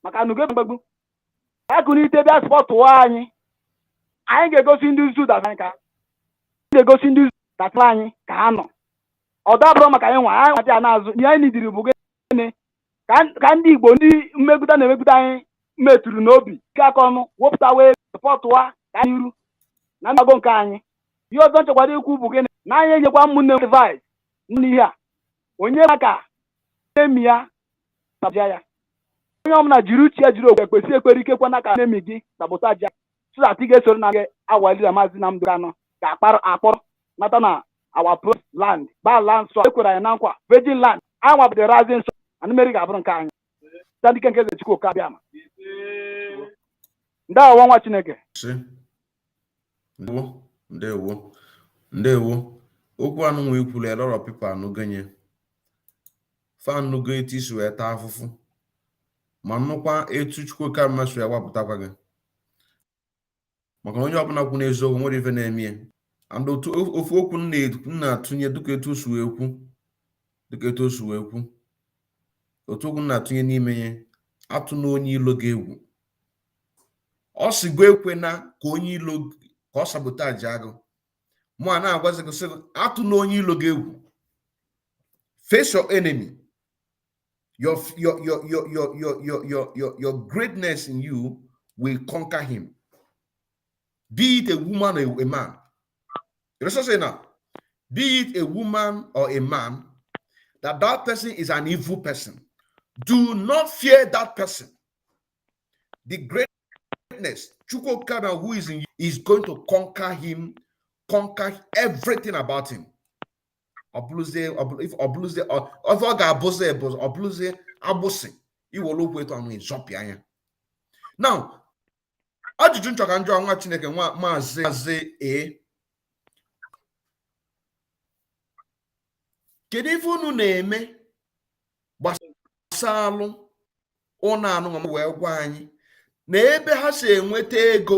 maka nuge mgbegbu ya kunite bịa spọtụ anyị ga-egosi ndị uzu anyị ka ha nọ ọ dabụrụ maka anyị nwa anyị nwa n'azụ ihe anyị nidiri bụ gịnị ka ndị Igbo ndị mmegide na-emegide anyị metụrụ n'obi ike aka ọnụ wepụta wee spọtụwa ka anyị iru na mgbago nke anyị ihe ọzọ nchekwara ikwu bụ gịnị na anyị enyekwa ụmụnne device n'ihe a onye maka emi ya sabụja ya onye ọbụla jiri uche ya jiri okwe kwesị ekwere ikekwa na ka emi gị sabotaji ya so that ị ga-esoro na gị awalira Maazị Nnamdi Kanu ga-akpọrọ nata na our land land nsọ ekwere anyị na nkwa virgin land anyị nwabụdị razi nsọ anụmeri ga-abụrụ nke anyị site n'ike nke eze Chukwu Abiama ndị awa nwa Chineke ndewo okwu anụ nwe ikwulu a lot of people anụgonye fan nugo etu isi wee taa afụfụ ma nnukwa etu Chukwu Abiama si ewapụtakwa gị maka onye ọbụla kwu n'eziokwu nwere ife na-eme and ofu okwu na-atụnye dịka etu o si wee kwu otu okwu na-atụnye n'ime ya atụ na onye ilo ga-egwu ọ sigo ekwe na ka onye ilo ka ọ sabotaji agụ mụ a na-agwazi gị sị atụ na onye ilo ga-egwu face your enemy. Your greatness in you will conquer him. Be it a woman or a man. You know what I'm saying now? Be it a woman or a man, that person is an evil person. Do not fear that person. The greatness, Chukwu Abiama, who is in you, is going to conquer him, conquer everything about him. Now, ajụjụ nchọka njọ nwa Chineke nwa Maazị kedu ife unu na-eme gbasalụ ụnụ anụ wee gwa anyị na ebe ha si enweta ego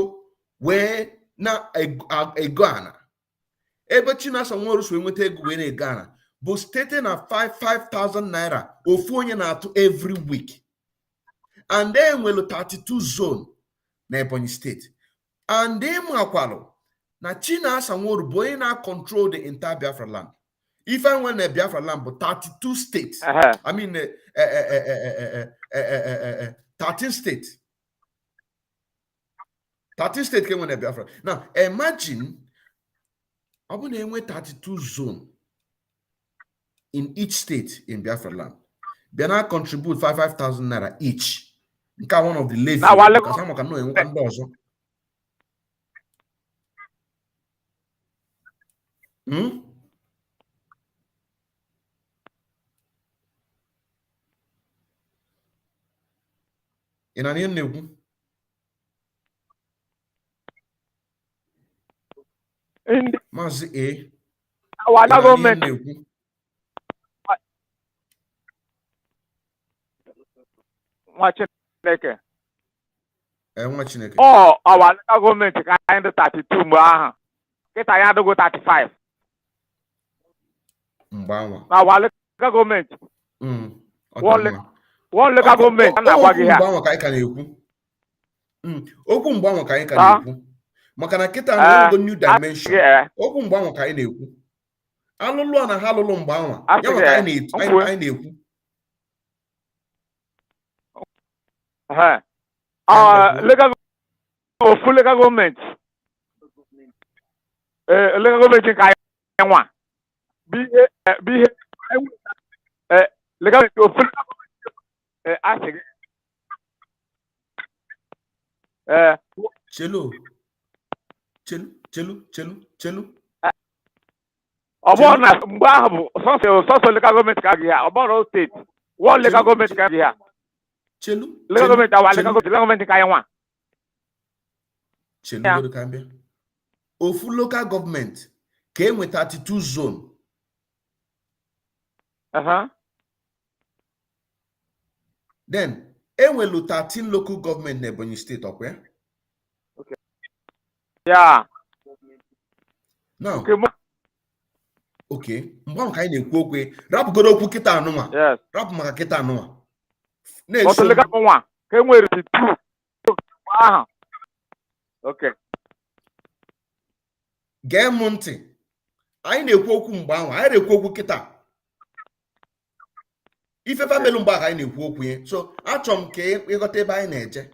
wee na-ego ana ebe Chinasa Nworu so enweta ego wee na-ego ana bụ site na 5,000 naira ofu onye na-atụ every week, and they nwere 32 zone na Ebonyi State, and they makwalo na Chinasa Nworu bụ onye na-control the entire Biafra land. If I went to Biafra land, but 32 states. I mean, 13 states. 13 states came in Biafra. Now, imagine, I'm going to 32 zones in each state in Biafra land. Biafra contribute 5,000 naira each. One of the levy. Because I'm not know one also. In an new Mazi A. Our government. Chineke. Chineke. Oh, our government kind of 32 more. Get I had to go 35. Mbawa. Our government. One local government. Mbawa ka anyị ka na-ekwu. Okwu mgbanwe ka anyị ka na-ekwu. Maka na kịta na go new dimension. Okwu mgbanwe ka anyị na-ekwu. Alụlụ na ha alụlụ mgbanwe. Ya maka anyị na-ekwu. Full local government. Local government in Kaiwa. Be legal full asking. Chelu. About social local government about all states. One local government here. Chelu. Local government, our local government in Kaiwa. Chelu Kambia. Ofu local government came with 32 zone. Then, enwelu 13 local government in Ebonyi State, okay? Okay. Yeah. Now. Okay. Mbwa ka anyị na-ekwu okwu. Rapụgoro okwu kịta anụnwa. Yes. Rapụ maka kịta anụnwa. Na-eso. Otu nwa. Ka enwere 2. Okay. Gee m ntị. Anyị na-ekwu okwu mgbe ahụ. Anyị na-ekwu okwu kịta. Ife family mgbe ka anyị na-ekwu okwu ye. So, achọrọ m ka ịghọta ebe anyị na-eje.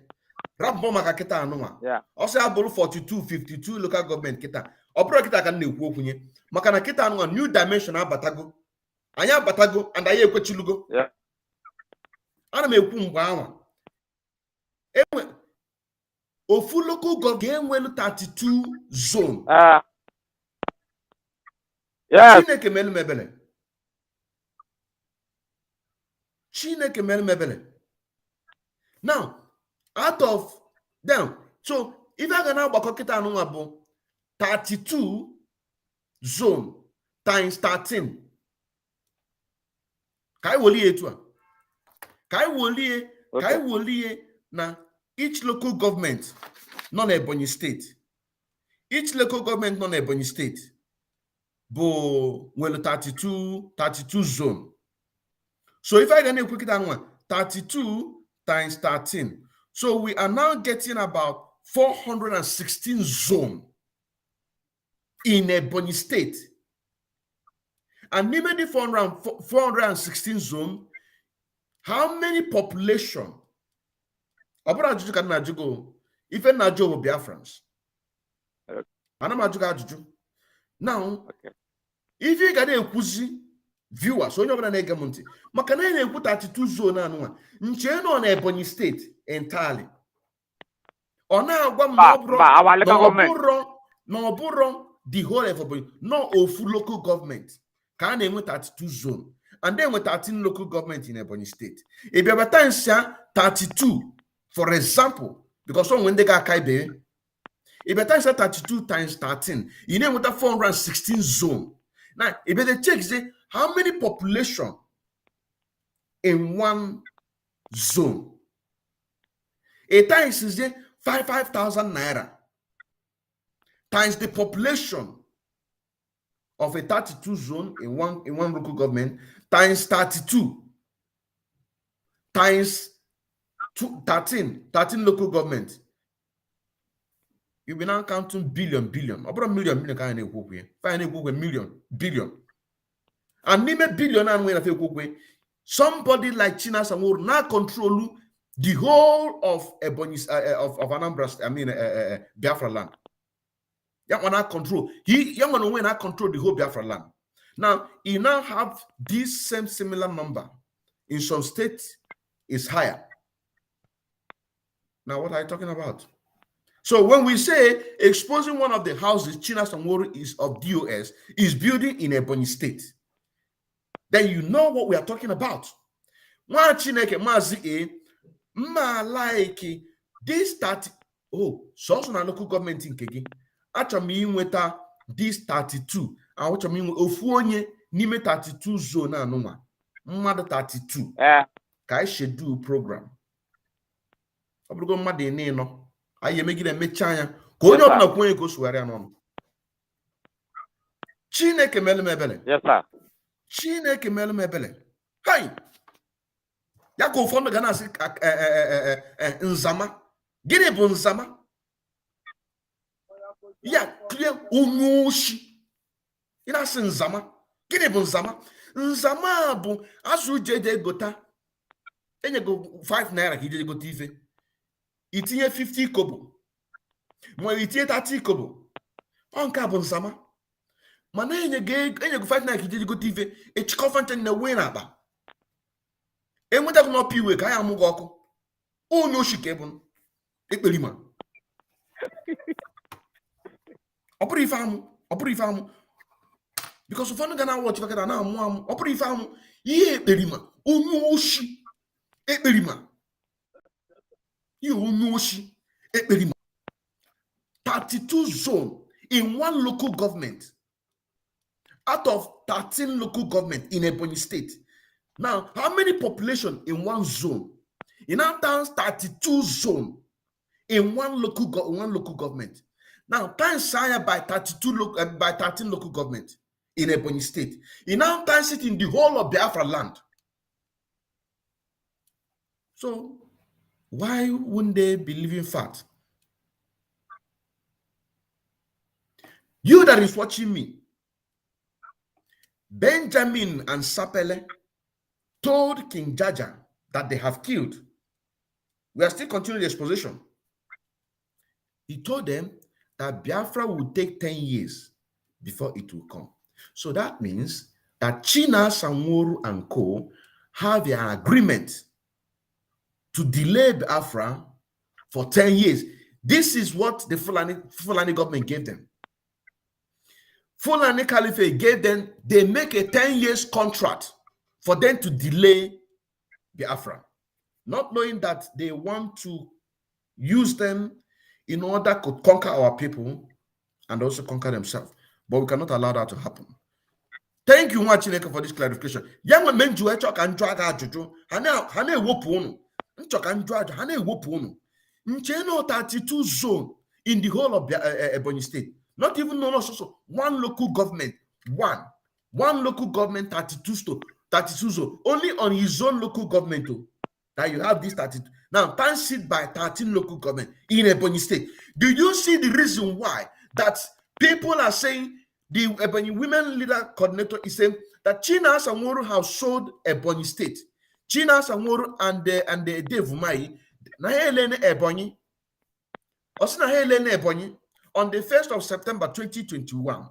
Rapụ maka kịta anụnwa. Ọsọ abụrụ 42, 52 local government kịta. Ọ bụrụ kịta ka m na-ekwu okwu nye. Maka na kịta anụnwa new dimension abatago. Anyị abatago and anyị ekwechilugo. Ana m ekwu mgbe ahụ. Ofu local government ga-enwelu 32 zone. Chineke melu mebele. Chineke melu mebele. Now, out of them, so if I gonna gbakọ kịta anụnwa bụ 32 zone times 13. Ka anyị wolie etu a. Ka anyị wolie na each local government nọ na Ebonyi State. Each local government nọ na Ebonyi State bụ nwere 32 zone. So if I can quick it down 32 times 13. So we are now getting about 416 zone in Ebonyi State. And even the 416 zone, how many population? If I not job Biafrans. Now, if you got a kuzi viewers, so you're going to get Makana put 32 zone anwa. Nche no na Ebonyi State entirely. Ona no buro the whole of Ebonyi, no ofu local government. Can name 32 zone. And then with 13 local government in Ebonyi State. If you have a time 32, for example, because when they got Kaibe, if you have 32 times 13, you know what a 416 zone. Now, if you check how many population in one zone. A times is 5,000 naira times the population of a 32 zone in one local government times 32 times 13 local government. You'll be now counting billion. About million kind of billion. And name billion and when I feel somebody like Chinasa Nworu now control the whole of Ebonyi, of Anambra, Biafra land. That one I control. Young one when I control the whole Biafra land. Now, he now have this same similar number. In some states, is higher. Now, what are you talking about? So when we say exposing one of the houses Chinasa Nworu is of DOS is building in Ebonyi State, then you know what we are talking about. One Chineke mazi ma like this 30. Oh, so na local government in Kegi. Achami inweta this 32. And what I mean ofu onye n'ime 32 zone anụnwa. Mmadụ 32. Ka I schedule program. Obugo mmadụ ene no. Aye megide mecha anya. Ka onye ọbụla kwenye ka o suwara anọ. Chineke mele mebele. Yes, sir. Chineke mele mebele. Hai. Ya ka ụfọdụ ga na-asị nzama. Gịnị bụ nzama? Ya clear unushi. Ị na-asị nzama. Gịnị bụ nzama? Nzama bụ azụ jeje gota. Enyego 5 naira ka ije gota ife. Itinye 50 kobo. Ma itinye 30 kobo. Ọ nke a bụ nzama. Mana enyego 5 naira ka ije gota ife. Echikọfa nche na wee na-akpa. Enwetaghị n'ọpụ iwe ka ya amụghị ọkụ. Onye oshi ka ebu ekperima. Ọ bụrụ ife amụ. Ọ bụrụ ife amụ. Because ụfọdụ ga na-awọchi fakata na-amụ amụ. Ọ bụrụ ife amụ. Ihe ekperima. Onye oshi ekperima. Ihe onye oshi ekperima. 32 zone in one local government. Out of 13 local government in Ebonyi State. Now, how many population in one zone? In our towns, 32 zone in one local government. Now, times by 13 local government in Ebonyi State. In our times, it in the whole of Biafra land. So, why wouldn't they believe in fact? You that is watching me, Benjamin and Sapele told King Jaja that they have killed. We are still continuing the exposition. He told them that Biafra will take 10 years before it will come. So that means that Chinasa Nworu and co have an agreement to delay Biafra for 10 years. This is what the Fulani government gave them. Fulani Caliphate gave them, they make a 10 years contract for them to delay Biafra, not knowing that they want to use them in order to conquer our people and also conquer themselves. But we cannot allow that to happen. Thank you, Chineke, for this clarification. Young men do and drag Jojo. Hane wopono. Hane wopono. Ncheno 32 zone in the whole of Ebonyi State. Not even also one local government. One local government 32 zone. Only on his own local government that you have this 32. Now, times it by 13 local government in Ebonyi State. Do you see the reason why that people are saying the Ebonyi Women Leader Coordinator is saying that Chinasa Nworu has sold Ebonyi State? Chinasa Nworu and the Devumai na Helene Ebonyi. Also na Helene Ebonyi on the 1st of September 2021.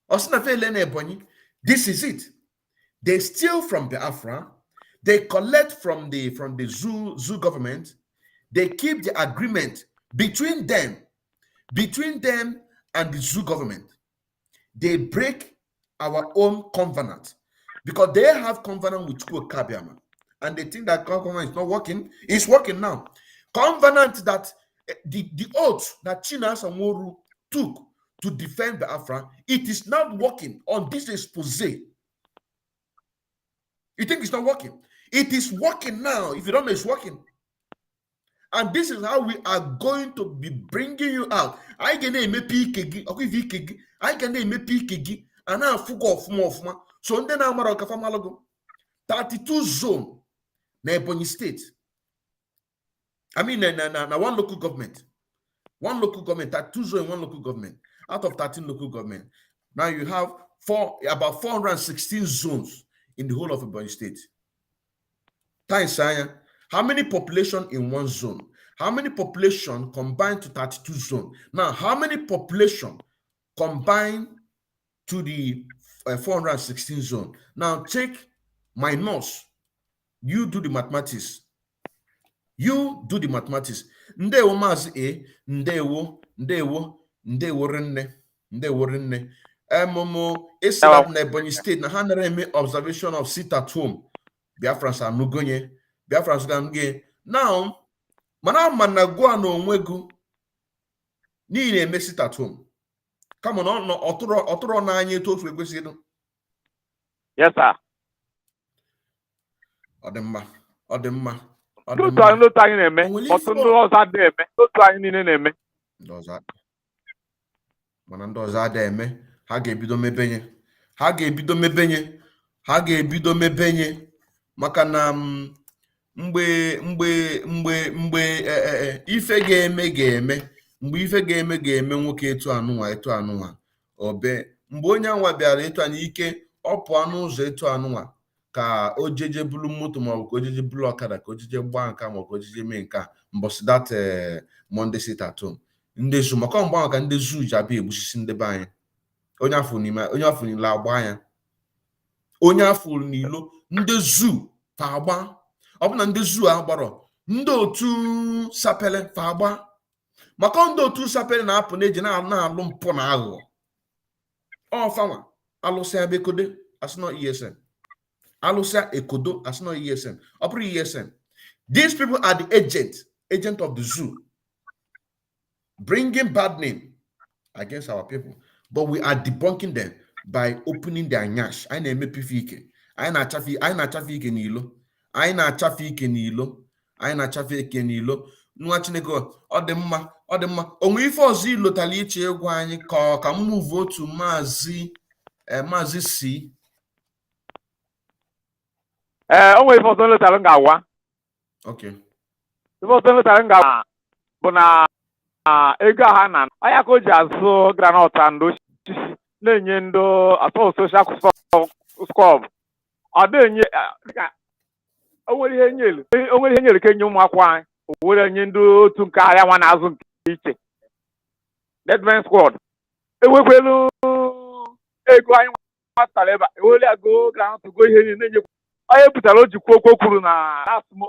Also na Helene Ebonyi. This is it. They steal from Biafra. They collect from the zoo government. They keep the agreement between them and the zoo government. They break our own covenant because they have covenant with Chukwu Abiama, and they think that covenant is not working. It's working now. Covenant that the oath that Chinasa Nworu took to defend Biafra, it is not working on this expose. You think it's not working? It is working now. If you don't know, it's working. And this is how we are going to be bringing you out. I can name PKG, okay, I can name PKG, and now fugo of more. So then I'm a 32 zone, na Ebonyi State. I mean, na one local government. One local government, 32 zone, one local government. Out of 13 local government. Now you have about 416 zones in the whole of Ebonyi State. Times how many population in one zone? How many population combined to 32 zone? Now, how many population combined to the 416 zone? Now, take minus. You do the mathematics. You do the mathematics. Ndewo mazi A, ndewo rinne. Momo Esilat na Ebonyi State na ha nara eme observation of sit at home. Biafrans anugonye. Biafrans gange. Now, mana gwa na onwegu n'ihi na-eme sit at home. Come on, ọtụrụ na anyị etu otu ekwesịrị. Yes, sir. Ọ dị mma. Otu anyị na-eme, otu ndị ọzọ adịghị eme, otu anyị niile na-eme. Mana ndị ọzọ adịghị eme, ha ga-ebido mebenye, maka na mgbe ife ga-eme, nwoke etu anụnwa obe mgbe onye anwa bịara etu anyị ike ọ pụọ n'ụzọ etu anụnwa ka o jeje bulu moto maọbụ ka o jeje bulu ọkada ka o jeje gbaa nka maọbụ ka o jeje mee nka mbọsị dat Monday sit at home ndị zu maka mgbanwe ka ndị zu ji abịa egbusisi ndị be anyị onye afọ niile agba ya onye afọ n'ilo ndị zu fa agba ọ bụ na ndị zu agbarọ ndị otu sapele fa agba maka ndị otu sapele na-apụ na-eji na-alụ mpụ na aghụghọ ọfanwa alụsịa bekode asịnọ ESN alụsịa ekodo asịnọ ESN ọ bụrụ ESN. These people are the agent of the zoo, bringing bad name against our people, but we are debunking them by opening their nyash. Anyị na-eme pife ike, anyị na-achafe ike n'ilo. Nwa Chineke ọ dị mma. Onwe ife ọzọ ilotala iche egwu anyị ka m move otu maazị si. Onwe ife ọzọ ilotala m ga-agwa. Okay. Ife ọzọ ilotala m ga-agwa bụ na ego ha na ọya ka o ji azụ granọt and osisi na-enye ndị atọ social squad. Ọ dị-enye onwere ihe nyere ka enye ụmụ akwụkwọ anyị o were nye ndị otu nke ahịa nwa na-azụ nke iche deadman squad enwekwelu ego anyị nwatara ebe a ewere ya go granọt go ihe niile na-enyekwa onye butere o ji kwuo okwu kwuru na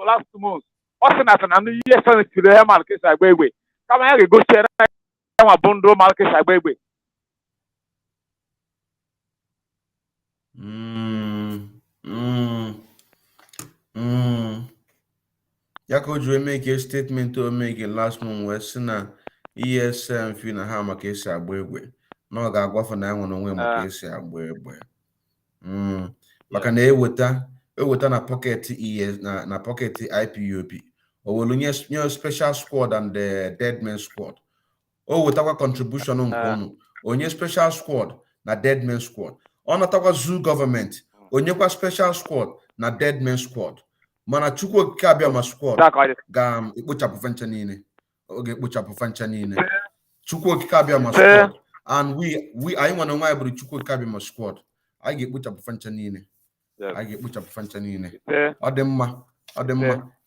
last month ọ sị na ndị ihe siri ihe ma nkesa agba egbe kama ya ga-egosi ya nwa bụ ndụ ma nkesa agba egbe. Ya ka o ji make statement o make last month wee sị na ESN fi na ha maka esi agba egbe na ọ ga-agwafe na ya nwere onwe maka esi agba egbe maka na eweta na pocket na pocket IPOB o welu nye special squad and the dead man squad o wetakwa contribution nke unu onye special squad na dead man squad ọ natakwa zoo government onyekwa special squad na dead man squad mana Chukwu Okike Abiama squad ga-ekpochapụ fancha niile ọ ga-ekpochapụ fancha niile Chukwu Okike Abiama squad and we anyị nwana nwaanyị bụrụ Chukwu Okike Abiama squad anyị ga-ekpochapụ fancha niile ọ dị mma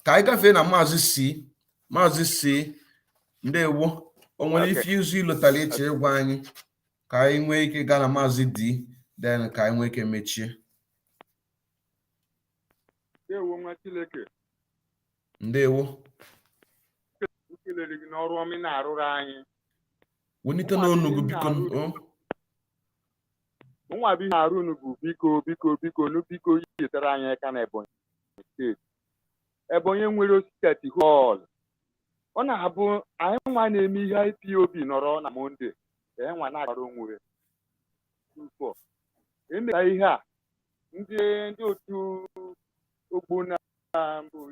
ka anyị gafee na maazị si ndewo o nwere ife izu ilotala iche ịgwa anyị ka anyị nwee ike gaa na maazị D then ka anyị nwee ike mechie. Ndewo nwa Chineke. Ndewo. Kelere gị n'ọrụ ọma ị na-arụrụ anyị. Wunite n'onu gị biko. Nwa bụ ihe arụ unu bụ biko yitara anyị aka na Ebonyi State. Ebonyi nwere osisi hall. Ọ na-abụ anyị nwa na-eme ihe IPOB nọrọ na Monde nwa na-agbara onwe emeka ihe a ndị otu ogbo na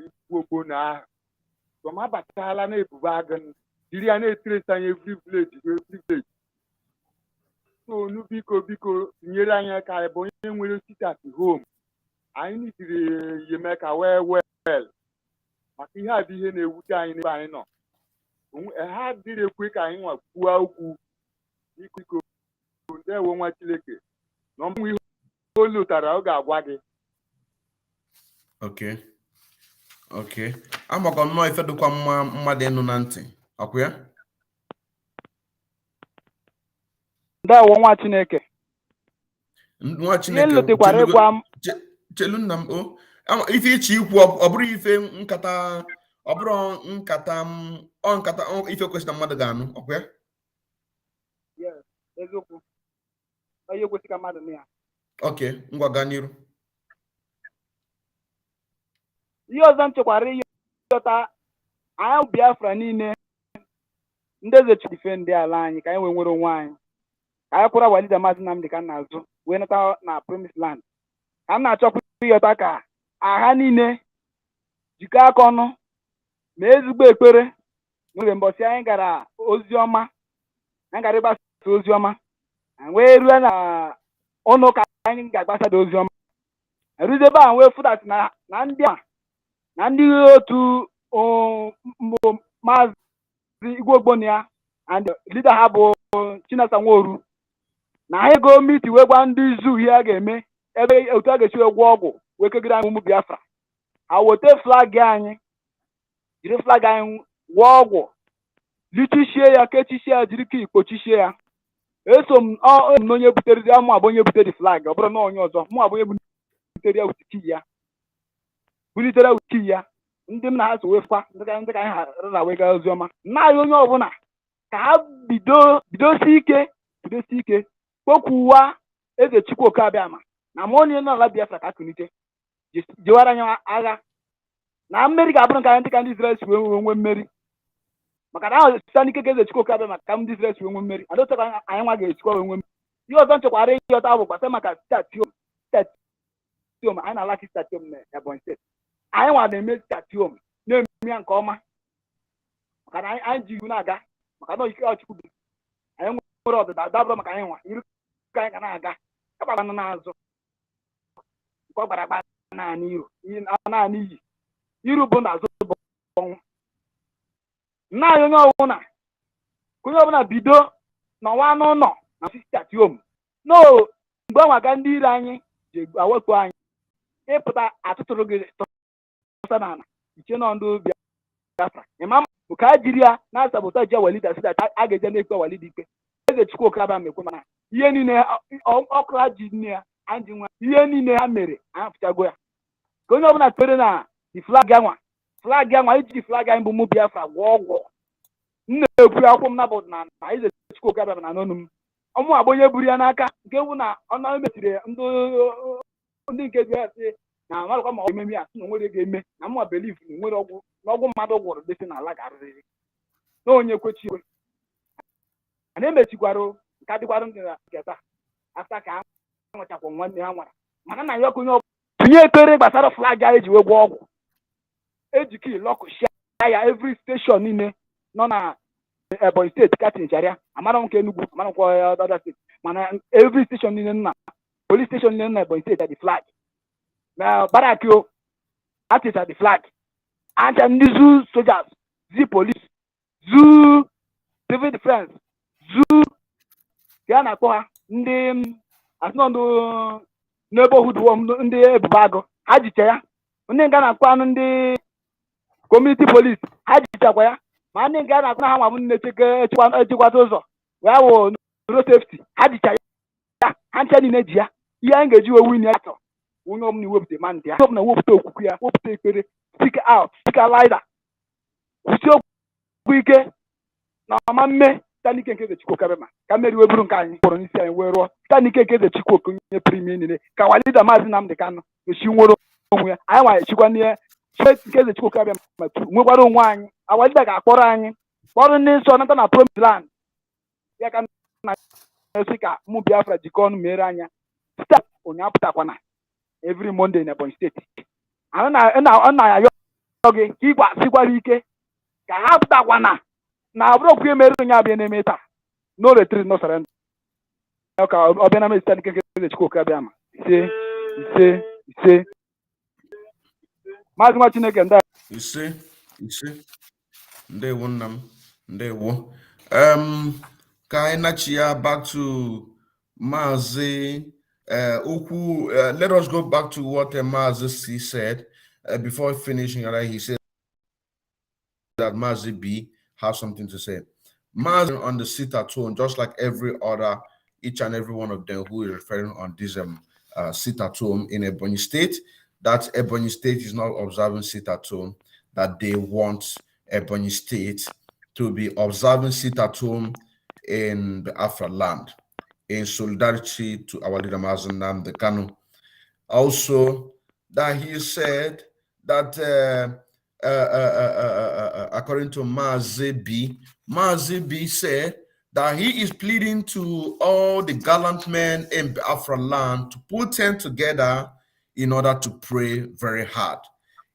ikwu ogbo na ahụ tọma abatala na ebubo agụ jiri ya na-etiresi anyị every village so nu biko tinyere anyị aka Ebonyi nwere osisi at home anyị nitiri yemeka well maka ihe a bụ ihe na-ewute anyị n'ebe anyị nọ ha dịrị ekwe ka anyị nwa kwuo okwu biko ndewo nwa Chineke na ọmụ ihe o lụtara ọ ga-agwa gị. Okay. Okay. I'm going to know if you come mmadụ ịnụ na ntị. Ọkwa ya? Ndewo nwa Chineke. Nwa Ihe Chineke nlotekwara ịgwa m chelu nna m o ife iche ikwu ọ bụrụ ife nkata ọ bụrụ nkata ọ nkata ife kwesịrị na mmadụ ga-anụ ọkwa ya? Yes, eziokwu. Onye kwesịrị ka mmadụ nụ ya. Okay, ngwa gaa n'iru. Ihe ọzọ m chekwara ịyọta anyị Biafra niile ndị eze chidife ndị ala anyị ka anyị wee nwere onwe anyị. Ka anyị kwụrụ Walida Maazị Nnamdi ka n'azụ wee nata na Promised Land. Ka m na-achọkwa ịyọta ka agha niile jikọ aka ọnụ ma ezigbo ekpere n'oge mbọsị anyị gara oziọma anyị gara ịgbasa oziọma wee rue na ụlọ ụka anyị ga-agbasada oziọma eruzebe a wee fụdat na ndị a na ndị otu Maazị Igwe Ogboni ya and leader ha bụ Chinasa Nworu na ha ego miti wee gwa ndị izu ihe a ga-eme ebe otu a ga-esi wee gwọ ọgwụ wee kegide anyị ụmụ Biafra ha weta flag anyị jiri flag anyị gwọọ ọgwụ lichichie ya kechichie ya jiri ka ikpochichie ya eso m n'onye butere ya mụ abụ onye butere flag ọ bụrụ na onye ọzọ mụ abụ onye butere ya utiki ya bulitere uti ya ndị m na ha so wee fa ndị ka anyị rara wee gaa oziọma naanị onye ọbụla ka ha bidosi ike kpokwuwa eze Chukwu Abiama na ma onye n'ala Biafra ka kunite jewara anya agha na mmeri ga-abụrụ nke anyị ndị Israel si wee nwe mmeri maka na ahụ site n'ike ka eze Chukwu Abiama ka ndị Israel si wee nwe mmeri adọtaka anyị nwa ga-esikwa wee nwe mmeri. Ihe ọzọ nchekwara ịghọta bụ gbasa maka statium anyị na-alaki statium na Ebonyi State anyị nwa na-eme statium na-eme ya nke ọma maka na anyị ji iwu na-aga maka na ikike Chukwu bụ anyị nwere ọdịda dabụrụ maka anyị nwa iru ka anyị ga na-aga agbara n'azụ nke ọ gbara agba naanị iyi iru bụ n'azụ bụ ọnwụ naanị onye ọbụla bido n'ọnwa n'ụlọ na statium no mgbe ọ nwaga ndị ire anyị ji awepụ anyị ịpụta atụtụrụ gị tụsa n'ala iche nọ ndị Biafra ịma bụ ka a jiri ya na-asabụta ji Walida sida a ga-eje na-ekpe Walida ikpe eze Chukwu Abiama ekwe mana ihe niile ọkụ ha ji nne ya anyị ji nwa ihe niile ha mere anyị fụchago ya ka onye ọbụla kpere na di flag anwa iji flag anyị bụ mụ Biafra gwọ ọgwụ m na-ekwu akwụkwọ m nabụ na eze Chukwu Abiama na n'ọnụ m ọmụ agba onye buru ya n'aka nke bụ na ọ na-emesiri ndị nke ga-asị na amarụkwa ma ọ ga-eme ya sị na onwere ga-eme na mma belief na nwere ọgwụ n'ọgwụ mmadụ gwọrọ desi n'ala ga-arịrị na onye kwechi ikwe a na-emechikwara nke adịkwara ndị na nketa asa ka ha nwechakwa nwanne ha nwara mana na ya onye tinye ekpere gbasara flag a eji wee gwọ ọgwụ eji kii lọkụchia ya every station niile nọ na Ebonyi State ka tinyecharia amara nke Enugu amara nkwa other state mana every station niile na police station niile na Ebonyi State the flag na barakio aticha the flag acha ndị zoo soldiers zoo police zoo civil defense zoo ya na-akpọ ha ndị asịnọdụ neighborhood ndị ebubo agụ ha jicha ya ndị nga na-akpọ anụ ndị community police ha jichakwa ya ma ndị nga na-akpọ na ha nwabụ na-echekwata ụzọ wee wụ road safety ha jicha ya ha ncha niile ji ya ihe anyị ga-eji wee win ya atọ onye ọbụla iwepụta ma ndị ya onye ọbụla wepụta okwukwe ya wepụta ekpere speak out speak lighter kwụsị okwu ike na ọma mme Chineke nke eze Chukwu Abiama ka mmeri wee bụrụ nke anyị kpọrọ n'isi anyị wee rụọ Chineke nke eze Chukwu onye pụrụ ime niile ka Walida Maazị Nnamdi Kanu esi nwere onwe ya anyị nwa echikwa n'ihe nke eze Chukwu Abiama ma nwekwara onwe anyị Walida ga-akpọrọ anyị kpọrọ ndị nsọ nata na Promised Land ya ka na-esi ka ụmụ Biafra jikọọ ọnụ mere anya site ụnyaahụ pụtakwana every Monday in Ebonyi State ọ na-ayọ gị ka ịgwa sikwara ike ka ha pụtakwana na ọ bụrụ okwu emere onye abịa na-eme taa no retreat no surrender ka ọ bịa na mesita nke eze Chukwu Abiama ise Maazị nwa Chineke ndị ise ndewo nna m ndewo ka anyị nachi ya back to Maazị okwu let us go back to what Maazị C said before finishing, he said that Mazi B has something to say. Mazi on the sit at home, just like every other, each and every one of them who is referring on this sit at home in Ebonyi State, that Ebonyi State is not observing sit at home, that they want Ebonyi State to be observing sit at home in the Afra land, in solidarity to our leader Mazi Nnamdi Kanu. Also, that he said that according to Mazi B said that he is pleading to all the gallant men in Biafra land to put them together in order to pray very hard,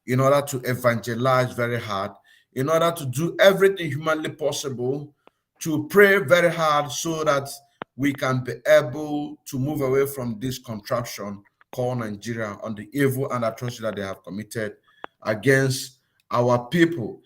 in order to evangelize very hard, in order to do everything humanly possible to pray very hard so that we can be able to move away from this contraption called Nigeria on the evil and atrocity that they have committed against our people.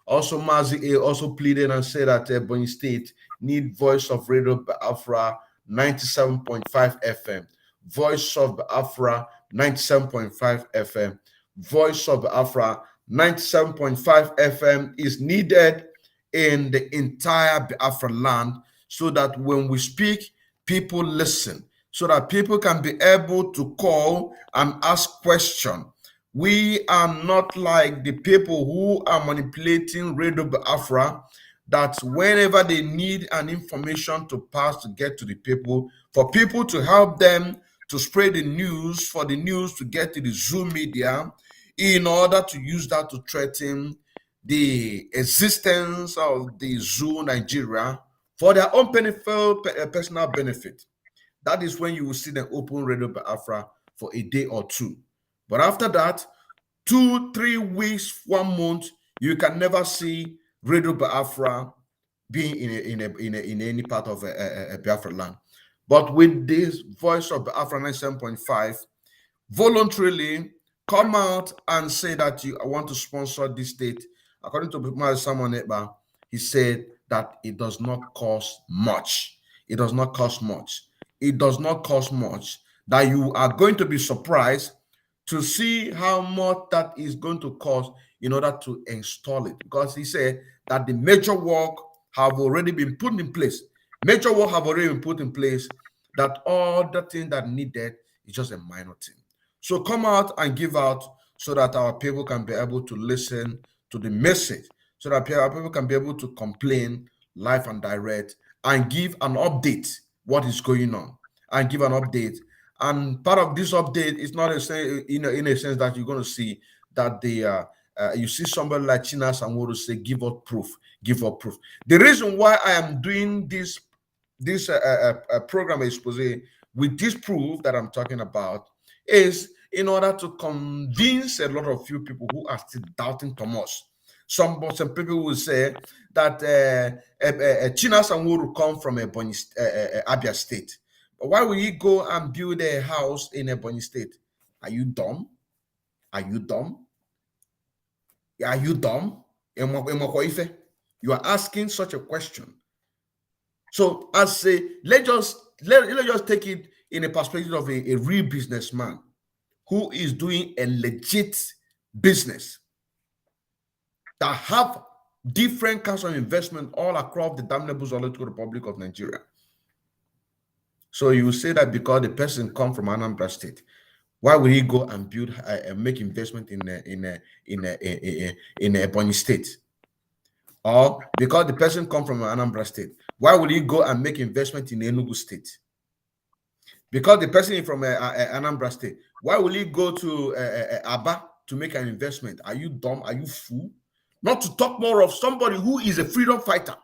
Also, Mazi A also pleaded and said that Ebonyi State need Voice of Radio Biafra 97.5 FM. Voice of Biafra 97.5 FM. Voice of Biafra 97.5 FM is needed in the entire Biafra land so that when we speak, people listen, so that people can be able to call and ask questions. We are not like the people who are manipulating Radio Biafra, that whenever they need an information to pass to get to the people, for people to help them to spread the news, for the news to get to the Zoom media, in order to use that to threaten the existence of the Zoo Nigeria for their own personal benefit. That is when you will see them open Radio Biafra for a day or two. But after that, 2, 3 weeks, 1 month, you can never see Radio Biafra being in any part of a Biafra land. But with this Voice of Biafra 97.5, voluntarily come out and say that you want to sponsor this state. According to Samuel Eba, he said that it does not cost much. It does not cost much. It does not cost much. That you are going to be surprised to see how much that is going to cost in order to install it. Because he said that the major work have already been put in place. Major work have already been put in place, that all the thing that needed is just a minor thing. So come out and give out so that our people can be able to listen to the message, so that our people can be able to complain live and direct and give an update what is going on and give an update. And part of this update is not in a sense that you're going to see that you see somebody like Chinasa Nworu say, give us proof, give us proof. The reason why I am doing this program expose with this proof that I'm talking about is in order to convince a lot of few people who are still doubting Thomas. Some people will say that Chinasa Nworu come from Ebonyi, Abia State. But why will he go and build a house in Ebonyi State? Are you dumb? Are you dumb? Are you dumb? You are asking such a question. So I say, let's just take it in a perspective of a real businessman who is doing a legit business that have different kinds of investment all across the damnable Zoological Republic of Nigeria. So you say that because the person come from Anambra State, why would he go and build and make investment in Ebonyi State? Or because the person come from Anambra State, why would he go and make investment in Enugu State? Because the person is from Anambra State, why will he go to Aba to make an investment? Are you dumb? Are you fool? Not to talk more of somebody who is a freedom fighter.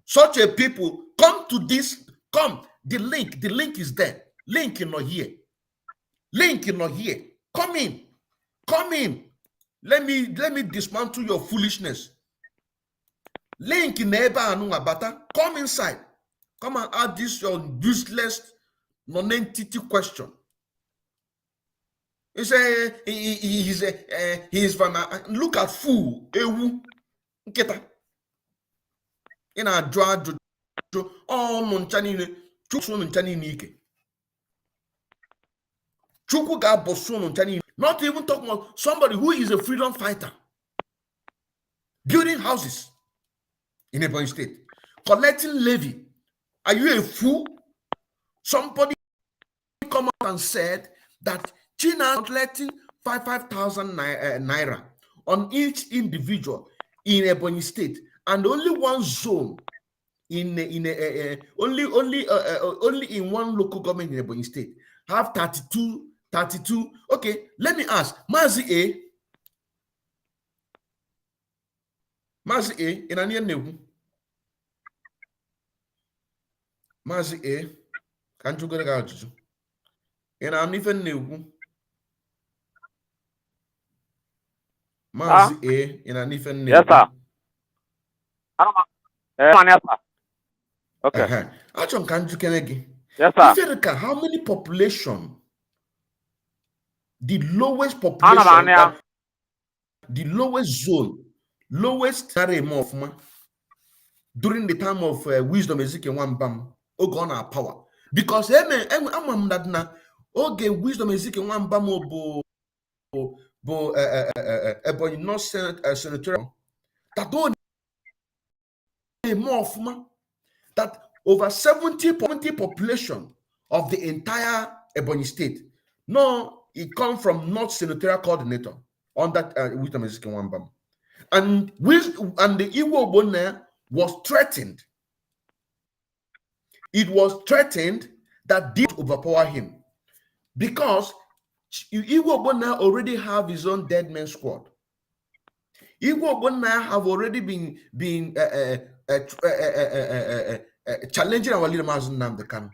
Such a people come to this, come. The link is there. Link is not here. Link is not here. Come in. Come in. Let me dismantle your foolishness. Link in Abata. Come inside. Come and add this your useless non-entity question. He say he's from look at fool ewu nketa. In a draw all nunchani chukwu nunchani nike. Chukwu ga bosun on not even talking about somebody who is a freedom fighter, building houses in Ebonyi State, collecting levy. Are you a fool? Somebody come out and said that China is collecting 5,000 naira on each individual in Ebonyi State, and only one zone only in one local government in Ebonyi State have 32. Okay, let me ask Mazi in an year. Mazi can't you go to in an even new Mazi in an even new. Yes, sir. Yes, sir. Okay. Actually, can't you can again? Yes, sir. If how many population? The lowest population, the lowest zone, lowest during the time of wisdom Ezekiel Wambam, Ogona power. Because I'm that now, okay, wisdom Ezekiel Wambam bo Ebonyi North Senatorial, that don't more that over 70 population of the entire Ebonyi State. No, it comes from North Senatorial Coordinator on that Wisdom Ezekiel Wambam. And the Igbo Bonner was threatened. It was threatened that did overpower him because Igbo Bonner already have his own dead man squad. Igbo Bonner have already been challenging our leader Mazen Namdekan.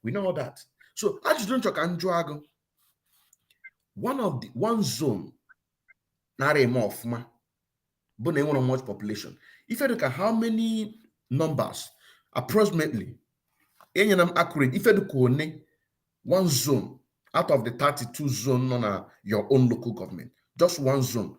We know that. So I just don't talk Anjuago. One zone, not a more but they want much population. If you look at how many numbers, approximately, accurate, if you look at one zone out of the 32 zone on your own local government, just one zone.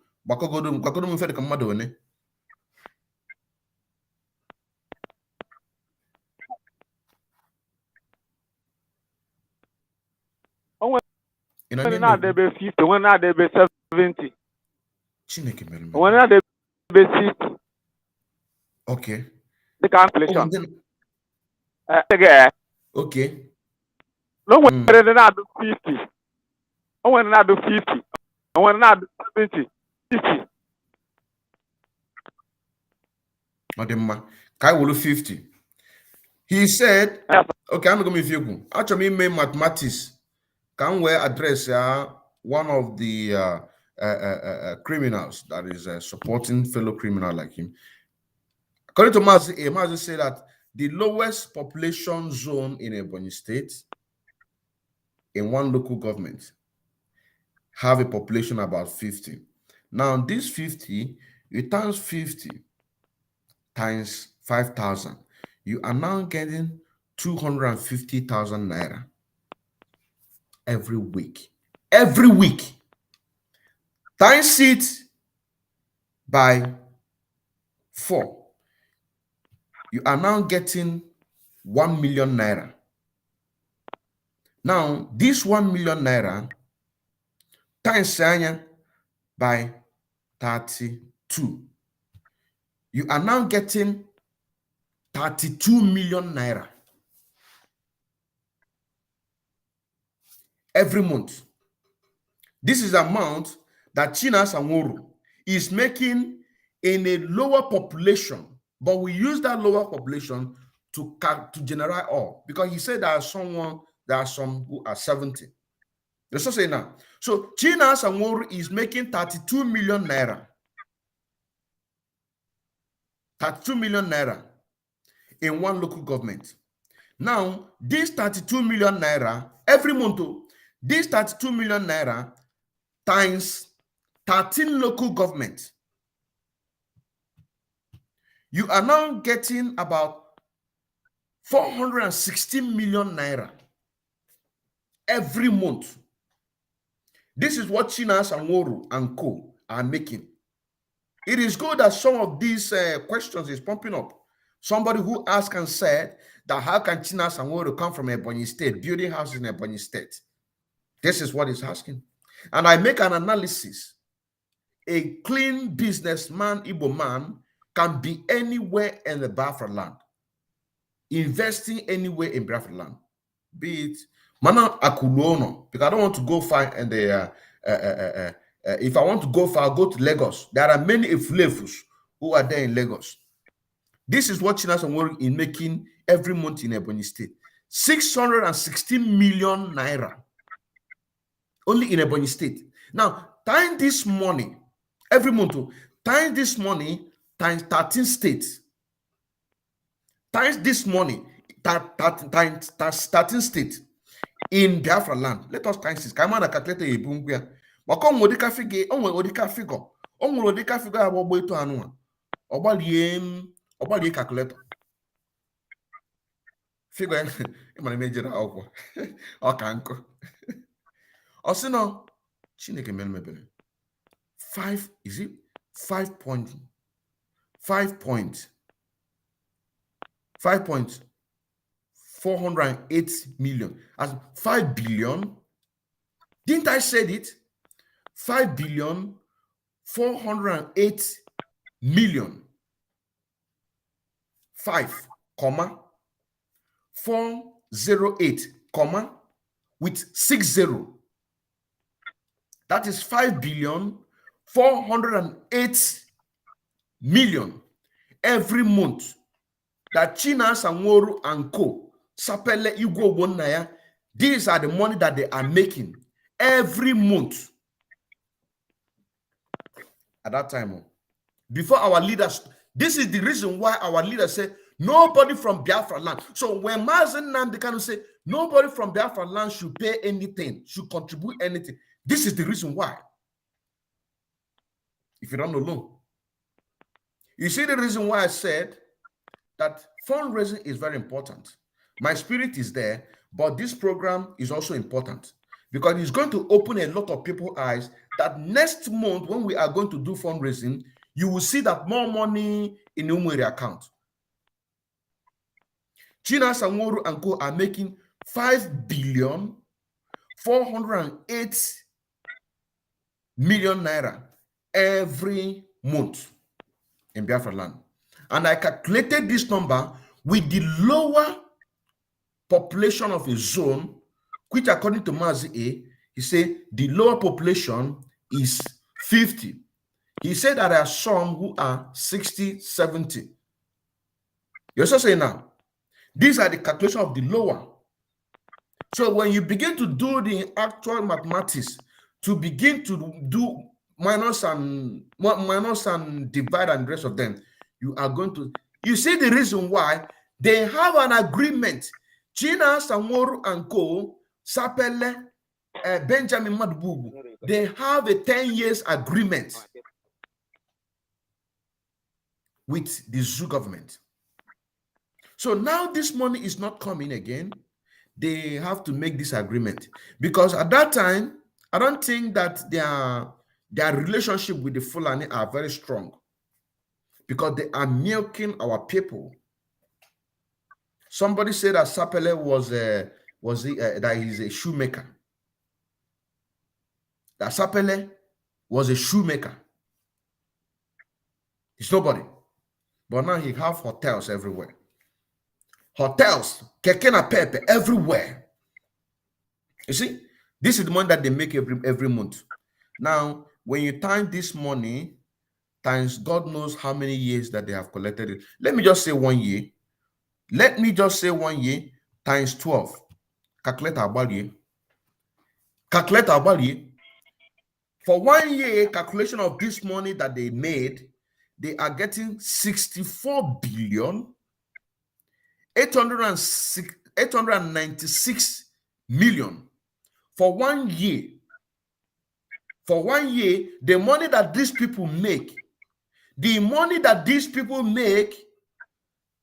When not they be 50, when not they be 70. Chineke, when not they be 60. Okay. The calculation. Okay. No when they not do 50. When not do 50. When not do 70. 50. Mademma, Kai will 50. He said, okay, I'm going to give you. Actually, me mathematics. Can we address one of the criminals that is supporting fellow criminal like him? According to Mazi said that the lowest population zone in Ebonyi State in one local government have a population about 50. Now, this 50, you times 50 times 5,000, you are now getting 250,000 naira every week. Every week. Times it by 4. You are now getting 1 million naira. Now, this 1 million naira times by 32. You are now getting 32 million naira every month. This is the amount that Chinasa Nworu is making in a lower population, but we use that lower population to generate all, because he said there are some who are 70. Let's just say now. So Chinasa Nworu is making 32 million naira. 32 million naira in one local government. Now, this 32 million naira every month, this 32 million naira times 13 local governments, you are now getting about 460 million naira every month. This is what Chinasa Nworu and co are making. It is good that some of these questions is pumping up. Somebody who asked and said that how can Chinasa Nworu come from Ebonyi State, building houses in Ebonyi State? This is what he's asking. And I make an analysis. A clean businessman, Igbo man, can be anywhere in the Biafra land. Investing anywhere in Biafra land. Be it Mana Akulono, because I don't want to go far in the if I want to go far, I'll go to Lagos. There are many Efulefus who are there in Lagos. This is what Chinasa Nworu is making every month in Ebonyi State. 616 million naira. Only in Ebonyi State. Now, time this money, every month, time this money times 13 states. Times this money, times 13 states in Biafra land. Let us times this. Come on, calculate a bungia. Wakon Modika figure, on Modika figure. On Modika figure about boy to anua. About the calculator. Figure, I'm major alcohol. Okay, also no, Chineke melmebele. 5 is it 5.408 million as 5 billion. Didn't I said it? 5 billion 408 million. 5, 408, with 60. That is 5 billion 408 million every month that Chinasa Nworu and Co. Sapele Igwo Wonaya. These are the money that they are making every month. At that time, before our leaders, this is the reason why our leaders say nobody from Biafra land. So when Mazen Nandekano say nobody from Biafra land should pay anything, should contribute anything, this is the reason why. If you don't know, you see the reason why I said that fundraising is very important. My spirit is there, but this program is also important because it's going to open a lot of people's eyes that next month when we are going to do fundraising, you will see that more money in the Umwere account. Chinasa Nworu and Co. are making 5 billion 408 million naira every month in Biafra land. And I calculated this number with the lower population of a zone, which according to Mazi A, he said the lower population is 50. He said that there are some who are 60, 70. You also say now, these are the calculation of the lower. So when you begin to do the actual mathematics, to begin to do minus and divide and the rest of them, you are going to, you see the reason why they have an agreement. Chinasa Nworu and Co. Sapele, Benjamin Madubugu, they have a 10 years agreement with the zoo government. So now this money is not coming again. They have to make this agreement because at that time, I don't think that their relationship with the Fulani are very strong because they are milking our people. Somebody said that Sapele that he's a shoemaker. That Sapele was a shoemaker. It's nobody. But now he have hotels everywhere. Hotels, Kekena Pepe, everywhere. You see, this is the money that they make every month. Now, when you time this money, times God knows how many years that they have collected it. Let me just say 1 year. Let me just say 1 year times 12. Calculate our value. Calculate our value. For 1 year calculation of this money that they made, they are getting 64 billion 896 million for 1 year. For 1 year, the money that these people make,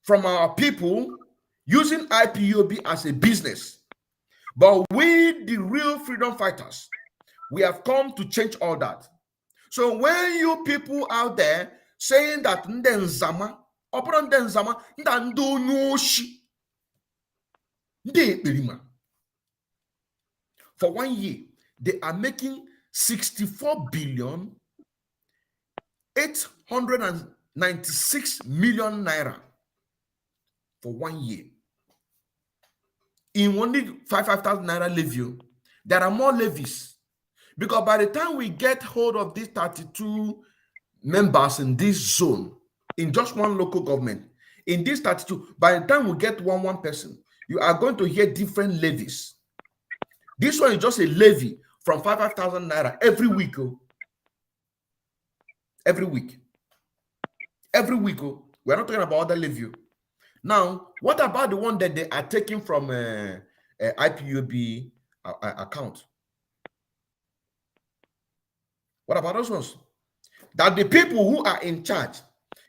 from our people using IPOB as a business. But we, the real freedom fighters, we have come to change all that. So when you people out there saying that Ndenzama, upon Ndenzama, Ndandu Nushi, for 1 year, they are making 64 billion 896 million naira for 1 year. In only 5,000 naira levy, there are more levies. Because by the time we get hold of these 32 members in this zone, in just one local government, in this 32, by the time we get one person, you are going to hear different levies. This one is just a levy from 5,000 naira every week. Every week. Every week. We're not talking about other levy. Now, what about the one that they are taking from IPOB account? What about those ones? That the people who are in charge,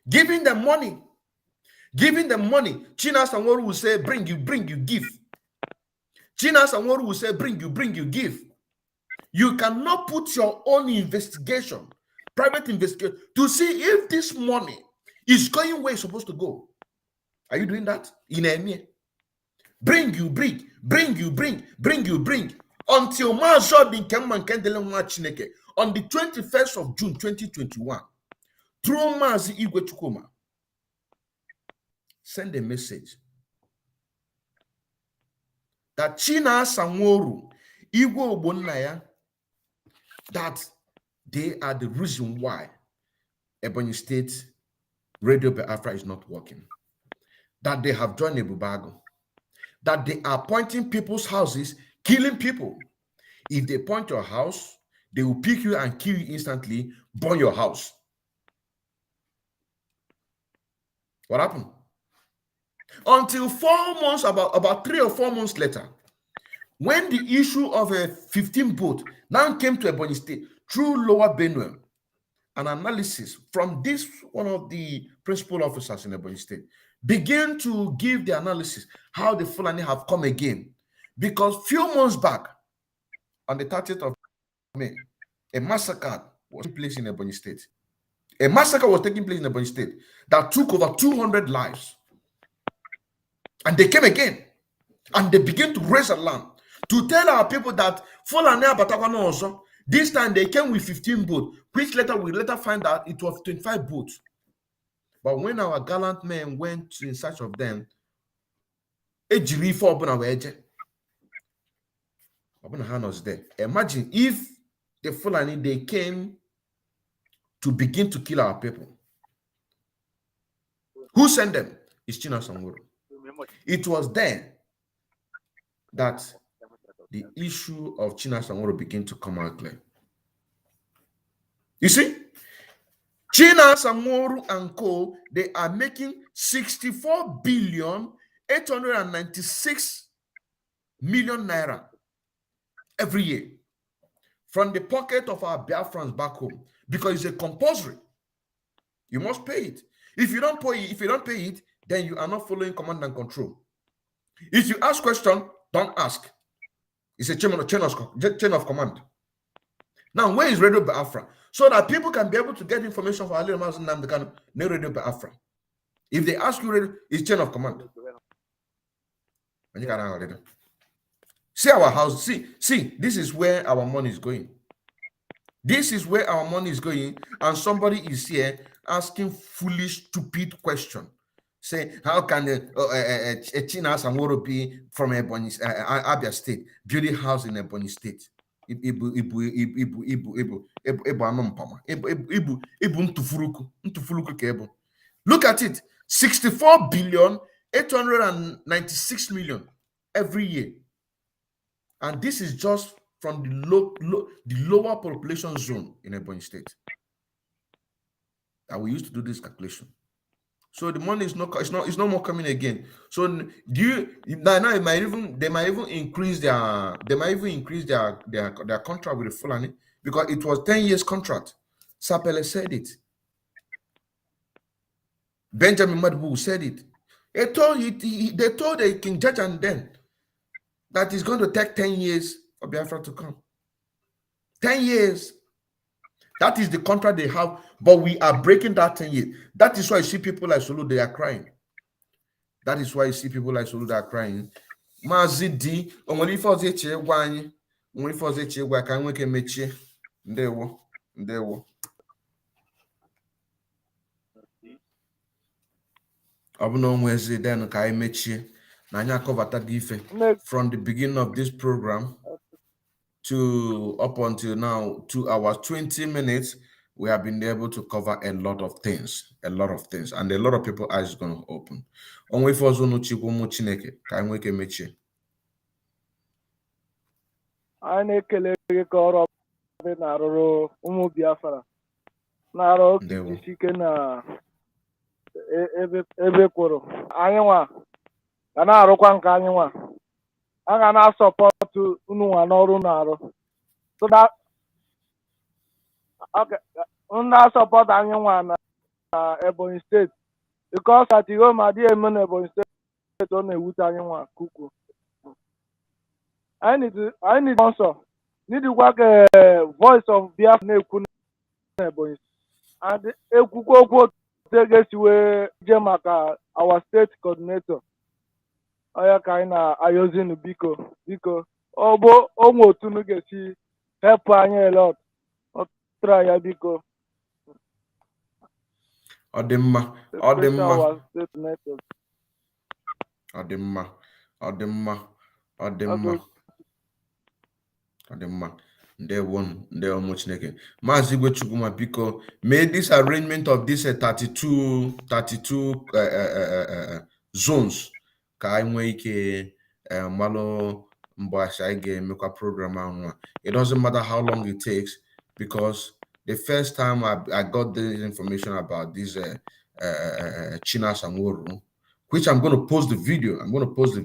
giving them money. Chinasa Nworu will say, bring, you give. Chinasa Nworu will say, bring, you give. You cannot put your own investigation, private investigation, to see if this money is going where it's supposed to go. Are you doing that? In Emir? Bring, until Mazo bin Kemman Kendele Chineke on the 21st of June 2021, through Mazi Igwe Chukwu, send a message that Chinasa Nworu, Igwe Obonnaya, that they are the reason why Ebonyi State Radio Biafra is not working. That they have joined a bubago. That they are pointing people's houses, killing people. If they point your house, they will pick you and kill you instantly, burn your house. What happened? Until 4 months, about 3 or 4 months later, when the issue of a 15 boat now came to Ebonyi State through Lower Benue, an analysis from this one of the principal officers in Ebonyi State began to give the analysis how the Fulani have come again. Because few months back, on the 30th of May, a massacre was taking place in Ebonyi State. A massacre was taking place in Ebonyi State that took over 200 lives. And they came again. And they began to raise alarm to tell our people that Fulani Abatakwana also, this time they came with 15 boats, which later we find out it was 25 boats. But when our gallant men went in search of them, was there. Imagine if the Fulani, they came to begin to kill our people. Who sent them? It's Chinasa Nworu. It was then that the issue of Chinasa Nworu began to come out clear. You see, Chinasa Nworu and co, they are making 64 billion 896 million naira every year from the pocket of our Biafrans back home, because it's a compulsory. You must pay it. If you don't pay it, then you are not following command and control. If you ask question, don't ask. It's a chain of command. Now, where is Radio Biafra? So that people can be able to get information for Ali Ramazan Namdekan, no Radio Biafra. If they ask you, it's chain of command. And you can see our house. See, this is where our money is going. This is where our money is going, and somebody is here asking foolish, stupid question. Say, how can a Chinasa Nworu be from Ebonyi, Abia State, building house in Ebonyi State? Look at it, 64 billion 896 million every year, and this is just from the lower population zone in Ebonyi State that we used to do this calculation. So the money is it's no more coming again. So now they might even increase their contract with the Fulani, because it was 10 years contract. Sapele said it. Benjamin Madbu said it. They told the King Judge and then that it's going to take 10 years for Biafra to come. 10 years. That is the contract they have, but we are breaking that 10 years. That is why you see people like Solu, they are crying. That is why you see people like Solu, they are crying. Mazidi, Onwe ife ọzọ echi egwu ka nweke mechie. Ndewo. Ndewo. Ọbụna onwezi then ka anyị mechie na anyị akọbata gị ife from the beginning of this program to up until now 2 hours 20 minutes. We have been able to cover a lot of things, and a lot of people's eyes going to open. Onwe ife ọzọ unu chikwu ụmụ Chineke ka anyị nweke mechie. Anyị na-ekele gị ka ọrụ ọbụla na-arụrụ ụmụ Biafra na-arụ isi ike na ebe kwuru. Anyị nwa ga na-arụkwa nke anyị nwa. A ga na-asọpọtụ unu nwa n'ọrụ na-arụ. So that na-asọpọtụ anyị nwa na Ebonyi State because at home adịghị eme na Ebonyi State ọ na-ewute anyị nwa kuku. I need sponsor. Need to work voice of Biafra na-ekwu na Ebonyi. And ekwukwo okwu tegesiwe je maka our state coordinator. Oya ka anyị na-ayozinu biko ogbo onwe otu nu ga-esi help anyị a lot. Try ya biko. Ọ dị mma. Ndewo Chineke. Maazị Igwe Chukwuma biko may this arrangement of this 32 zones ka anyị nwee ike malụ mgbe anyị ga-emekwa program ahụ. It doesn't matter how long it takes because the first time I got this information about this Chinasa Nworu, which I'm going to post the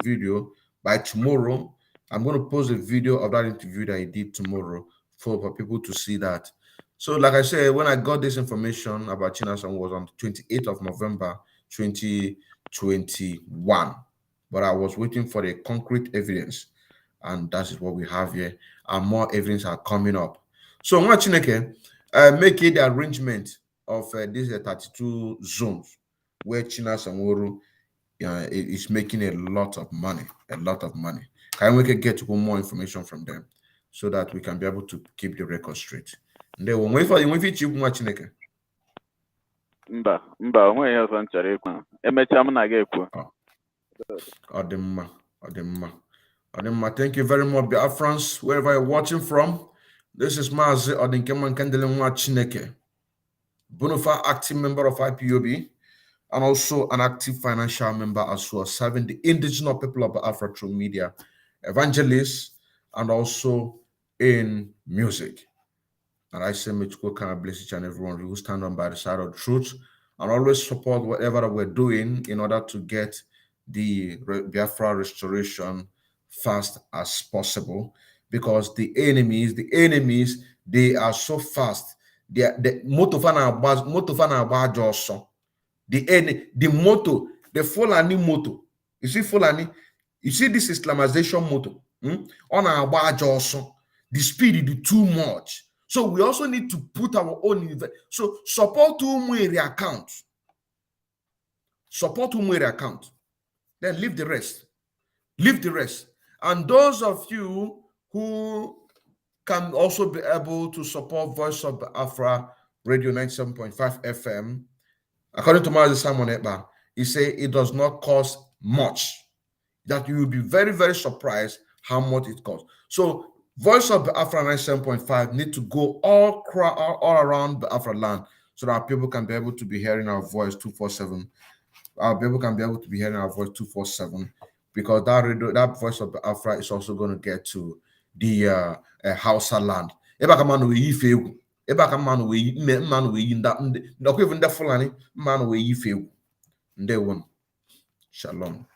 video by tomorrow. I'm going to post a video of that interview that I did tomorrow for people to see that. So like I said, when I got this information about Chinasa was on the 28th of November 2021, but I was waiting for the concrete evidence, and that is what we have here, and more evidence are coming up. So Chineke, make it the arrangement of these 32 zones where Chinasa Nworu is making a lot of money. Can we get more information from them so that we can be able to keep the record straight? They will wait for you if you watch Chineke. Mba, onwe ihe ọzọ nchọrọ ikwu. Emecha m na ga-ekwu. Ọ dị mma. Thank you very much, Biafrans, wherever you're watching from. This is Mazi Odinkeman Kandele Nwa Chineke, bonafide active member of IPOB, and also an active financial member as well, serving the indigenous people of Biafra through media, evangelist, and also in music. And I say, may Chukwu can bless each and everyone who stand on by the side of the truth and always support whatever we're doing in order to get the Biafra restoration fast as possible. Because the enemies, they are so fast. The Fulani motto. You see Fulani, you see this Islamization motto. On our badge also, the speed is too much. So we also need to put our own. So support Umwere account. Then leave the rest. And those of you who can also be able to support Voice of Biafra Radio 97.5 FM, according to Mazi Simon Ekpa, he said it does not cost much. That you will be very, very surprised how much it costs. So Voice of Biafra 97.5 need to go all around Biafra land so that people can be able to be hearing our voice 247. Our people can be able to be hearing our voice 247 because that Voice of Biafra is also going to get to the Hausa land. Shalom.